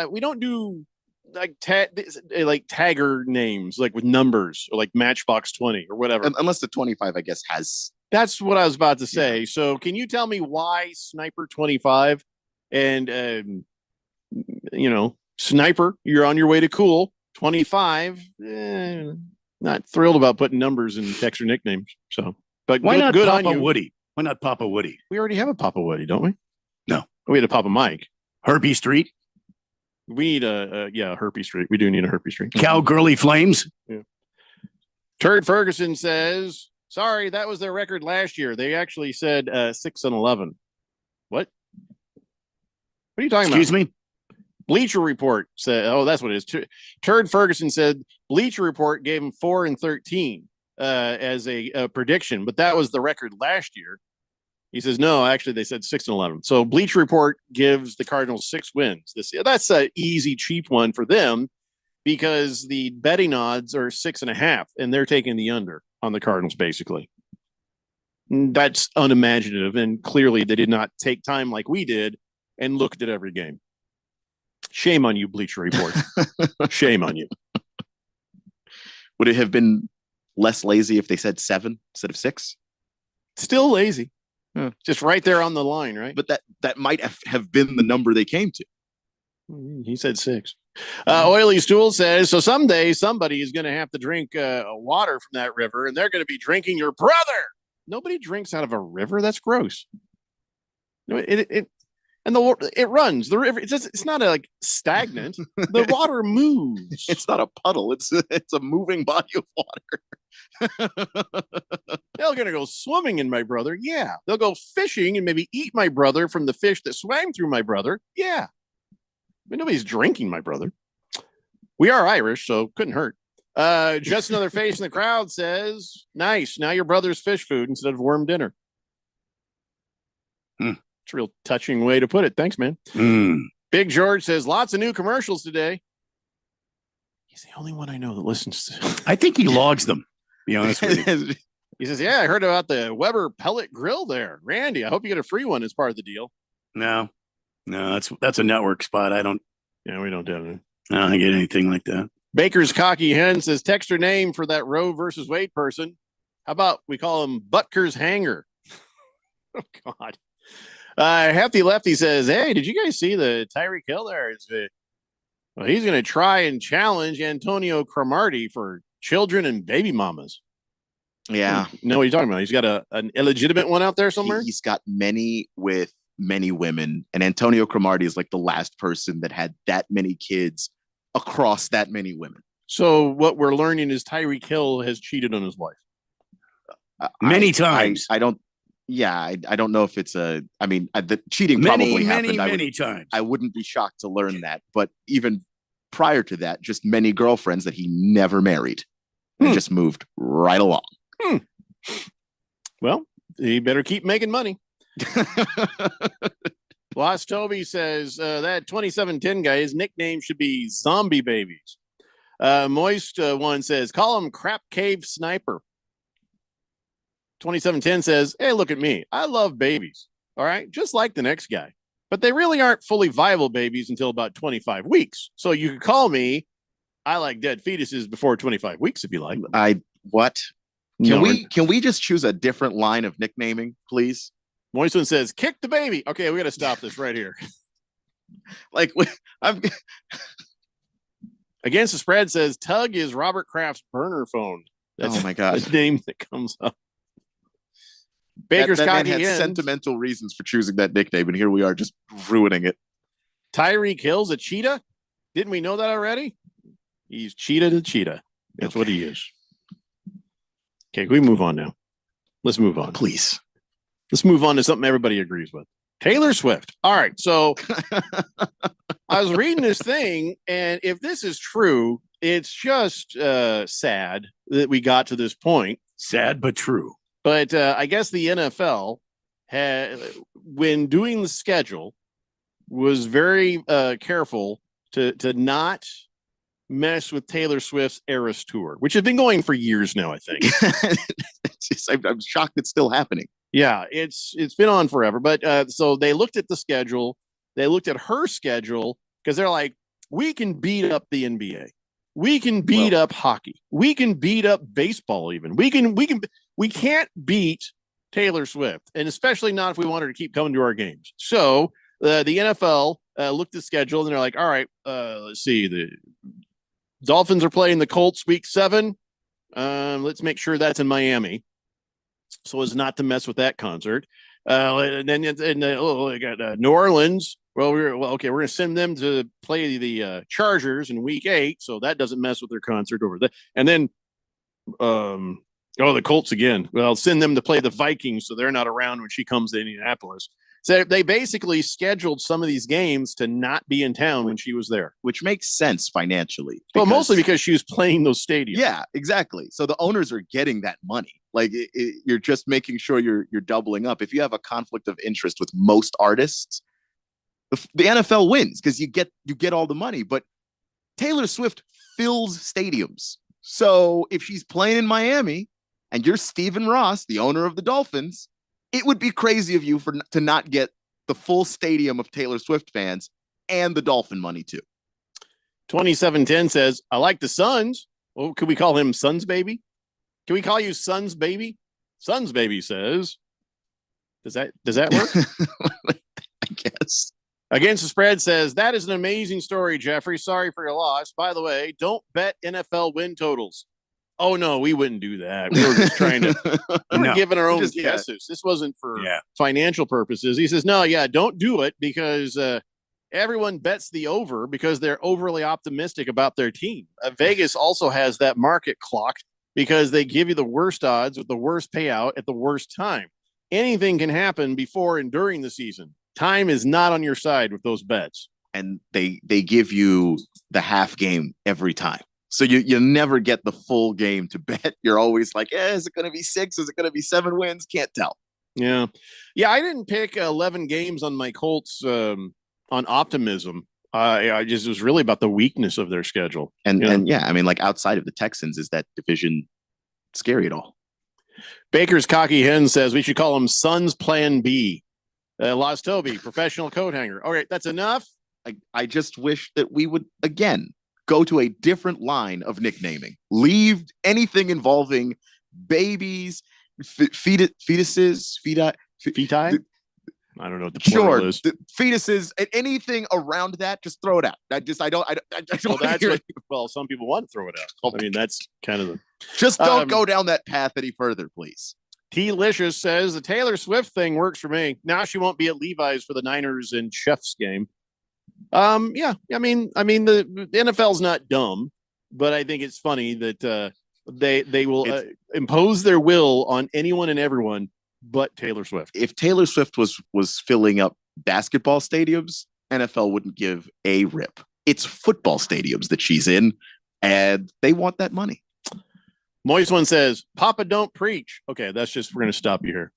We don't do like tagger names, like with numbers or like Matchbox 20 or whatever. Unless the 25, I guess, has. That's what I was about to say. Yeah. So can you tell me why Sniper 25 and, Sniper, you're on your way to cool. 25, not thrilled about putting numbers in texture nicknames. So, but why not good Papa on you. Woody? Why not Papa Woody? We already have a Papa Woody, don't we? No. We had a Papa Mike. Herpy Street. We need a Herpy Street. We do need a Herpy Street. Cowgirly Flames. Yeah. Turd Ferguson says, sorry, that was their record last year. They actually said 6-11. What? What are you talking Excuse about? me? Bleacher Report said, "Oh, that's what it is." Turd Ferguson said Bleacher Report gave him 4-13 as a prediction, but that was the record last year. He says, no, actually, they said 6-11. So Bleacher Report gives the Cardinals 6 wins this year. That's an easy, cheap one for them because the betting odds are 6.5, and they're taking the under on the Cardinals, basically. That's unimaginative, and clearly they did not take time like we did and looked at every game. Shame on you, Bleacher Report. Shame on you. Would it have been less lazy if they said 7 instead of 6? Still lazy. Just right there on the line, right? But that might have been the number they came to. He said 6. Oily Stool says, so someday somebody is going to have to drink water from that river, and they're going to be drinking your brother. Nobody drinks out of a river. That's gross. It runs. The river. It's not like stagnant. The water moves. It's not a puddle. It's a moving body of water. They're going to go swimming in my brother. Yeah. They'll go fishing and maybe eat my brother from the fish that swam through my brother. Yeah. But nobody's drinking my brother. We are Irish, so couldn't hurt. Just another face in the crowd says, nice. Now your brother's fish food instead of worm dinner. It's a real touching way to put it. Thanks, man. Big George says, lots of new commercials today. He's the only one I know that listens to. I think he logs them, to be honest with you. He says, yeah, I heard about the Weber pellet grill there. Randy, I hope you get a free one as part of the deal. No, that's a network spot. I don't. Yeah, we don't have it. I don't get anything like that. Baker's Cocky Hen says, text her name for that Roe versus Wade person. How about we call him Butker's Hanger? Oh, God. Hefty Lefty says, hey, did you guys see the Tyreek Hill there? Well, he's going to try and challenge Antonio Cromartie for children and baby mamas. Yeah. You know what you're talking about? He's got an illegitimate one out there somewhere? He's got many with many women. And Antonio Cromartie is like the last person that had that many kids across that many women. So what we're learning is Tyreek Hill has cheated on his wife. Many times. I don't know if it's the cheating probably happened. Many times. I wouldn't be shocked to learn that. But even prior to that, just many girlfriends that he never married and just moved right along. Well, he better keep making money. Lost Toby says that 2710 guy, his nickname should be Zombie Babies. Moist one says, call him Crap Cave Sniper. 2710 says, hey, look at me. I love babies. All right. Just like the next guy. But they really aren't fully viable babies until about 25 weeks. So you could call me, I like dead fetuses before 25 weeks if you like. What? Can we just choose a different line of nicknaming, please? Moist one says, kick the baby. Okay, we got to stop this right here. Against the Spread says, Tug is Robert Kraft's burner phone. That's oh my God. The name that comes up. Baker's that man Cocky had sentimental reasons for choosing that nickname, and here we are just ruining it. Tyreek Hill's a cheetah. Didn't we know that already? He's cheetah to cheetah. That's what he is. Okay, can we move on now? Let's move on. Please. Let's move on to something everybody agrees with. Taylor Swift. All right, so I was reading this thing, and if this is true, it's just sad that we got to this point. Sad but true. But I guess the NFL had, when doing the schedule, was very careful to not mess with Taylor Swift's Eras Tour, which has been going for years now, I think. I'm shocked it's still happening. Yeah, it's been on forever. But so they looked at the schedule. They looked at her schedule because they're like, we can beat up the NBA. We can beat up hockey. We can beat up baseball even. We can't beat Taylor Swift, and especially not if we want her to keep coming to our games. So the NFL looked at the schedule and they're like, all right, let's see. The Dolphins are playing the Colts week 7. Let's make sure that's in Miami so as not to mess with that concert. And then they got New Orleans. Well, we're going to send them to play the Chargers in week 8, so that doesn't mess with their concert over there. And then, the Colts again. Well, send them to play the Vikings, so they're not around when she comes to Indianapolis. So they basically scheduled some of these games to not be in town when she was there, which makes sense financially. Well, mostly because she was playing those stadiums. Yeah, exactly. So the owners are getting that money. Like you're just making sure you're doubling up. If you have a conflict of interest with most artists, the NFL wins because you get all the money. But Taylor Swift fills stadiums. So if she's playing in Miami and you're Stephen Ross, the owner of the Dolphins, it would be crazy of you to not get the full stadium of Taylor Swift fans and the Dolphin money too. 2710 says, I like the Suns. Well, could we call him Suns Baby? Can we call you Suns Baby? Suns Baby says, does that work? I guess. Against the Spread says, that is an amazing story, Jeffrey. Sorry for your loss. By the way, don't bet NFL win totals. Oh, no, we wouldn't do that. We were just trying to, we were giving our own guesses. This wasn't for financial purposes. He says, no, don't do it because everyone bets the over because they're overly optimistic about their team. Vegas also has that market clocked because they give you the worst odds with the worst payout at the worst time. Anything can happen before and during the season. Time is not on your side with those bets. And they give you the half game every time. So you never get the full game to bet. You're always like, is it going to be 6? Is it going to be 7 wins? Can't tell. Yeah. I didn't pick 11 games on my Colts on optimism. I just was really about the weakness of their schedule. And I mean, like outside of the Texans, is that division scary at all? Baker's Cocky Hen says we should call him Suns Plan B. Lost Toby, professional coat hanger. All right, that's enough. I just wish that we would again go to a different line of nicknaming. Leave anything involving babies, fetuses, feti. I don't know what the plural is. Fetuses, anything around that, just throw it out. I don't. Well, some people want to throw it out. I mean, that's kind of the. Just don't go down that path any further, please. T-Licious says the Taylor Swift thing works for me. Now she won't be at Levi's for the Niners and Chiefs game. I mean the NFL's not dumb, but I think it's funny that they will impose their will on anyone and everyone but Taylor Swift. If Taylor Swift was filling up basketball stadiums, NFL wouldn't give a rip. It's football stadiums that she's in, and they want that money. Moist One says, Papa don't preach. Okay, we're going to stop you here.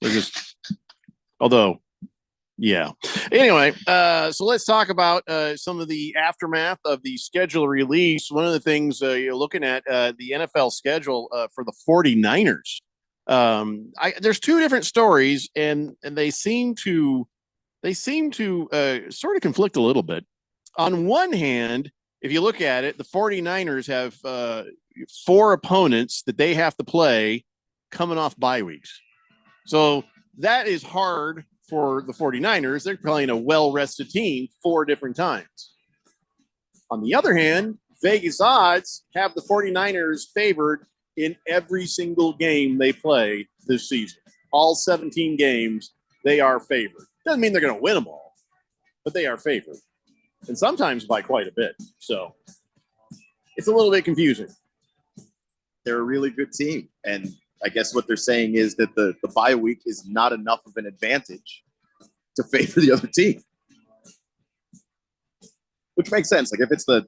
Anyway, so let's talk about some of the aftermath of the schedule release. One of the things you're looking at the NFL schedule for the 49ers. There's two different stories, and they seem to sort of conflict a little bit. On one hand, if you look at it, the 49ers have 4 opponents that they have to play coming off bye weeks. So that is hard for the 49ers. They're playing a well-rested team 4 different times. On the other hand, Vegas odds have the 49ers favored in every single game they play this season. All 17 games, they are favored. Doesn't mean they're going to win them all, but they are favored. And sometimes by quite a bit. So it's a little bit confusing. They're a really good team. And I guess what they're saying is that the bye week is not enough of an advantage to favor the other team. Which makes sense. Like if it's the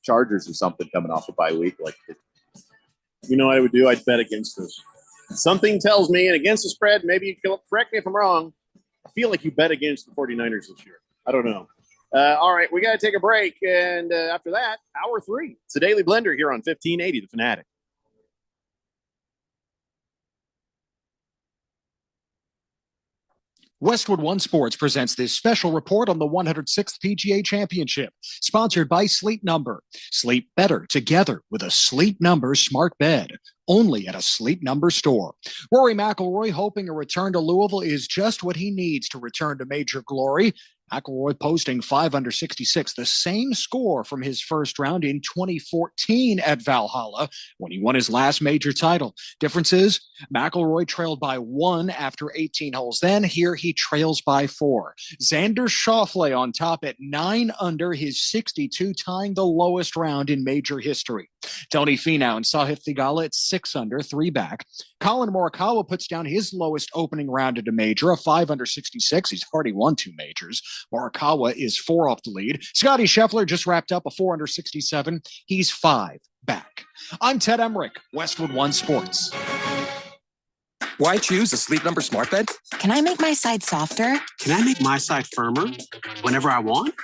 Chargers or something coming off a bye week, like you know what I would do? I'd bet against this. Something tells me, and against the spread, maybe you can correct me if I'm wrong. I feel like you bet against the 49ers this year. I don't know. All right, we got to take a break. And after that, hour 3. It's the Daily Blender here on 1580 The Fanatic. Westwood One Sports presents this special report on the 106th PGA Championship, sponsored by Sleep Number. Sleep better together with a Sleep Number smart bed, only at a Sleep Number store. Rory McIlroy hoping a return to Louisville is just what he needs to return to major glory. McIlroy posting 5 under 66, the same score from his first round in 2014 at Valhalla when he won his last major title. Difference is McIlroy trailed by 1 after 18 holes. Then here he trails by 4. Xander Schauffele on top at 9 under, his 62, tying the lowest round in major history. Tony Finau and Sahith Theegala at 6 under, 3 back. Colin Morikawa puts down his lowest opening round at a major, a 5 under 66. He's already won 2 majors. Morikawa is 4 off the lead. Scotty Scheffler just wrapped up a 4 under 67. He's 5 back. I'm Ted Emmerich, Westwood One Sports. Why choose a Sleep Number smart bed? Can I make my side softer? Can I make my side firmer whenever I want?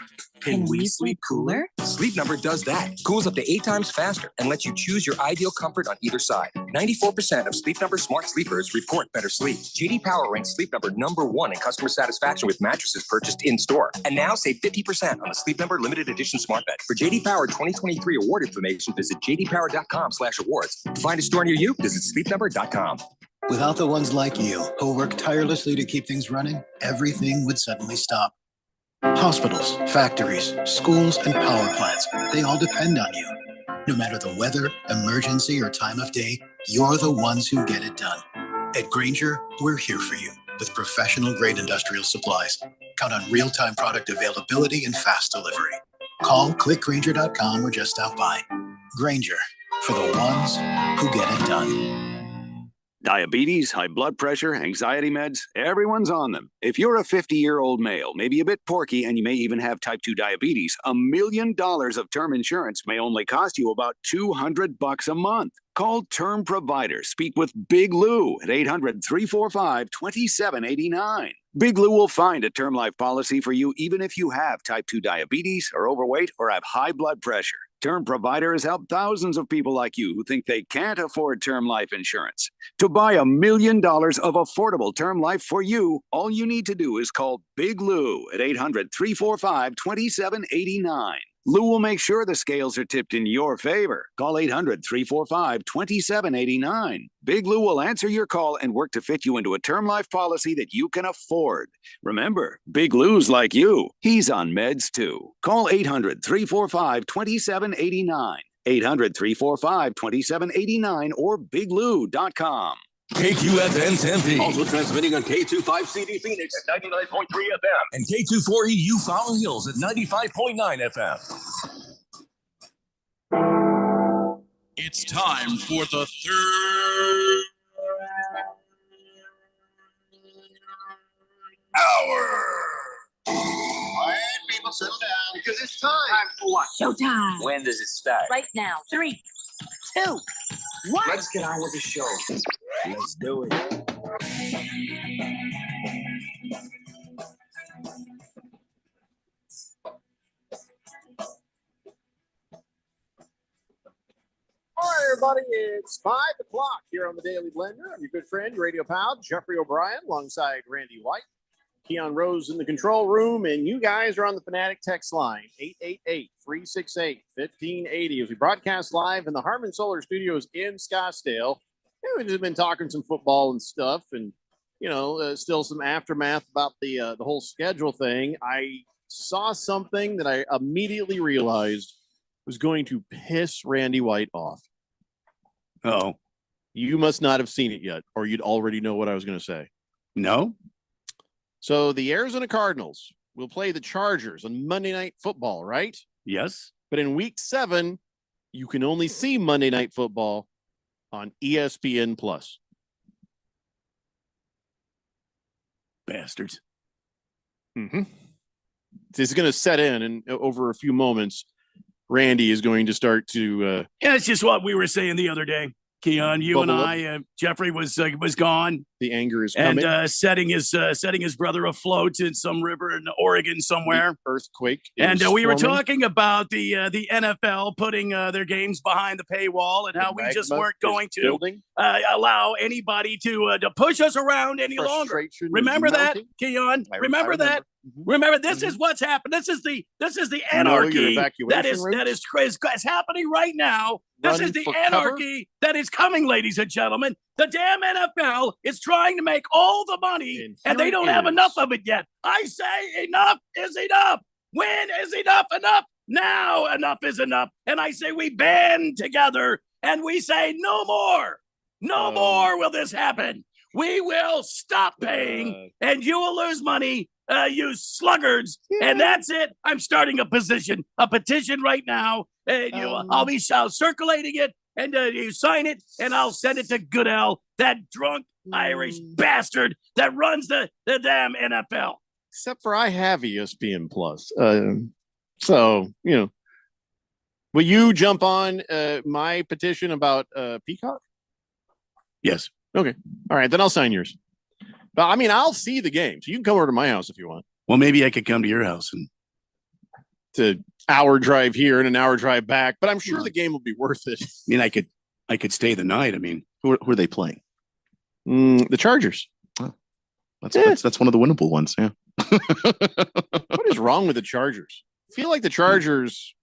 Can we sleep cooler? Sleep Number does that. Cools up to 8 times faster and lets you choose your ideal comfort on either side. 94% of Sleep Number smart sleepers report better sleep. JD Power ranks Sleep Number #1 in customer satisfaction with mattresses purchased in-store. And now save 50% on the Sleep Number limited edition smart bed. For JD Power 2023 award information, visit jdpower.com/awards. To find a store near you, visit sleepnumber.com. Without the ones like you, who work tirelessly to keep things running, everything would suddenly stop. Hospitals, factories, schools, and power plants, they all depend on you. No matter the weather, emergency, or time of day, you're the ones who get it done. At Grainger, we're here for you with professional-grade industrial supplies. Count on real-time product availability and fast delivery. Call, clickgrainger.com, or just stop by. Grainger, for the ones who get it done. Diabetes, high blood pressure, anxiety meds, everyone's on them. If you're a 50-year-old male, maybe a bit porky, and you may even have type 2 diabetes, $1 million of term insurance may only cost you about $200 a month. Call Term Provider. Speak with Big Lou at 800-345-2789. Big Lou will find a term life policy for you even if you have type 2 diabetes, are overweight, or have high blood pressure. Term Provider has helped thousands of people like you who think they can't afford term life insurance. To buy $1 million of affordable term life for you, all you need to do is call Big Lou at 800-345-2789. Lou will make sure the scales are tipped in your favor. Call 800-345-2789. Big Lou will answer your call and work to fit you into a term life policy that you can afford. Remember, Big Lou's like you. He's on meds too. Call 800-345-2789. 800-345-2789 or biglou.com. KQFN Tempe. Also transmitting on K25CD Phoenix at 99.3 FM and K24EU Fountain Hills at 95.9 FM. It's time for the third hour. Quiet, people, settle down because it's time. Time for what? Showtime. When does it start? Right now. 3, 2, 1. Let's get on with the show. Let's do it. All right, everybody, it's 5 o'clock here on the Daily Blender. I'm your good friend, radio pal, Jeffrey O'Brien, alongside Randy White. Keon Rose in the control room, and you guys are on the Fanatic text line, 888-368-1580. As we broadcast live in the Harman Solar Studios in Scottsdale, we've just been talking some football and stuff, and, still some aftermath about the whole schedule thing. I saw something that I immediately realized was going to piss Randy White off. Oh. You must not have seen it yet, or you'd already know what I was going to say. No? So the Arizona Cardinals will play the Chargers on Monday Night Football, right? Yes. But in week 7, you can only see Monday Night Football on ESPN Plus. Bastards. Mm-hmm. This is going to set in, and over a few moments, Randy is going to start to... Yeah, it's just what we were saying the other day. Keon, you and I, Jeffrey was gone. The anger is coming. And setting his brother afloat in some river in Oregon somewhere. The earthquake. And we were talking about the NFL putting their games behind the paywall and how we just weren't going to allow anybody to push us around any longer. Remember that, Keon? Remember that? Remember, this is what's happened. This is the your anarchy that evacuation is happening right now. This Run is the for cover? anarchy that is coming, ladies and gentlemen. The damn NFL is trying to make all the money, and they don't have enough of it yet. I say enough is enough. When is enough enough? Now enough is enough. And I say we band together and we say no more. No more will this happen. We will stop paying and you will lose money, you sluggards. And that's it. I'm starting a petition right now. And I'll be circulating it and you sign it and I'll send it to Goodell, that drunk Irish bastard that runs the damn NFL. Except for I have ESPN Plus. So, will you jump on my petition about Peacock? Yes. Okay. All right. Then I'll sign yours. But I mean, I'll see the game. So you can come over to my house if you want. Well, maybe I could come to your house. And it's an hour drive here and an hour drive back, but I'm sure the game will be worth it. I mean, I could stay the night. I mean, who are they playing? The Chargers. Oh, that's one of the winnable ones. Yeah. What is wrong with the Chargers? I feel like the Chargers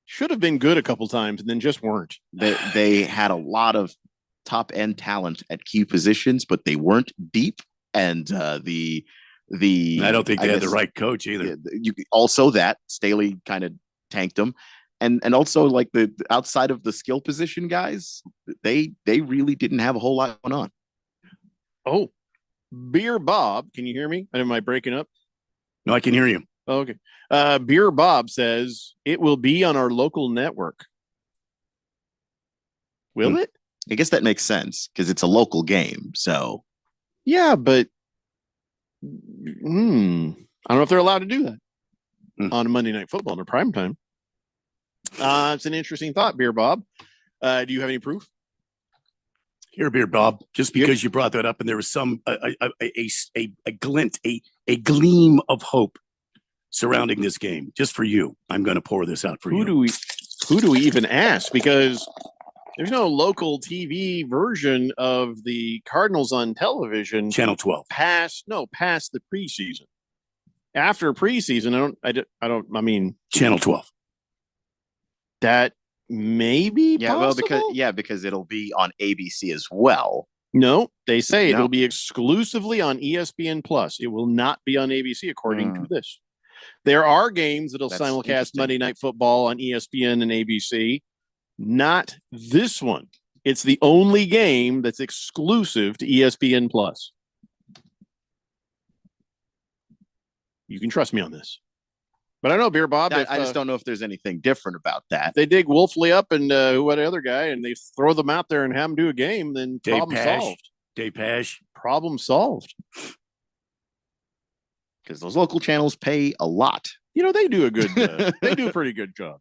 should have been good a couple times and then just weren't. They had a lot of top end talent at key positions, but they weren't deep. And I don't think they had the right coach either. Also that Staley kind of tanked them. And also like the outside of the skill position guys, they really didn't have a whole lot going on. Oh, Beer Bob, can you hear me? Am I breaking up? No, I can hear you. Oh, okay. Beer Bob says it will be on our local network. Will it? I guess that makes sense because it's a local game. So yeah, but I don't know if they're allowed to do that on Monday Night Football in a prime time. It's an interesting thought, Beer Bob. Do you have any proof? Here, Beer Bob, just because you brought that up and there was some a glint, a gleam of hope surrounding this game. Just for you, I'm going to pour this out for you. Who do we even ask? Because there's no local TV version of the Cardinals on television. Channel 12. Past the preseason. After preseason, I mean, Channel 12. That may be possible? because it'll be on ABC as well. No, they say it'll be exclusively on ESPN Plus. It will not be on ABC, according to this. There are games that'll simulcast Monday Night Football on ESPN and ABC. Not this one. It's the only game that's exclusive to ESPN Plus. You can trust me on this. But I know, Beer Bob. I just don't know if there's anything different about that. They dig Wolfley up and what other guy, and they throw them out there and have them do a game, then problem solved. Dave Pash. Problem solved. Because those local channels pay a lot. They do they do a pretty good job.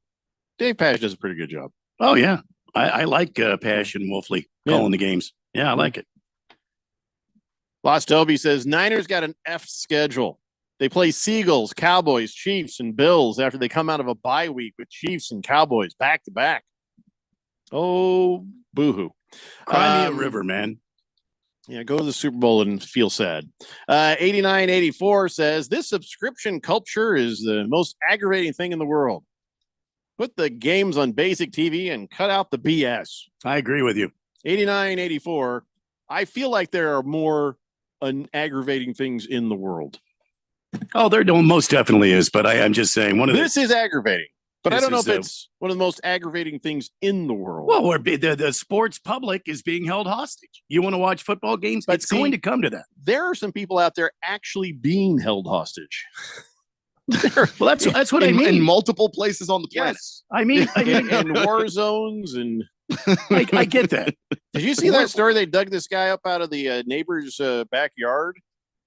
Dave Pash does a pretty good job. Oh, yeah. I like Pash and Wolfley calling the games. Yeah, I like it. Lost Toby says, Niners got an F schedule. They play Seagulls, Cowboys, Chiefs, and Bills after they come out of a bye week with Chiefs and Cowboys back to back. Oh, boo-hoo. Cry me a river, man. Yeah, go to the Super Bowl and feel sad. 8984 says, this subscription culture is the most aggravating thing in the world. Put the games on basic TV and cut out the BS. I agree with you. 8984, I feel like there are more aggravating things in the world. Oh, there most definitely is, but I'm just saying this is aggravating. But I don't know if it's one of the most aggravating things in the world. Well, the sports public is being held hostage. You want to watch football games? It's going to come to that. There are some people out there actually being held hostage. Well, that's what I mean. In multiple places on the planet. Yes. I mean, in war zones and I get that. Did you see that story? They dug this guy up out of the neighbor's backyard.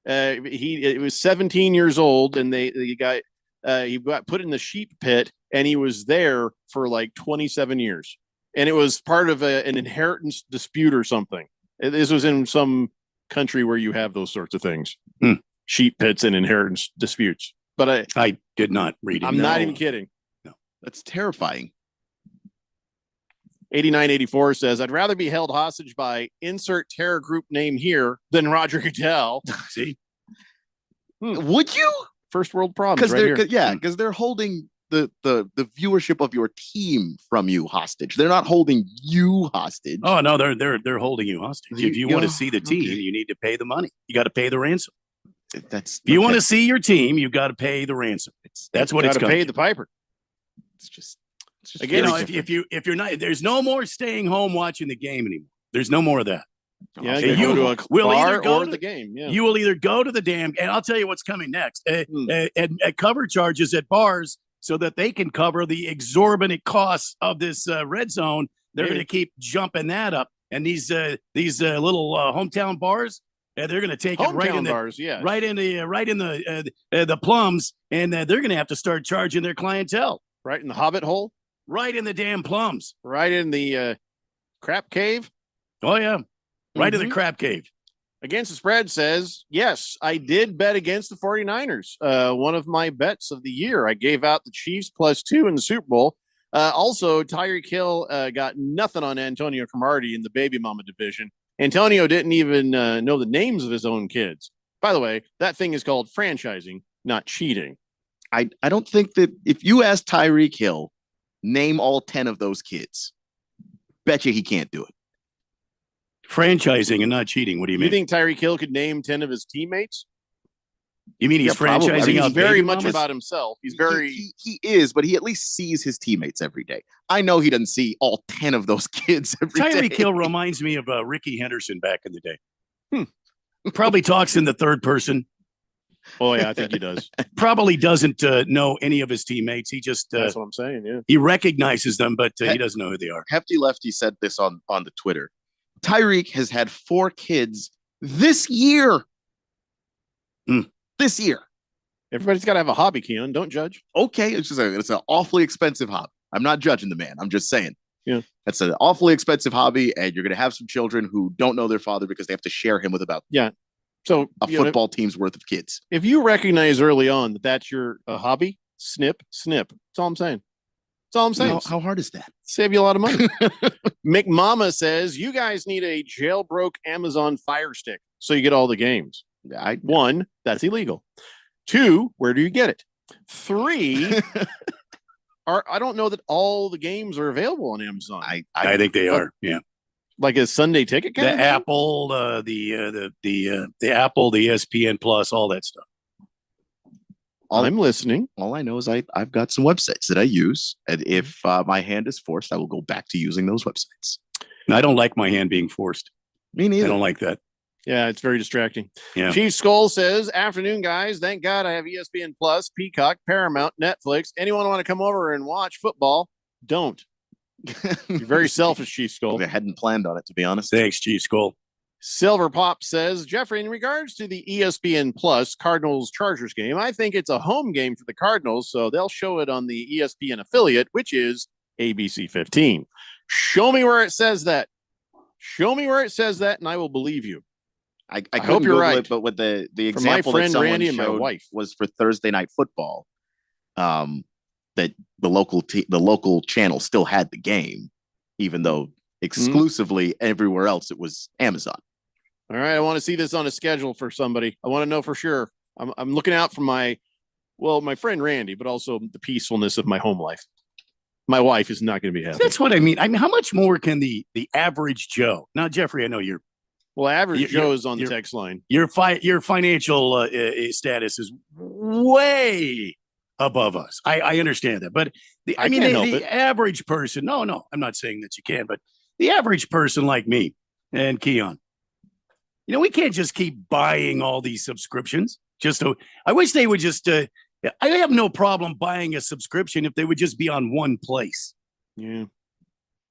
It was 17 years old, and he got put in the sheep pit, and he was there for like 27 years, and it was part of an inheritance dispute or something. This was in some country where you have those sorts of things, sheep pits and inheritance disputes. But I did not read it. I'm not even kidding. No, that's terrifying. 8984 says, I'd rather be held hostage by insert terror group name here than Roger Goodell. See? Would you? First world problems, right here. Because they're holding the viewership of your team from you hostage. They're not holding you hostage. Oh no, they're holding you hostage. If you want to see the team, you need to pay the money. You got to pay the ransom. If you want to see your team, you got to pay the ransom. That's what it's got to going pay the piper. It's just again. If you're not, there's no more staying home watching the game anymore. There's no more of that. Yeah, you go to a will bar either go or to the game. Yeah. You will either go to the damn, and I'll tell you what's coming next. At cover charges at bars, so that they can cover the exorbitant costs of this red zone. They're going to keep jumping that up, and these little hometown bars, they're going to take it right in the bars, yeah, right in the plums, and they're going to have to start charging their clientele right in the Hobbit hole, right in the damn plums, right in the crap cave. Oh yeah, right in the crap cave. Against the spread says, yes, I did bet against the 49ers. One of my bets of the year. I gave out the Chiefs +2 in the Super Bowl. Also, Tyreek Hill got nothing on Antonio Cromartie in the baby mama division. Antonio didn't even know the names of his own kids. By the way, that thing is called franchising, not cheating. I don't think that if you ask Tyreek Hill, name all 10 of those kids, bet you he can't do it. Franchising and not cheating. What do you mean? You think Tyreek Hill could name 10 of his teammates? You mean he's franchising? He's out very baby much mamas? about himself. He's very he is, but he at least sees his teammates every day. I know he doesn't see all 10 of those kids every day. Tyreek Hill reminds me of Ricky Henderson back in the day. Probably talks in the third person. Oh yeah, I think he does. Probably doesn't know any of his teammates. He just that's what I'm saying. Yeah, he recognizes them, but he doesn't know who they are. Hefty Lefty said this on the Twitter. Tyreek has had 4 kids this year. This year. Everybody's got to have a hobby, Keon. Don't judge. Okay, it's an awfully expensive hobby. I'm not judging the man. I'm just saying. Yeah, that's an awfully expensive hobby, and you're going to have some children who don't know their father because they have to share him with about So a football team's worth of kids. If you recognize early on that that's your hobby, snip. That's all I'm saying. That's all I'm saying. How hard is that? Save you a lot of money. McMama says you guys need a jailbroke Amazon Fire Stick so you get all the games. 1, that's illegal. 2, where do you get it? 3, I don't know that all the games are available on Amazon. I think they are. Yeah, like a Sunday ticket kind the of thing? Apple, the Apple, the ESPN Plus, all that stuff. I'm listening. All I know is I've got some websites that I use, and if my hand is forced, I will go back to using those websites. And I don't like my hand being forced. Me neither. I don't like that. Yeah, it's very distracting. Yeah. Chief Skull says, afternoon, guys. Thank God I have ESPN Plus, Peacock, Paramount, Netflix. Anyone want to come over and watch football? Don't. You're very selfish, Chief Skull. I hadn't planned on it, to be honest. Thanks, Chief Skull. Silver Pop says, Jeffrey, in regards to the ESPN Plus Cardinals Chargers game, I think it's a home game for the Cardinals, so they'll show it on the ESPN affiliate, which is ABC 15. Show me where it says that. Show me where it says that, and I will believe you. I hope you're Google right. It, but what the For my example friend that someone Randy and my showed wife. was for Thursday Night Football. That the local channel still had the game, even though exclusively everywhere else it was Amazon. All right, I want to see this on a schedule for somebody. I want to know for sure. I'm looking out for my friend Randy, but also the peacefulness of my home life. My wife is not going to be happy. That's what I mean. How much more can the average Joe? Now, Jeffrey, I know you're. Well, average Joe is on the text line. Your financial status is way above us. I understand that, but the average person. No, I'm not saying that you can, but the average person like me and Keon. We can't just keep buying all these subscriptions. I wish they would just. I have no problem buying a subscription if they would just be on one place. Yeah.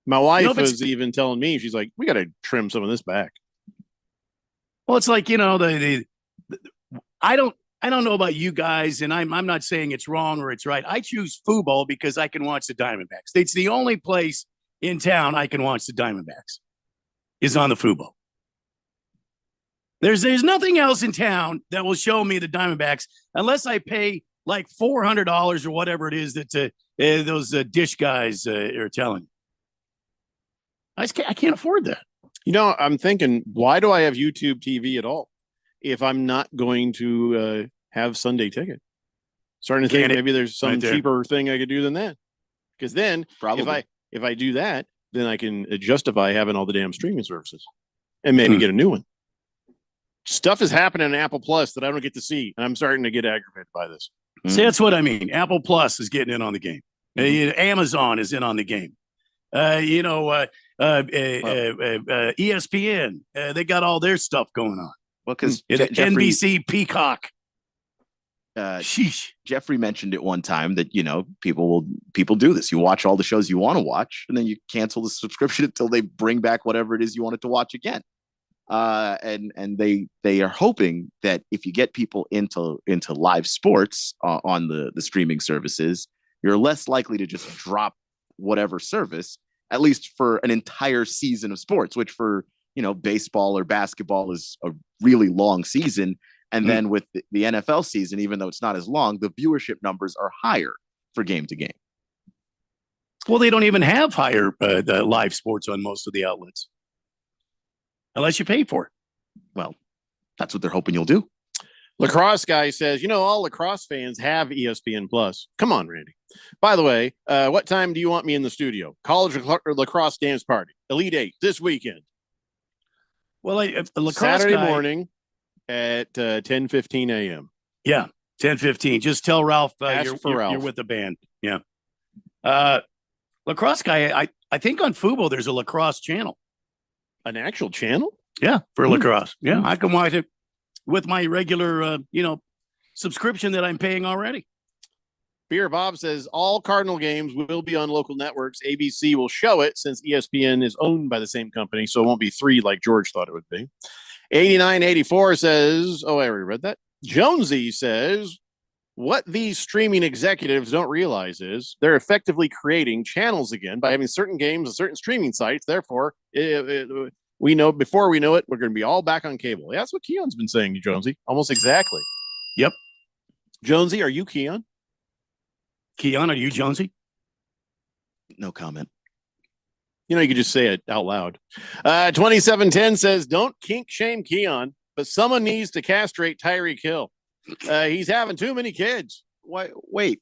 My wife was even telling me, she's like, we got to trim some of this back. Well, it's like, I don't know about you guys, and I'm not saying it's wrong or it's right. I choose football because I can watch the Diamondbacks. It's the only place in town I can watch the Diamondbacks is on the football. There's nothing else in town that will show me the Diamondbacks unless I pay like $400 or whatever it is that those dish guys are telling me. I can't afford that. I'm thinking, why do I have YouTube TV at all if I'm not going to have Sunday ticket? Starting to think Can it? maybe there's some Right there. cheaper thing I could do than that. Because then Probably. if I do that, then I can justify having all the damn streaming services and maybe get a new one. Stuff is happening in Apple Plus that I don't get to see, and I'm starting to get aggravated by this. See, that's what I mean. Apple Plus is getting in on the game. Amazon is in on the game. ESPN, they got all their stuff going on. Well, because NBC, Peacock. Jeffrey mentioned it one time that people do this. You watch all the shows you want to watch, and then you cancel the subscription until they bring back whatever it is you wanted to watch again. And they are hoping that if you get people into live sports on the streaming services, you're less likely to just drop whatever service, at least for an entire season of sports, which for baseball or basketball is a really long season. And then with the NFL season, even though it's not as long, the viewership numbers are higher for game to game. Well, they don't even have higher the live sports on most of the outlets, unless you pay for it. Well, that's what they're hoping you'll do. Lacrosse guy says, all lacrosse fans have ESPN Plus. Come on, Randy. By the way, what time do you want me in the studio? College lacrosse dance party, Elite Eight this weekend. Well, lacrosse Saturday guy, morning at 10:15 a.m. Yeah, 10:15. Just tell Ralph, Ask for Ralph. you're with the band. Yeah. Lacrosse guy, I think on Fubo there's a lacrosse channel. An actual channel? Yeah, for lacrosse. Yeah, I can watch it with my regular, subscription that I'm paying already. Beer Bob says all Cardinal games will be on local networks. ABC will show it since ESPN is owned by the same company, so it won't be 3 like George thought it would be. 8984 says, I already read that. Jonesy says, what these streaming executives don't realize is they're effectively creating channels again by having certain games on certain streaming sites. Therefore, we know before we know it, we're going to be all back on cable. Yeah, that's what Keon's been saying, Jonesy. Almost exactly. Yep. Jonesy, are you Keon? Keon, are you Jonesy? No comment. You could just say it out loud. 2710 says, don't kink shame Keon, but someone needs to castrate Tyreek Hill. He's having too many kids. Wait.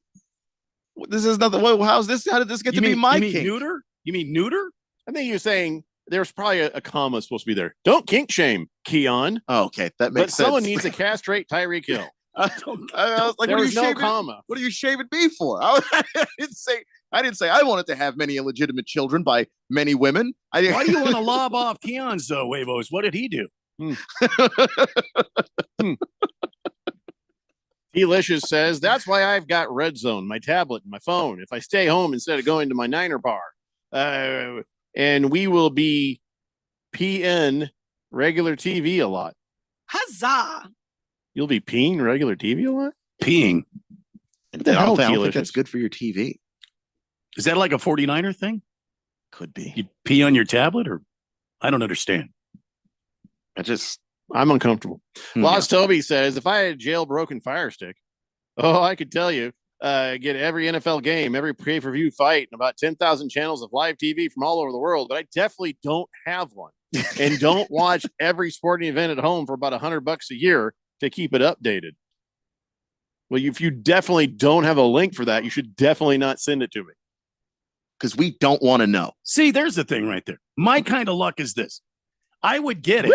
This is nothing. How did this get to be my kink? Neuter? You mean neuter? I think you're saying there's probably a comma supposed to be there. Don't kink shame Keon. Oh, okay. That makes sense. But someone needs to castrate Tyreek Hill. I was like, there was no comma. What are you shaving me for? I didn't say I wanted to have many illegitimate children by many women. Why do you want to lob off Keon's huevos? What did he do? Delicious says, that's why I've got Red Zone, my tablet and my phone. If I stay home instead of going to my Niner bar, and we will be PN regular TV a lot. Huzzah! You'll be peeing regular TV a lot? Peeing? I don't think that's good for your TV. Is that like a 49er thing? Could be. You pee on your tablet, or I don't understand. I'm uncomfortable. Lost Toby says, if I had a jailbroken Fire Stick, I could tell you, get every NFL game, every pay-per-view fight, and about 10,000 channels of live TV from all over the world, but I definitely don't have one and don't watch every sporting event at home for about $100 a year to keep it updated. Well, if you definitely don't have a link for that, you should definitely not send it to me. Because we don't want to know. See, there's the thing right there. My kind of luck is this. I would get it.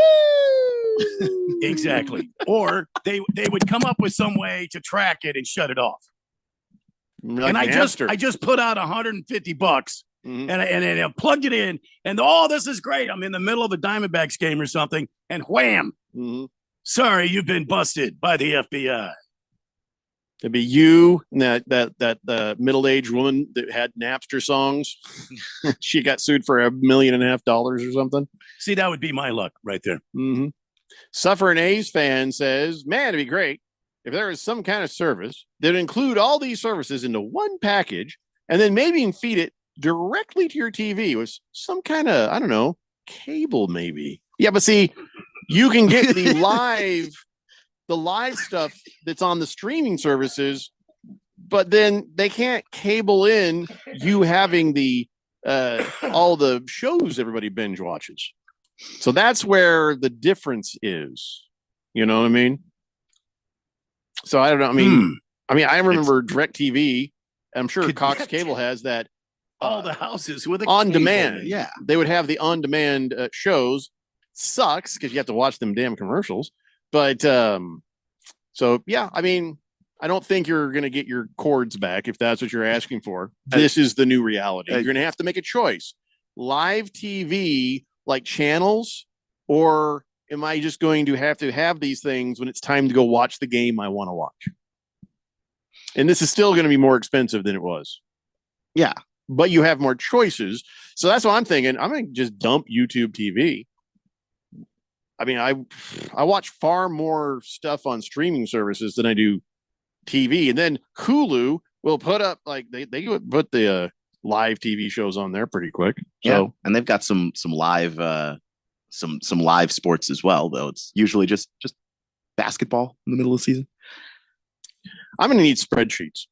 Exactly. Or they would come up with some way to track it and shut it off. Like and I just put out $150 and I plugged it in, and this is great. I'm in the middle of a Diamondbacks game or something, and wham! Sorry, you've been busted by the FBI. It'd be you and that middle-aged woman that had Napster songs. She got sued for $1.5 million or something. See, that would be my luck right there. Suffer an A's fan says, man, it'd be great if there was some kind of service that include all these services into one package and then maybe even feed it directly to your TV with some kind of, I don't know, cable maybe. Yeah, but see, you can get the live stuff that's on the streaming services, but then they can't cable in you having the all the shows everybody binge watches. So that's where the difference is. You know what I mean? So I don't know. I mean, I mean, I remember DirecTV. I'm sure Cox Cable has that. All the houses with a on cable. demand. Yeah. They would have the on demand shows. Sucks because you have to watch them damn commercials. But so, yeah, I mean, I don't think you're going to get your cords back if that's what you're asking for. This is the new reality. You're going to have to make a choice. Live TV, like channels, or am I just going to have these things when it's time to go watch the game I want to watch? And this is still going to be more expensive than it was. Yeah. But you have more choices. So that's what I'm thinking. I'm going to just dump YouTube TV. I mean, I watch far more stuff on streaming services than I do TV. And then Hulu will put up, like, they would put the live TV shows on there pretty quick. So, yeah. And they've got some live some live sports as well, though it's usually just basketball in the middle of the season. I'm going to need spreadsheets.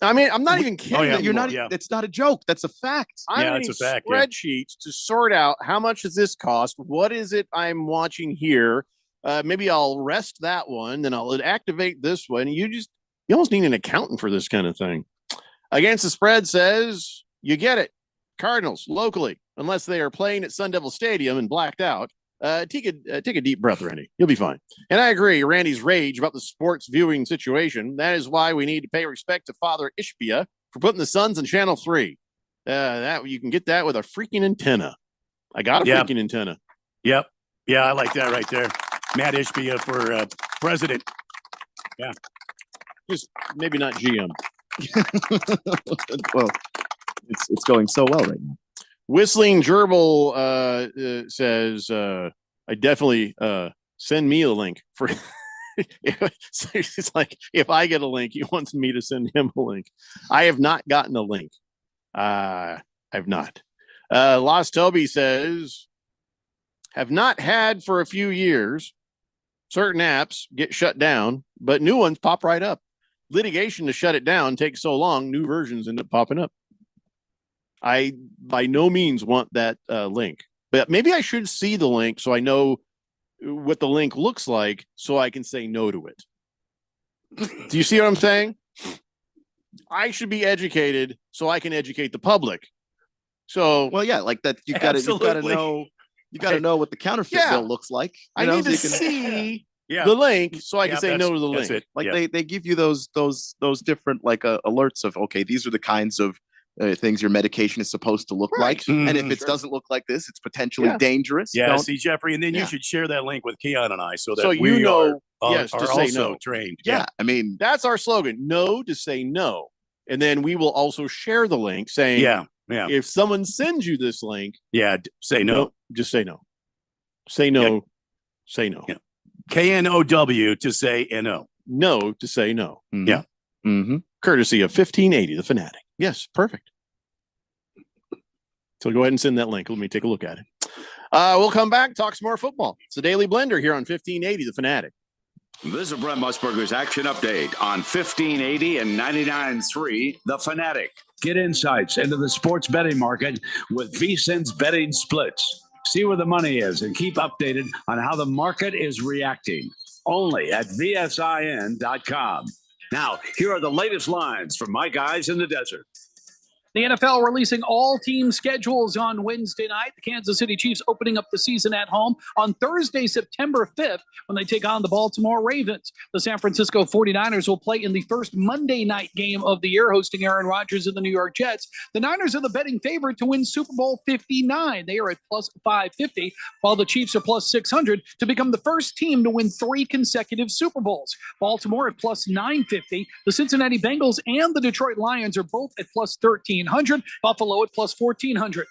I mean, I'm not even kidding. Oh, yeah. You're not. Yeah. It's not a joke. That's a fact. I'm going to need spreadsheets to sort out how much does this cost? What is it I'm watching here? Maybe I'll rest that one, then I'll activate this one. You almost need an accountant for this kind of thing. Against the Spread says you get it. Cardinals locally, unless they are playing at Sun Devil Stadium and blacked out. Take a deep breath, Randy. You'll be fine. And I agree, Randy's rage about the sports viewing situation. That is why we need to pay respect to Father Ishbia for putting the Suns on Channel 3. That you can get that with a freaking antenna. I got a freaking antenna. Yep. Yeah, I like that right there. Matt Ishbia for president. Yeah. Just maybe not GM. Well, it's going so well right now. Whistling Gerbil says, I definitely send me a link for so it's like if I get a link, he wants me to send him a link. I have not gotten a link. I've not. Lost Toby says, have not had for a few years. Certain apps get shut down, but new ones pop right up. Litigation to shut it down takes so long, new versions end up popping up. I by no means want that link, but maybe I should see the link so I know what the link looks like so I can say no to it. Do you see what I'm saying? I should be educated so I can educate the public. So, well, yeah, like that. You've got to know what the counterfeit bill looks like. I need to see the link so I can say no to the link. Like they give you those different like alerts of, okay, these are the kinds of things your medication is supposed to look like. Mm-hmm. And if it doesn't look like this, it's potentially dangerous. Yeah, see, Jeffrey, and then you should share that link with Keon and I so that you know, are to say also no. trained. Yeah, I mean, that's our slogan: no to say no, and then we will also share the link saying, if someone sends you this link, say no. Just say no. Say no. Say no. Yeah. KNOW to say no. No to say no. Mm-hmm. Yeah. Mm-hmm. Courtesy of 1580, the Fanatic. Yes, perfect. So go ahead and send that link. Let me take a look at it. We'll come back, talk some more football. It's the Daily Blender here on 1580, the Fanatic. This is Brent Musburger's Action Update on 1580 and 99.3, The Fanatic. Get insights into the sports betting market with VSiN's betting splits. See where the money is and keep updated on how the market is reacting. Only at VSIN.com. Now, here are the latest lines from my guys in the desert. The NFL releasing all team schedules on Wednesday night. The Kansas City Chiefs opening up the season at home on Thursday, September 5th, when they take on the Baltimore Ravens. The San Francisco 49ers will play in the first Monday night game of the year, hosting Aaron Rodgers and the New York Jets. The Niners are the betting favorite to win Super Bowl 59. They are at plus 550, while the Chiefs are plus 600 to become the first team to win 3 consecutive Super Bowls. Baltimore at plus 950. The Cincinnati Bengals and the Detroit Lions are both at plus 1300. Buffalo at plus 1400.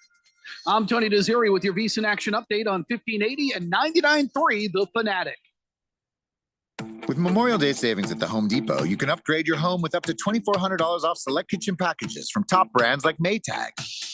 I'm Tony Desiri with your VSiN Action Update on 1580 and 99.3 The Fanatic. With Memorial Day savings at the Home Depot, you can upgrade your home with up to $2,400 off select kitchen packages from top brands like Maytag.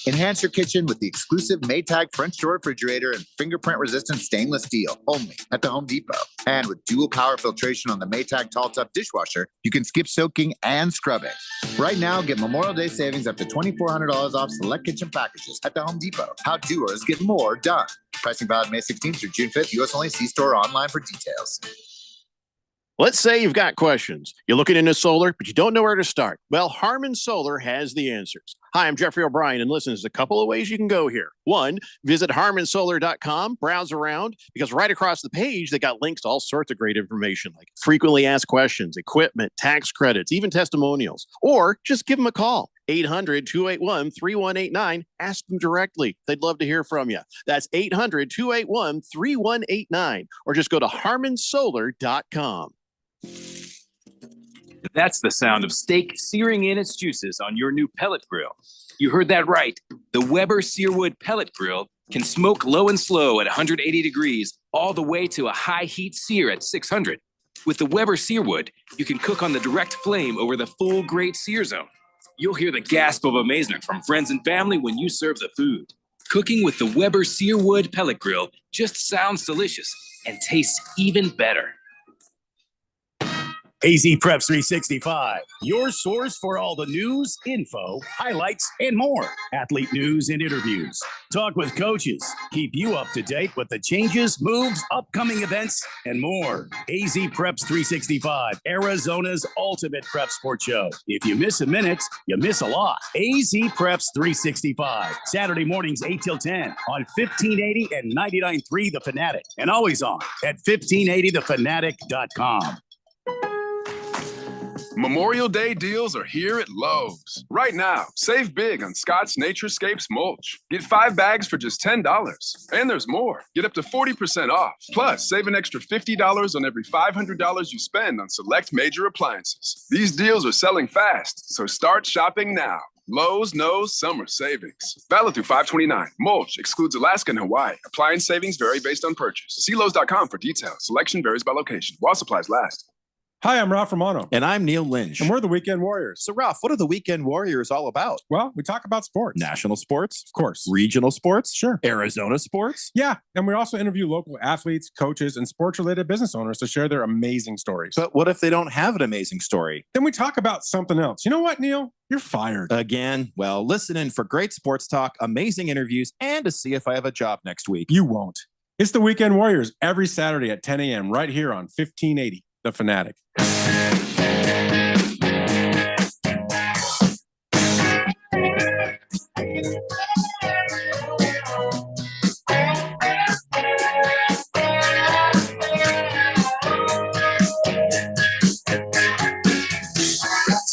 Enhance your kitchen with the exclusive Maytag French door refrigerator and fingerprint-resistant stainless steel, only at the Home Depot. And with dual power filtration on the Maytag Tall Tough dishwasher, you can skip soaking and scrubbing. Right now, get Memorial Day savings up to $2,400 off select kitchen packages at the Home Depot. How doers get more done. Pricing valid May 16th through June 5th. U.S. only. See store or online for details. Let's say you've got questions. You're looking into solar, but you don't know where to start. Well, Harmon Solar has the answers. Hi, I'm Jeffrey O'Brien, and listen, there's a couple of ways you can go here. One, visit harmonsolar.com, browse around, because right across the page, they got links to all sorts of great information, like frequently asked questions, equipment, tax credits, even testimonials. Or just give them a call, 800-281-3189. Ask them directly. They'd love to hear from you. That's 800-281-3189. Or just go to harmonsolar.com. That's the sound of steak searing in its juices on your new pellet grill. You heard that right. The Weber Searwood Pellet Grill can smoke low and slow at 180 degrees all the way to a high heat sear at 600. With the Weber Searwood, you can cook on the direct flame over the full great sear zone. You'll hear the gasp of amazement from friends and family when you serve the food. Cooking with the Weber Searwood Pellet Grill just sounds delicious and tastes even better. AZ Preps 365, your source for all the news, info, highlights, and more. Athlete news and interviews. Talk with coaches. Keep you up to date with the changes, moves, upcoming events, and more. AZ Preps 365, Arizona's ultimate prep sports show. If you miss a minute, you miss a lot. AZ Preps 365, Saturday mornings 8 till 10 on 1580 and 99.3 The Fanatic, and always on at 1580thefanatic.com. Memorial Day deals are here at Lowe's. Right now, save big on Scott's Naturescapes mulch. Get 5 bags for just $10. And there's more. Get up to 40% off. Plus, save an extra $50 on every $500 you spend on select major appliances. These deals are selling fast, so start shopping now. Lowe's knows summer savings. Valid through 5/29. Mulch excludes Alaska and Hawaii. Appliance savings vary based on purchase. See Lowe's.com for details. Selection varies by location. While supplies last. Hi, I'm Ralph Romano. And I'm Neil Lynch. And we're the Weekend Warriors. So, Ralph, what are the Weekend Warriors all about? Well, we talk about sports. National sports? Of course. Regional sports? Sure. Arizona sports? Yeah. And we also interview local athletes, coaches, and sports-related business owners to share their amazing stories. But what if they don't have an amazing story? Then we talk about something else. You know what, Neil? You're fired. Again? Well, listen in for great sports talk, amazing interviews, and to see if I have a job next week. You won't. It's the Weekend Warriors every Saturday at 10 a.m. right here on 1580 The Fanatic.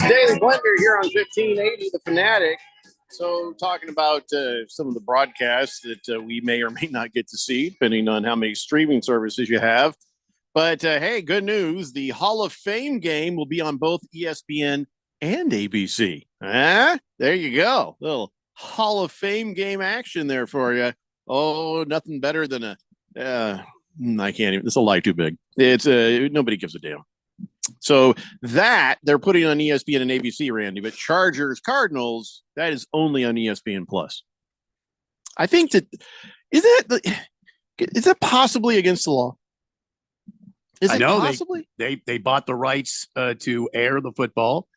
Daily Blender here on 1580 The Fanatic. So talking about some of the broadcasts that we may or may not get to see, depending on how many streaming services you have. But hey, good news. The Hall of Fame game will be on both ESPN and ABC. There you go. Little Hall of Fame game action there for you. Oh, nothing better than I can't even. It's a lie too big. It's nobody gives a damn. So that they're putting on ESPN and ABC, Randy, but Chargers, Cardinals, that is only on ESPN Plus. I think that is that possibly against the law? I know they bought the rights to air the football,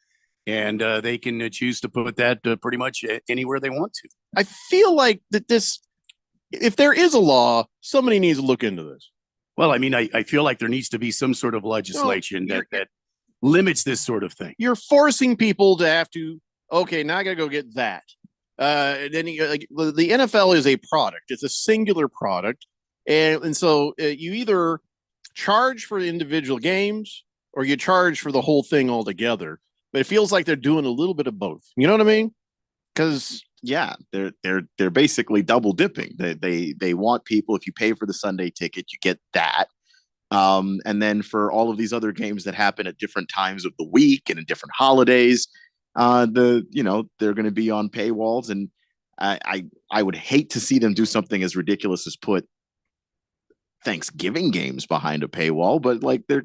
and they can choose to put that pretty much anywhere they want to. I feel like that if there is a law, somebody needs to look into this. Well, I mean, I feel like there needs to be some sort of legislation that limits this sort of thing. You're forcing people to have to, okay, now I got to go get that. Then the NFL is a product. It's a singular product. And so you either charge for the individual games or you charge for the whole thing altogether. But it feels like they're doing a little bit of both. You know what I mean? Because yeah, they're basically double dipping. They want people, if you pay for the Sunday ticket, you get that. And then for all of these other games that happen at different times of the week and in different holidays, they're going to be on paywalls. And I would hate to see them do something as ridiculous as put Thanksgiving games behind a paywall, but like they're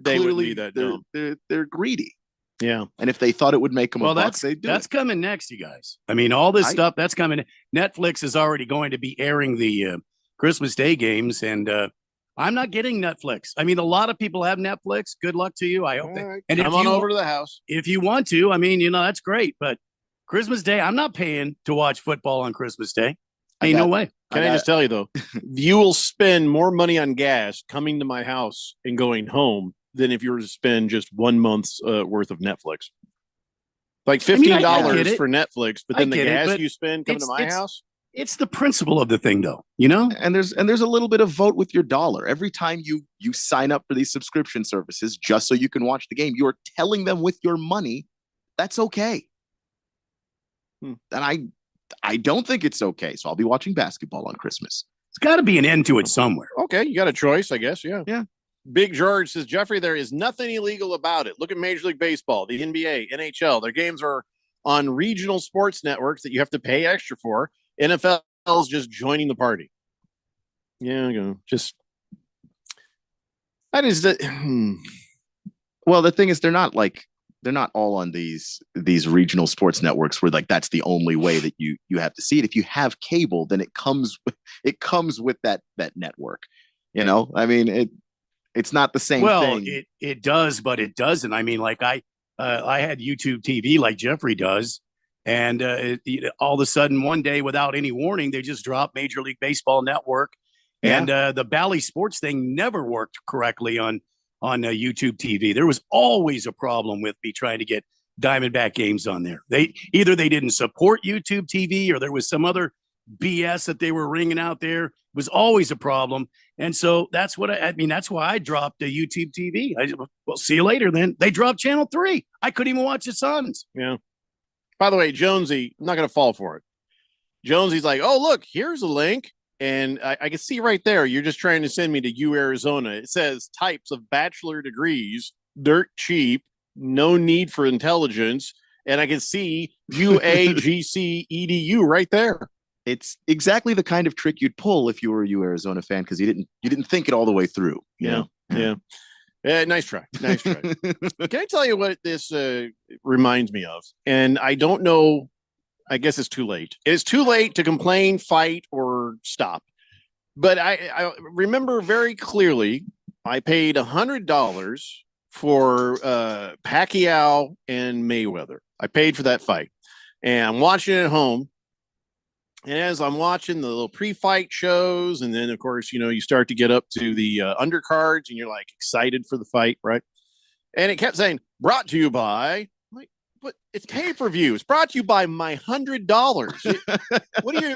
greedy. Yeah. And if they thought it would make them a buck, they'd do that's it. coming next, you guys. I mean, all this stuff that's coming. Netflix is already going to be airing the Christmas Day games, and I'm not getting Netflix. I mean, a lot of people have Netflix. Good luck to you. I hope. Right. And come on over to the house if you want to. I mean, that's great. But Christmas Day, I'm not paying to watch football on Christmas Day. Ain't no way. Can I just tell you though, you will spend more money on gas coming to my house and going home than if you were to spend just 1 month's worth of Netflix. Like I mean, I $15 get it. for Netflix, but I then the get it, gas but you spend coming to my house. It's the principle of the thing, though. You know, and there's a little bit of vote with your dollar. Every time you sign up for these subscription services just so you can watch the game, you're telling them with your money that's okay. And I don't think it's okay. So I'll be watching basketball on Christmas. It's got to be an end to it somewhere. Okay, you got a choice, I guess. Yeah. Yeah. Big George says, Jeffrey, there is nothing illegal about it. Look at Major League Baseball, the NBA, NHL. Their games are on regional sports networks that you have to pay extra for. NFL is just joining the party. Yeah, just that is the. Well, the thing is, they're not all on these regional sports networks where like that's the only way that you have to see it. If you have cable, then it comes with that network. You know, I mean it's not the same thing. Well, it does, but it doesn't. I mean, like I had YouTube TV like Jeffrey does, and all of a sudden one day without any warning, they just dropped Major League Baseball Network, and the Bally Sports thing never worked correctly on YouTube TV. There was always a problem with me trying to get Diamondback games on there. They didn't support YouTube TV or there was some other BS that they were ringing out there. It was always a problem. And so that's what that's why I dropped the YouTube TV. Well, see you later then. They dropped Channel 3. I couldn't even watch the Suns. Yeah. By the way, Jonesy, I'm not going to fall for it. Jonesy's like, oh, look, here's a link. And I can see right there, you're just trying to send me to U Arizona. It says types of bachelor degrees, dirt cheap, no need for intelligence. And I can see UAGC EDU right there. It's exactly the kind of trick you'd pull if you were a U Arizona fan because you didn't think it all the way through. You know? Yeah. Nice try. Nice try. Can I tell you what this reminds me of? And I don't know. I guess it's too late. It's too late to complain, fight, or stop. But I remember very clearly I paid $100 for Pacquiao and Mayweather. I paid for that fight. And I'm watching it at home. And as I'm watching the little pre-fight shows, and then, of course, you start to get up to the undercards, and you're, like, excited for the fight, right? And it kept saying, brought to you by... But it's pay-per-view. It's brought to you by my $100. What are you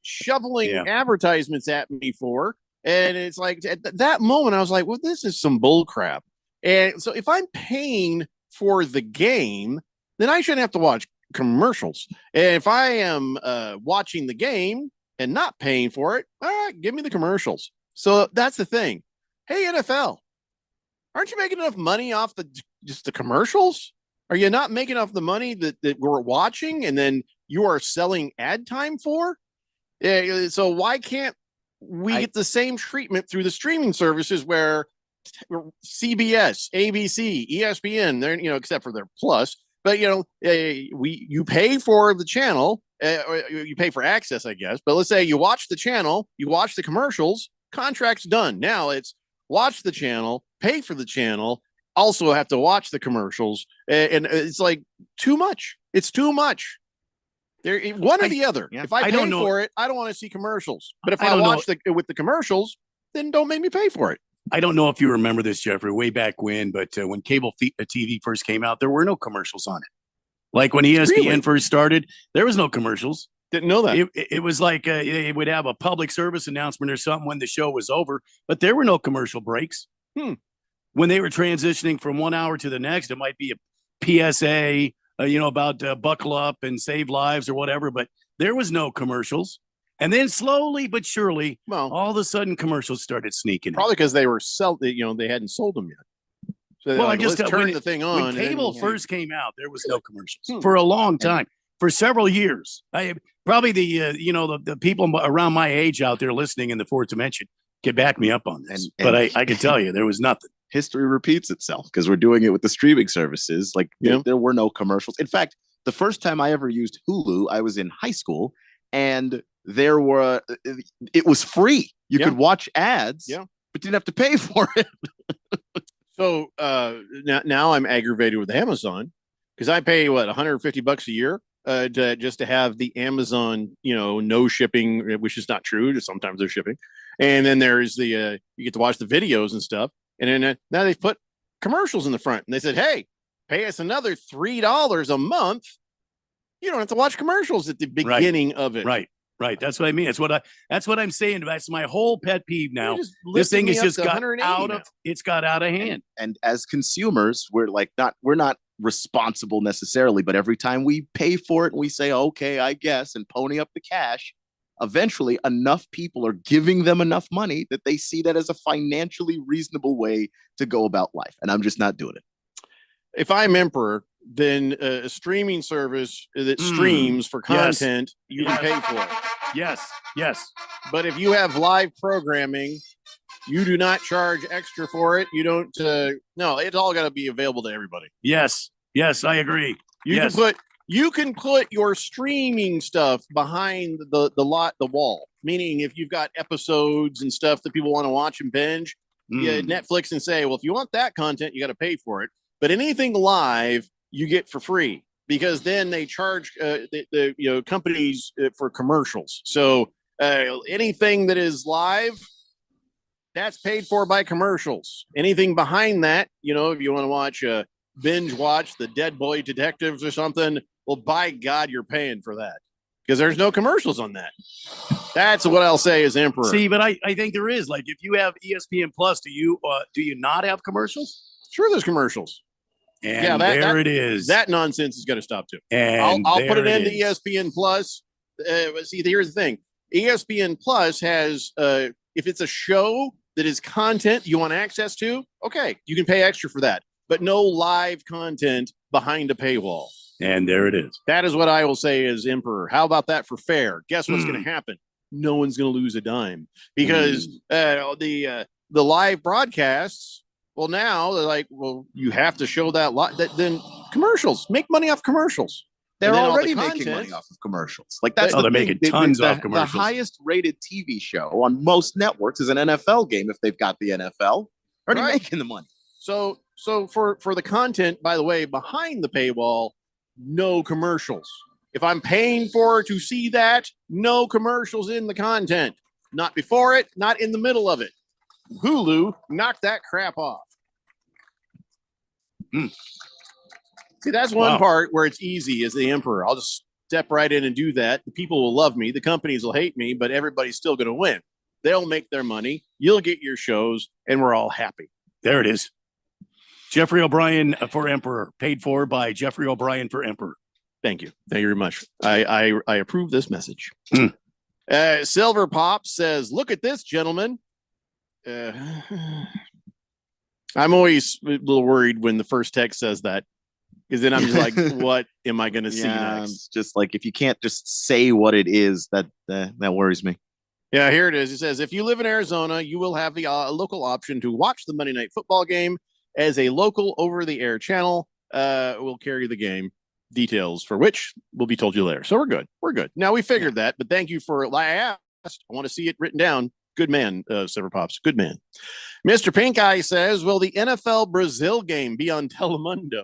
shoveling advertisements at me for? And it's like at that moment, I was like, well, this is some bull crap. And so if I'm paying for the game, then I shouldn't have to watch commercials. And if I am watching the game and not paying for it, all right, give me the commercials. So that's the thing. Hey, NFL, aren't you making enough money off just the commercials? Are you not making enough the money that we're watching and then you are selling ad time for? So why can't we get the same treatment through the streaming services where CBS, ABC, ESPN, they're, except for their plus, but you pay for the channel, or you pay for access, I guess. But let's say you watch the channel, you watch the commercials, contract's done. Now it's watch the channel, pay for the channel, also have to watch the commercials, and it's like too much. It's too much. There, one or the other. Yeah. If I pay for it, I don't want to see commercials. But if I watch with the commercials, then don't make me pay for it. I don't know if you remember this, Jeffrey, way back when, but when cable TV first came out, there were no commercials on it. Like when ESPN first started, there was no commercials. Didn't know that. It was like it would have a public service announcement or something when the show was over, but there were no commercial breaks. When they were transitioning from 1 hour to the next, it might be a PSA, about buckle up and save lives or whatever, but there was no commercials. And then slowly but surely, all of a sudden, commercials started sneaking. Probably because they were they hadn't sold them yet. So I just turned the thing on. When cable first came out, there was no commercials for a long time, for several years. Probably the people around my age out there listening in the fourth dimension can back me up on this, but I can tell you there was nothing. History repeats itself because we're doing it with the streaming services. Like there were no commercials. In fact, the first time I ever used Hulu, I was in high school, and it was free. You could watch ads, but didn't have to pay for it. So now I'm aggravated with Amazon because I pay $150 a year just to have the Amazon, no shipping, which is not true. Sometimes they're shipping, and then there's you get to watch the videos and stuff. And then now they've put commercials in the front, and they said, "Hey, pay us another $3 a month. You don't have to watch commercials at the beginning of it." Right. That's what I mean. That's what I'm saying. That's my whole pet peeve now. just This thing lifting has me up just to got 180 out now. of it's got out of hand. And as consumers, we're not responsible necessarily, but every time we pay for it and we say, okay, I guess, and pony up the cash, eventually enough people are giving them enough money that they see that as a financially reasonable way to go about life. And I'm just not doing it. If I'm Emperor, then a streaming service that streams for content, you can pay for it. Yes. But if you have live programming, you do not charge extra for it. You don't. No, it's all got to be available to everybody. Yes, I agree. You can put your streaming stuff behind the wall. Meaning, if you've got episodes and stuff that people want to watch and binge, Netflix and say, well, if you want that content, you got to pay for it. But anything live, you get for free, because then they charge the companies for commercials. So anything that is live, that's paid for by commercials. Anything behind that, if you want to watch binge watch the Dead Boy Detectives or something, well, by God, you're paying for that, because there's no commercials on that. That's what I'll say as Emperor. See, but I think there is. Like, if you have ESPN Plus, do you not have commercials? Sure, there's commercials. And it is. That nonsense is going to stop too. And I'll put it into ESPN Plus. See, here's the thing: ESPN Plus has, if it's a show that is content you want access to, okay, you can pay extra for that, but no live content behind a paywall. And there it is. That is what I will say as Emperor. How about that for fair? Guess what's going to happen? No one's going to lose a dime, because the live broadcasts. Well, now they're like, well, you have to show that lot. Then commercials, make money off commercials. They're already making money off of commercials. Like, that's they're making tons off commercials. The highest rated TV show on most networks is an NFL game. If they've got the NFL, already making the money. So for the content, by the way, behind the paywall, no commercials. If I'm paying to see that, no commercials in the content. Not before it, not in the middle of it. Hulu, knock that crap off. See, that's one part where it's easy as the Emperor. I'll just step right in and do that. The people will love me. The companies will hate me, but everybody's still going to win. They'll make their money. You'll get your shows, and we're all happy. There it is. Jeffrey O'Brien for Emperor, paid for by Jeffrey O'Brien for Emperor. Thank you. Thank you very much. I approve this message. Silver Pop says, look at this, gentlemen. I'm always a little worried when the first text says that, because then I'm just like, what am I going to see next? It's just like, if you can't just say what it is, that worries me. Yeah, here it is. It says, if you live in Arizona, you will have the local option to watch the Monday Night Football game as a local over-the-air channel. Will carry the game. Details for which will be told you later. So we're good. Now we figured that, but thank you for I asked. I want to see it written down. Good man, Silver Pops. Good man. Mr. Pink Eye says, will the NFL Brazil game be on Telemundo?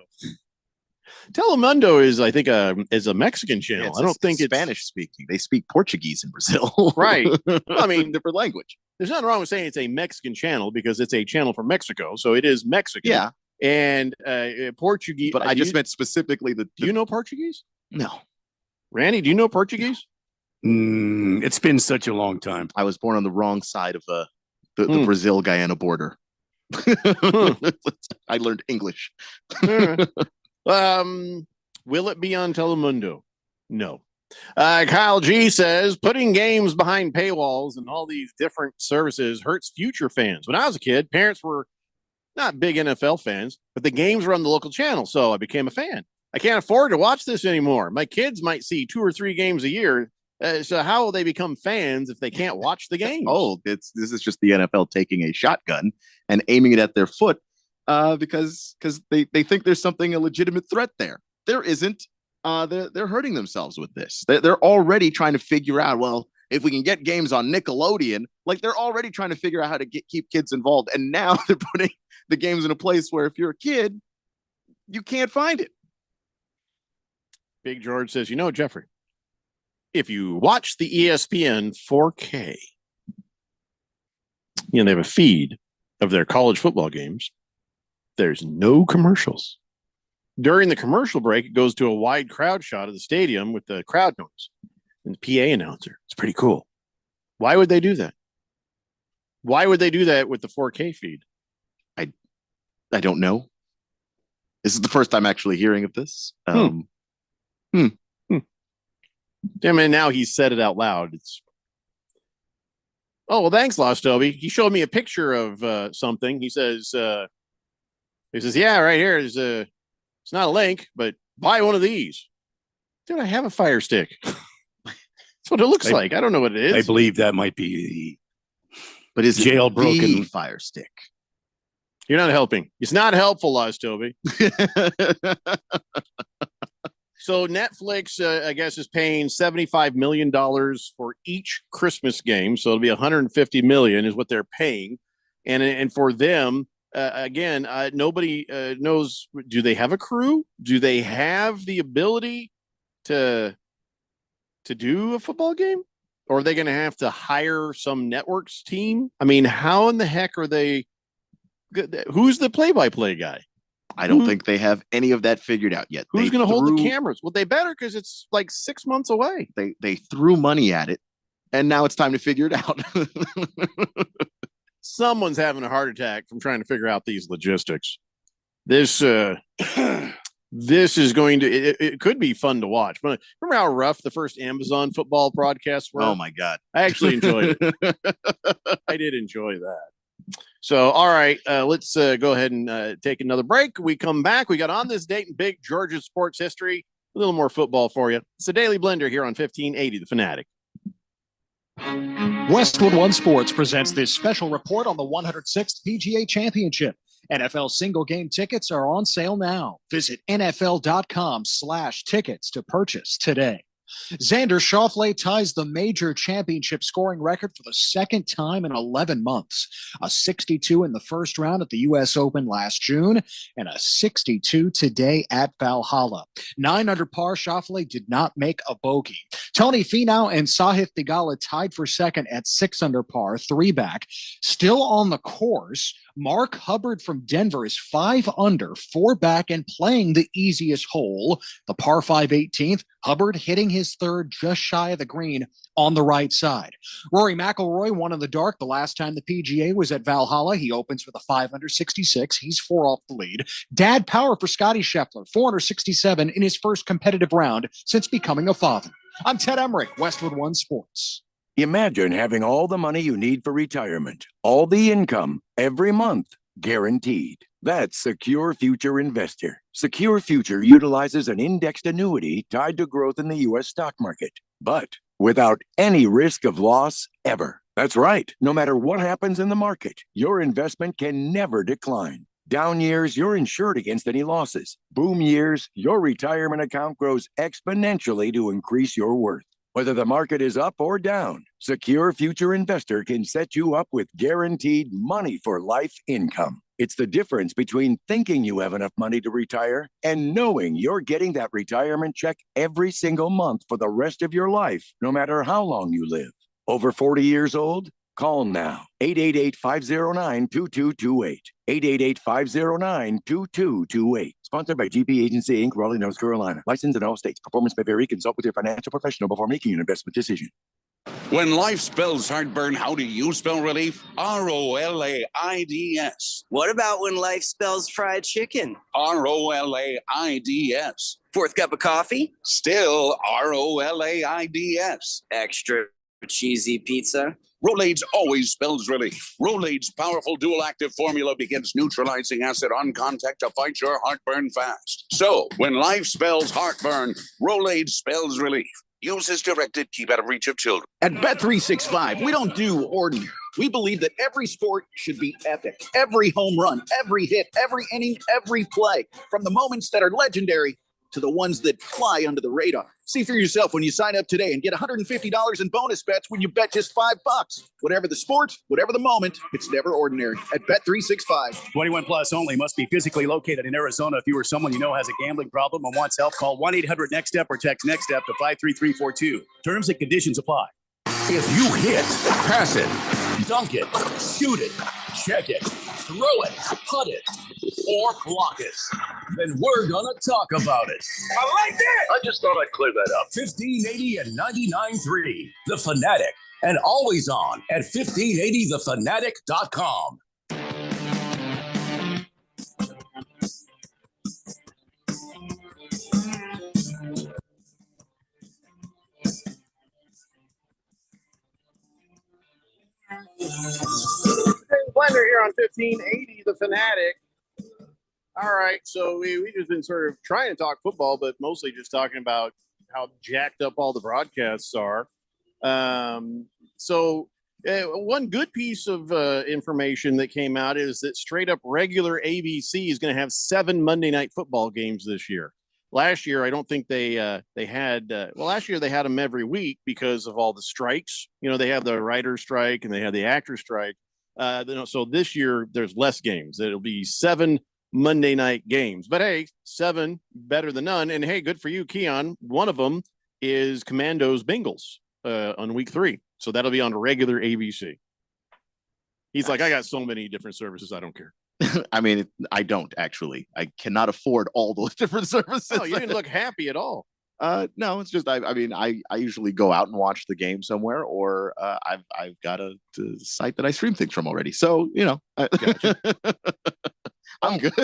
Telemundo is, I think, is a Mexican channel. I don't think it's Spanish speaking. They speak Portuguese in Brazil. Right. I mean, different language. There's nothing wrong with saying it's a Mexican channel, because it's a channel from Mexico. So it is Mexican. Yeah. And Portuguese. But I just meant specifically the. Do you know Portuguese? No. Randy, do you know Portuguese? It's been such a long time. I was born on the wrong side of the Brazil-Guyana border. I learned English. Will it be on Telemundo? No. Kyle G says, putting games behind paywalls and all these different services hurts future fans. When I was a kid, parents were not big NFL fans, but the games were on the local channel, so I became a fan. I can't afford to watch this anymore. My kids might see 2 or 3 games a year. So how will they become fans if they can't watch the game? This is just the NFL taking a shotgun and aiming it at their foot because they think there's a legitimate threat there. There isn't. They're hurting themselves with this. They're already trying to figure out, well, if we can get games on Nickelodeon, like, they're already trying to figure out how to keep kids involved. And now they're putting the games in a place where if you're a kid, you can't find it. Big George says, Jeffrey, if you watch the ESPN 4K, they have a feed of their college football games, there's no commercials. During the commercial break, it goes to a wide crowd shot of the stadium with the crowd noise and the PA announcer. It's pretty cool. Why would they do that? Why would they do that with the 4K feed? I don't know. This is the first time actually hearing of this. I mean, now he's said it out loud. Oh, well, thanks, Lost Toby. He showed me a picture of something. He says, yeah, right here is it's not a link, but buy one of these. Dude, I have a Fire Stick. That's what it looks like. I don't know what it is. I believe that might be but is jailbroken the Fire Stick? You're not helping. It's not helpful, Lost Toby. So Netflix, I guess, is paying $75 million for each Christmas game. So it'll be $150 million is what they're paying. And for them, again, nobody knows. Do they have a crew? Do they have the ability to do a football game? Or are they going to have to hire some networks team? I mean, how in the heck are they? Who's the play-by-play guy? I don't think they have any of that figured out yet. Who's going to hold the cameras? Well, they better, because it's like 6 months away. They threw money at it, and now it's time to figure it out. Someone's having a heart attack from trying to figure out these logistics. This is going to it could be fun to watch. But remember how rough the first Amazon football broadcasts were? Oh my God. I actually enjoyed it. I did enjoy that. So, all right, let's go ahead and take another break. We come back. We got On This Date in Big Georgia sports history. A little more football for you. It's a Daily Blender here on 1580 The Fanatic. Westwood One Sports presents this special report on the 106th PGA Championship. NFL single game tickets are on sale now. Visit NFL.com/tickets to purchase today. Xander Schauffele ties the major championship scoring record for the second time in 11 months. A 62 in the first round at the U.S. Open last June and a 62 today at Valhalla. 9 under par, Schauffele did not make a bogey. Tony Finau and Sahith Theegala tied for second at 6 under par, 3 back. Still on the course, Mark Hubbard from Denver is 5 under, 4 back, and playing the easiest hole, the par 5 18th. Hubbard hitting his third just shy of the green on the right side. Rory McIlroy won in the dark the last time the PGA was at Valhalla. He opens with a 5 under 66. He's 4 off the lead. Dad power for Scotty Scheffler, 467 in his first competitive round since becoming a father. I'm Ted Emmerich, Westwood One Sports. Imagine having all the money you need for retirement, all the income, every month, guaranteed. That's Secure Future Investor. Secure Future utilizes an indexed annuity tied to growth in the U.S. stock market, but without any risk of loss ever. That's right. No matter what happens in the market, your investment can never decline. Down years, you're insured against any losses. Boom years, your retirement account grows exponentially to increase your worth. Whether the market is up or down, Secure Future Investor can set you up with guaranteed money for life income. It's the difference between thinking you have enough money to retire and knowing you're getting that retirement check every single month for the rest of your life, no matter how long you live. Over 40 years old? Call now. 888-509-2228. 888-509-2228. Sponsored by GP Agency, Inc., Raleigh, North Carolina. Licensed in all states. Performance may vary. Consult with your financial professional before making an investment decision. When life spells heartburn, how do you spell relief? ROLAIDS. What about when life spells fried chicken? ROLAIDS. Fourth cup of coffee? Still ROLAIDS. Extra cheesy pizza? Rolaids always spells relief. Rolaids' powerful dual-active formula begins neutralizing acid on contact to fight your heartburn fast. So, when life spells heartburn, Rolaids spells relief. Use as directed. Keep out of reach of children. At Bet365, we don't do ordinary. We believe that every sport should be epic. Every home run, every hit, every inning, every play. From the moments that are legendary to the ones that fly under the radar. See for yourself when you sign up today and get $150 in bonus bets when you bet just $5. Whatever the sport, whatever the moment, it's never ordinary at Bet365. 21 plus only. Must be physically located in Arizona. If you or someone you know has a gambling problem and wants help, call 1-800-NEXT-STEP or text NEXT-STEP to 53342. Terms and conditions apply. If you hit, pass it, dunk it, shoot it, check it, throw it, putt it, or block it, then we're gonna talk about it. I like that. I just thought I'd clear that up. 1580 and 99.3, The Fanatic, and always on at 1580thefanatic.com. Blender here on 1580 The Fanatic. All right, so we just been sort of trying to talk football, but mostly just talking about how jacked up all the broadcasts are. One good piece of information that came out is that straight up regular ABC is going to have 7 Monday Night Football games this year. Last year, I don't think they had. Last year they had them every week because of all the strikes. You know, they have the writer's strike and they have the actor's strike. So this year there's less games. It'll be 7 Monday night games. But hey, 7 better than none. And hey, good for you, Keon. One of them is Commandos Bengals on week 3. So that'll be on regular ABC. He's like, I got so many different services, I don't care. I mean, I don't actually. I cannot afford all those different services. Oh, you didn't look happy at all. No, it's just I usually go out and watch the game somewhere, or I've got a site that I stream things from already. So Gotcha. I'm good.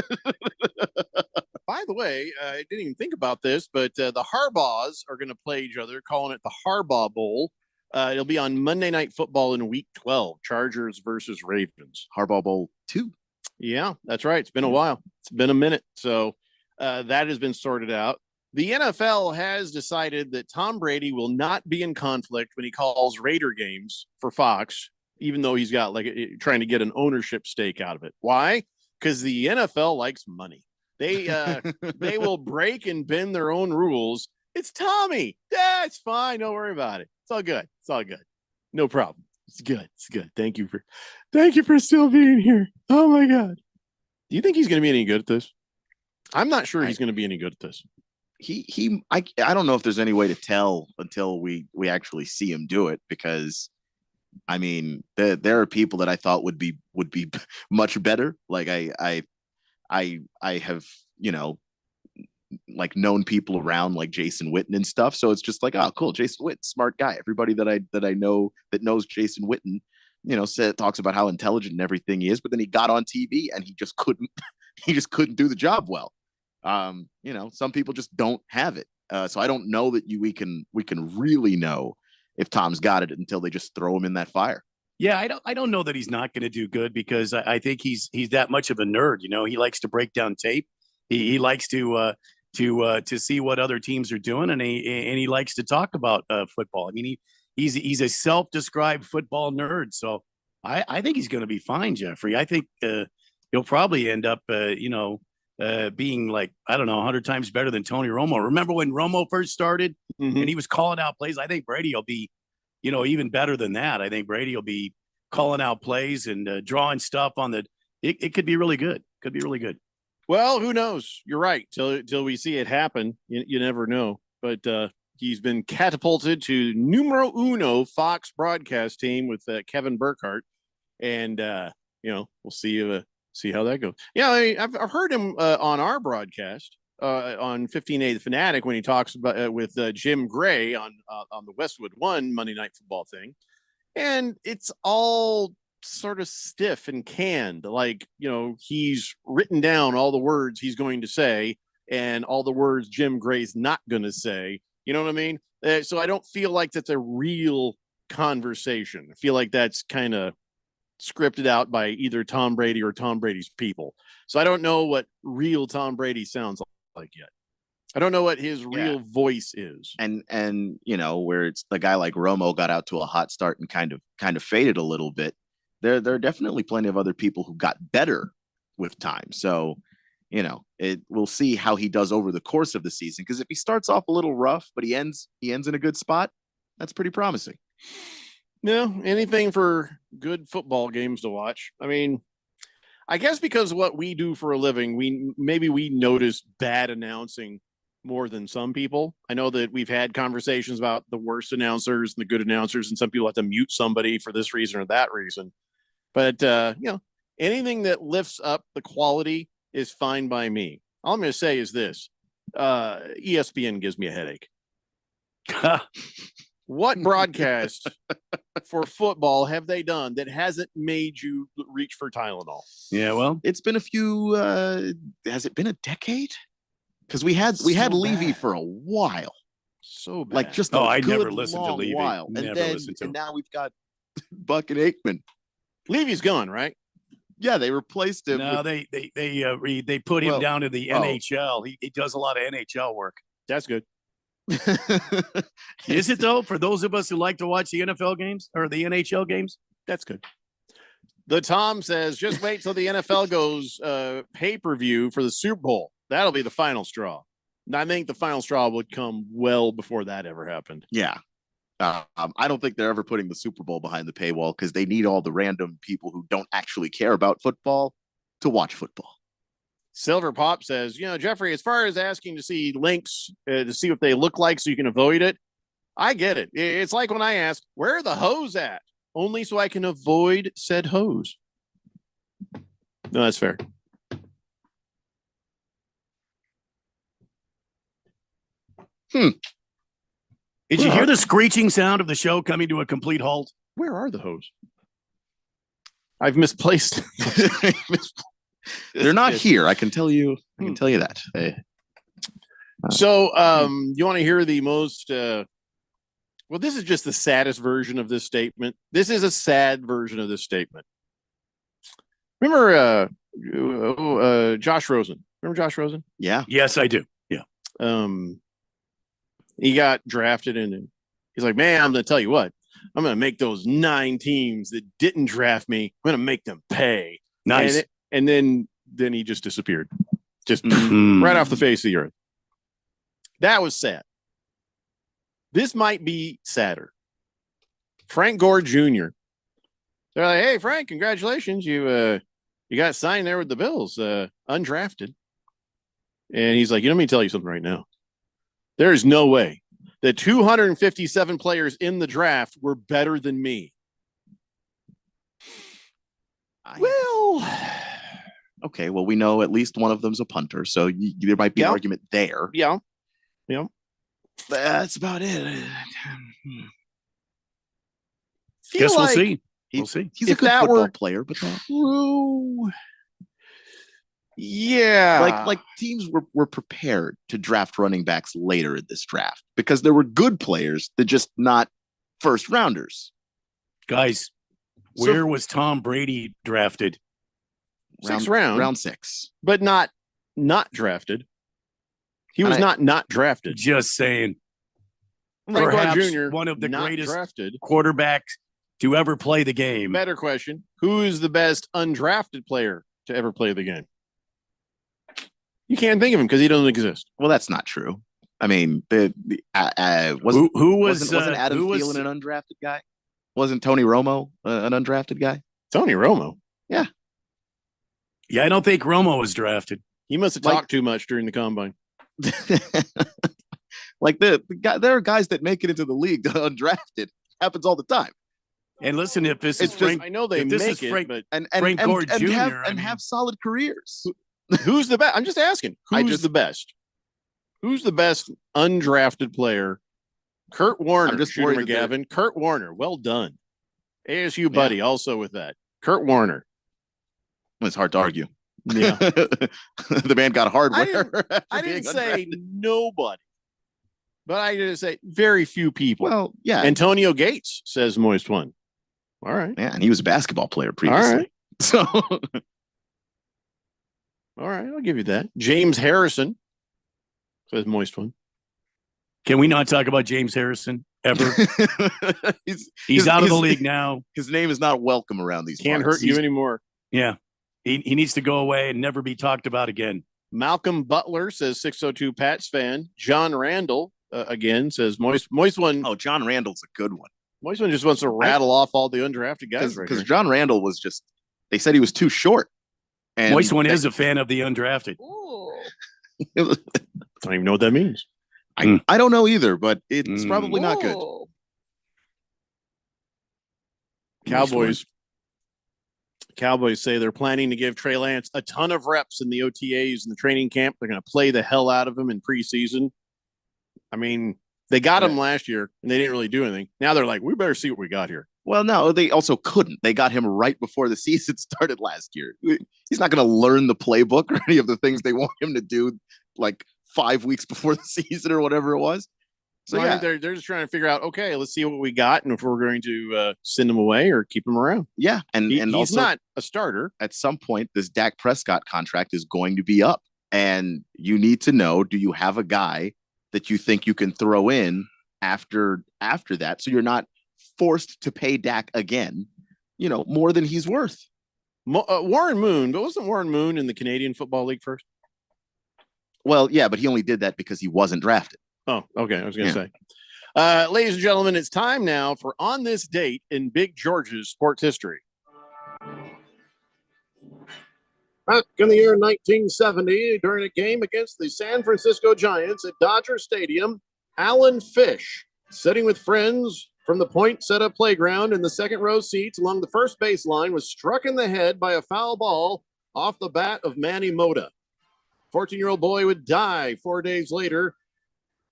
By the way, I didn't even think about this, but the Harbaughs are going to play each other, calling it the Harbaugh Bowl. It'll be on Monday Night Football in Week 12, Chargers versus Ravens. Harbaugh Bowl 2. Yeah, that's right. It's been a while. It's been a minute. So that has been sorted out. The NFL has decided that Tom Brady will not be in conflict when he calls Raider games for Fox, even though he's got trying to get an ownership stake out of it. Why? Because the NFL likes money. They will break and bend their own rules. It's Tommy. Yeah, it's fine. Don't worry about it. It's all good. It's all good. No problem. It's good. It's good. Thank you for still being here. Oh my God. Do you think he's going to be any good at this? I'm not sure he's going to be any good at this. I don't know if there's any way to tell until we actually see him do it, because I mean, there are people that I thought would be much better. Like I have, like known people around like Jason Witten and stuff. So it's just like, oh, cool. Jason Witten, smart guy. Everybody that I know that knows Jason Witten, talks about how intelligent and everything he is, but then he got on TV and he just couldn't do the job well. Some people just don't have it. So I don't know that we can really know if Tom's got it until they just throw him in that fire. Yeah, I don't know that he's not going to do good, because I think he's that much of a nerd. He likes to break down tape. He likes to see what other teams are doing, and he likes to talk about football. I mean, he's a self-described football nerd. So I think he's going to be fine, Jeffrey. I think he'll probably end up being like, I don't know, 100 times better than Tony Romo. Remember when Romo first started and he was calling out plays? I think Brady will be, even better than that. I think Brady will be calling out plays and drawing stuff on it could be really good. Could be really good. Well, who knows? You're right. Till we see it happen, you never know. But he's been catapulted to numero uno Fox broadcast team with Kevin Burkhardt, and we'll see how that goes. Yeah, I've heard him on our broadcast on 1580 The Fanatic when he talks about with Jim Gray on the Westwood One Monday Night Football thing, and it's all sort of stiff and canned. Like, he's written down all the words he's going to say and all the words Jim Gray's not going to say. You know what I mean? So I don't feel like that's a real conversation. I feel like that's kind of scripted out by either Tom Brady or Tom Brady's people. So I don't know what real Tom Brady sounds like yet. I don't know what his real voice is. And where it's the guy like Romo got out to a hot start and kind of faded a little bit. There are definitely plenty of other people who got better with time. So, we'll see how he does over the course of the season. Because if he starts off a little rough, but he ends in a good spot, that's pretty promising. No, anything for good football games to watch. I mean, I guess because what we do for a living, we notice bad announcing more than some people. I know that we've had conversations about the worst announcers and the good announcers, and some people have to mute somebody for this reason or that reason. But Anything that lifts up the quality is fine by me. All I'm going to say is this: ESPN gives me a headache. What broadcast for football have they done that hasn't made you reach for Tylenol? Yeah, well, it's been a few. Has it been a decade? Because we had Levy for a while. So bad. Like just a I good never listened to long Levy. while. Never And then listened to him. now we've got Buck and Aikman. Levy's gone, right? Yeah, they replaced him. No, with- they put him Well, down to the NHL. He does a lot of NHL work. That's good. Is it though? For those of us who like to watch the NFL games or the NHL games, that's good. The Tom says, just wait till the NFL goes pay-per-view for the Super Bowl. That'll be the final straw. And I think the final straw would come well before that ever happened. Yeah. I don't think they're ever putting the Super Bowl behind the paywall because they need all the random people who don't actually care about football to watch football. Silver Pop says, Jeffrey, as far as asking to see links to see what they look like so you can avoid it, I get it. It's like when I ask, where are the hoes at? Only so I can avoid said hose. No, that's fair. Did you hear the screeching sound of the show coming to a complete halt? Where are the hose? I've misplaced. They're not here. I can tell you. I can tell you that. So, you want to hear the most? Well, this is just the saddest version of this statement. This is a sad version of this statement. Remember, Josh Rosen. Remember Josh Rosen? Yeah. Yes, I do. Yeah. He got drafted and he's like, man, I'm going to tell you what. I'm going to make those 9 teams that didn't draft me. I'm going to make them pay. Nice. And then he just disappeared, just right off the face of the earth. That was sad. This might be sadder. Frank Gore Jr. They're like, hey, Frank, congratulations. You got signed there with the Bills, undrafted. And he's like, let me tell you something right now. There is no way that 257 players in the draft were better than me. Okay, well, we know at least one of them's a punter, so there might be an argument there. Yeah. That's about it. Guess we'll see. We'll see. He's a good football player, but true. Yeah. Like teams were prepared to draft running backs later in this draft because there were good players that just not first rounders. Guys, where was Tom Brady drafted? Sixth round. Round 6. But not drafted. He was not drafted. Just saying. Frank Gore Perhaps Jr. one of the not greatest drafted. quarterbacks to ever play the game. Better question. Who is the best undrafted player to ever play the game? You can't think of him because he doesn't exist. Well, that's not true. I mean, wasn't Adam Thielen an undrafted guy? Wasn't Tony Romo an undrafted guy? Tony Romo? Yeah. Yeah, I don't think Romo was drafted. He must have talked too much during the combine. Like the guy, there are guys that make it into the league that are undrafted. Happens all the time. And listen, if this is Frank, I know they if this make is it, Frank, but Frank Gore Jr. have solid careers. Who's the best? I'm just asking. Who's the best? Who's the best undrafted player? Kurt Warner. I'm just Shooter worried that McGavin. Kurt Warner. Well done. ASU buddy also with that. Kurt Warner. It's hard to argue. Yeah. The man got hardware. I didn't say nobody, but I did say very few people. Well, yeah. Antonio Gates says Moist One. All right. Yeah, and he was a basketball player previously. All right. So all right, I'll give you that. James Harrison says Moist One. Can we not talk about James Harrison ever? He's out of the league now. His name is not welcome around these Can't parts. hurt you anymore. Yeah. He needs to go away and never be talked about again. Malcolm Butler says 602 Pats fan. John Randall again says Moist One. Oh, John Randall's a good one. Moist One just wants to rattle off all the undrafted guys right Because here. John Randall was just, they said he was too short. And Moist One is a fan of the undrafted. I don't even know what that means. I don't know either, but it's probably not good. Cowboys say they're planning to give Trey Lance a ton of reps in the OTAs and the training camp. They're going to play the hell out of him in preseason. I mean, they got him last year and they didn't really do anything. Now they're like, we better see what we got here. Well, no, they also couldn't. They got him right before the season started last year. He's not going to learn the playbook or any of the things they want him to do like 5 weeks before the season or whatever it was. So I think they're just trying to figure out, okay, let's see what we got and if we're going to send him away or keep him around. Yeah, and he's also not a starter. At some point, this Dak Prescott contract is going to be up, and you need to know: do you have a guy that you think you can throw in after that, so you're not forced to pay Dak again, more than he's worth? Warren Moon, but wasn't Warren Moon in the Canadian Football League first? Well, yeah, but he only did that because he wasn't drafted. Oh, okay. I was going to say. Ladies and gentlemen, it's time now for On This Date in Big George's sports history. Back in the year 1970, during a game against the San Francisco Giants at Dodger Stadium, Alan Fish, sitting with friends from the point set-up playground in the second row seats along the first baseline, was struck in the head by a foul ball off the bat of Manny Mota. 14-year-old boy would die 4 days later,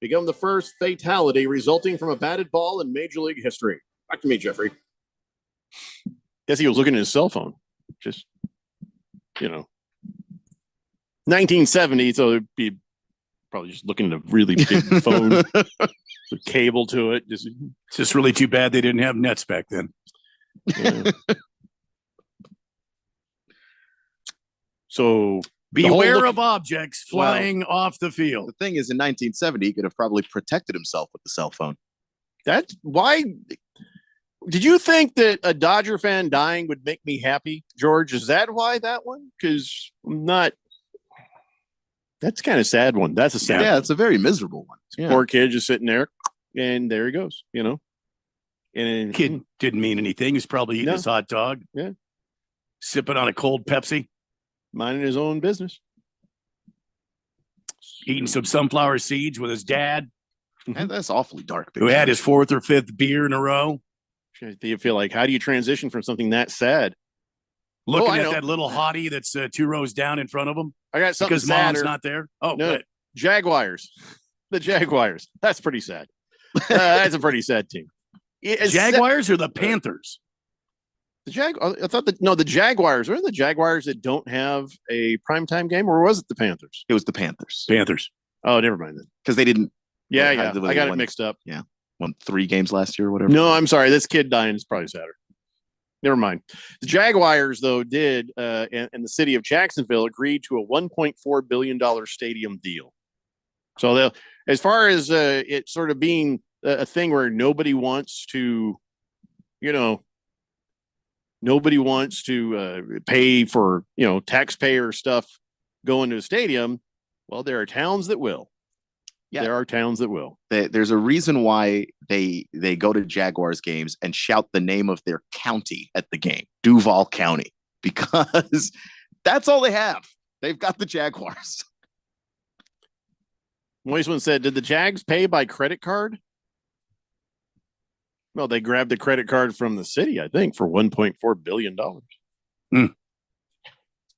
become the first fatality resulting from a batted ball in Major League history. Back to me, Jeffrey. Guess he was looking at his cell phone. Just, 1970, so it'd be probably just looking at a really big phone with cable to it. It's just really too bad they didn't have nets back then. Yeah. So beware of objects flying off the field. The thing is, in 1970, he could have probably protected himself with the cell phone. That's why. Did you think that a Dodger fan dying would make me happy, George? Is that why that one? Because I'm not. That's kind of sad one. That's a sad. Yeah, it's a very miserable one. Yeah. Poor kid just sitting there, and there he goes. And kid didn't mean anything. He's probably eating his hot dog. Yeah, sipping on a cold Pepsi. Minding his own business. Eating some sunflower seeds with his dad. And that's awfully dark. Who had his fourth or fifth beer in a row. Do you feel like, how do you transition from something that sad? Looking at that little hottie that's 2 rows down in front of him. I got something because sadder. mom's not there. Oh, no. Good. Jaguars. The Jaguars. That's pretty sad. That's a pretty sad team. Jaguars or the Panthers? I thought the Jaguars. Are the Jaguars that don't have a primetime game, or was it the Panthers? It was the Panthers. Panthers. Oh, never mind then. Because they didn't. Yeah. I got it mixed up. Yeah. Won 3 games last year or whatever. No, I'm sorry. This kid dying is probably sadder. Never mind. The Jaguars, though, did, and the city of Jacksonville agreed to a $1.4 billion stadium deal. So as far as it sort of being a thing where nobody wants to, nobody wants to pay for, taxpayer stuff going to a stadium. Well, there are towns that will. Yeah. There are towns that will. There's a reason why they go to Jaguars games and shout the name of their county at the game, Duval County, because that's all they have. They've got the Jaguars. Moisman said, did the Jags pay by credit card? Well, they grabbed the credit card from the city, I think, for $1.4 billion.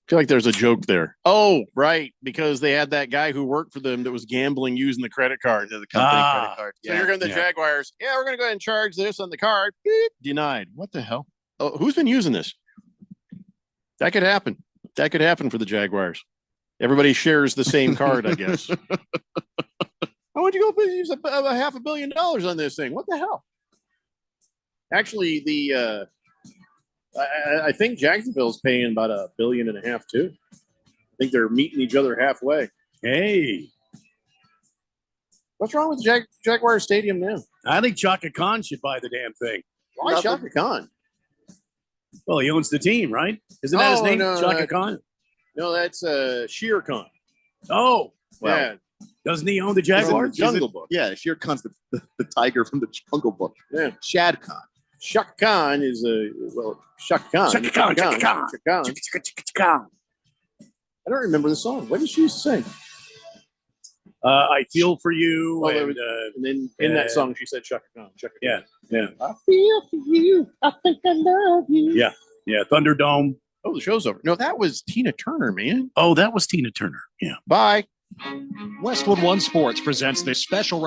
I feel like there's a joke there. Oh, right. Because they had that guy who worked for them that was gambling using the credit card. The company credit card. So you're going to the Jaguars. Yeah, we're going to go ahead and charge this on the card. Beep. Denied. What the hell? Oh, who's been using this? That could happen. That could happen for the Jaguars. Everybody shares the same card, I guess. I want you to go use a $500 million on this thing. What the hell? Actually, I think Jacksonville's paying about $1.5 billion too. I think they're meeting each other halfway. Hey, what's wrong with Jaguar Stadium now? I think Chaka Khan should buy the damn thing. Why Chaka Khan? Well, he owns the team, right? Isn't that his name, Chaka Khan? No, that's Shere Khan. Oh, well, yeah. Doesn't he own the Jaguars? Jungle Book. Yeah, Shere Khan's the tiger from the Jungle Book. Yeah, Shad Khan. Shaka Khan is Shaka Khan. Chaka Khan. Chaka Khan. Chaka Khan. I don't remember the song. What did she used to sing? I feel for you. Oh, and then in that song, she said Shaka Khan. Chaka Khan. Yeah. I feel for you. I think I love you. Yeah. Thunderdome. Oh, the show's over. No, that was Tina Turner, man. Oh, that was Tina Turner. Yeah. Bye. Westwood One Sports presents this special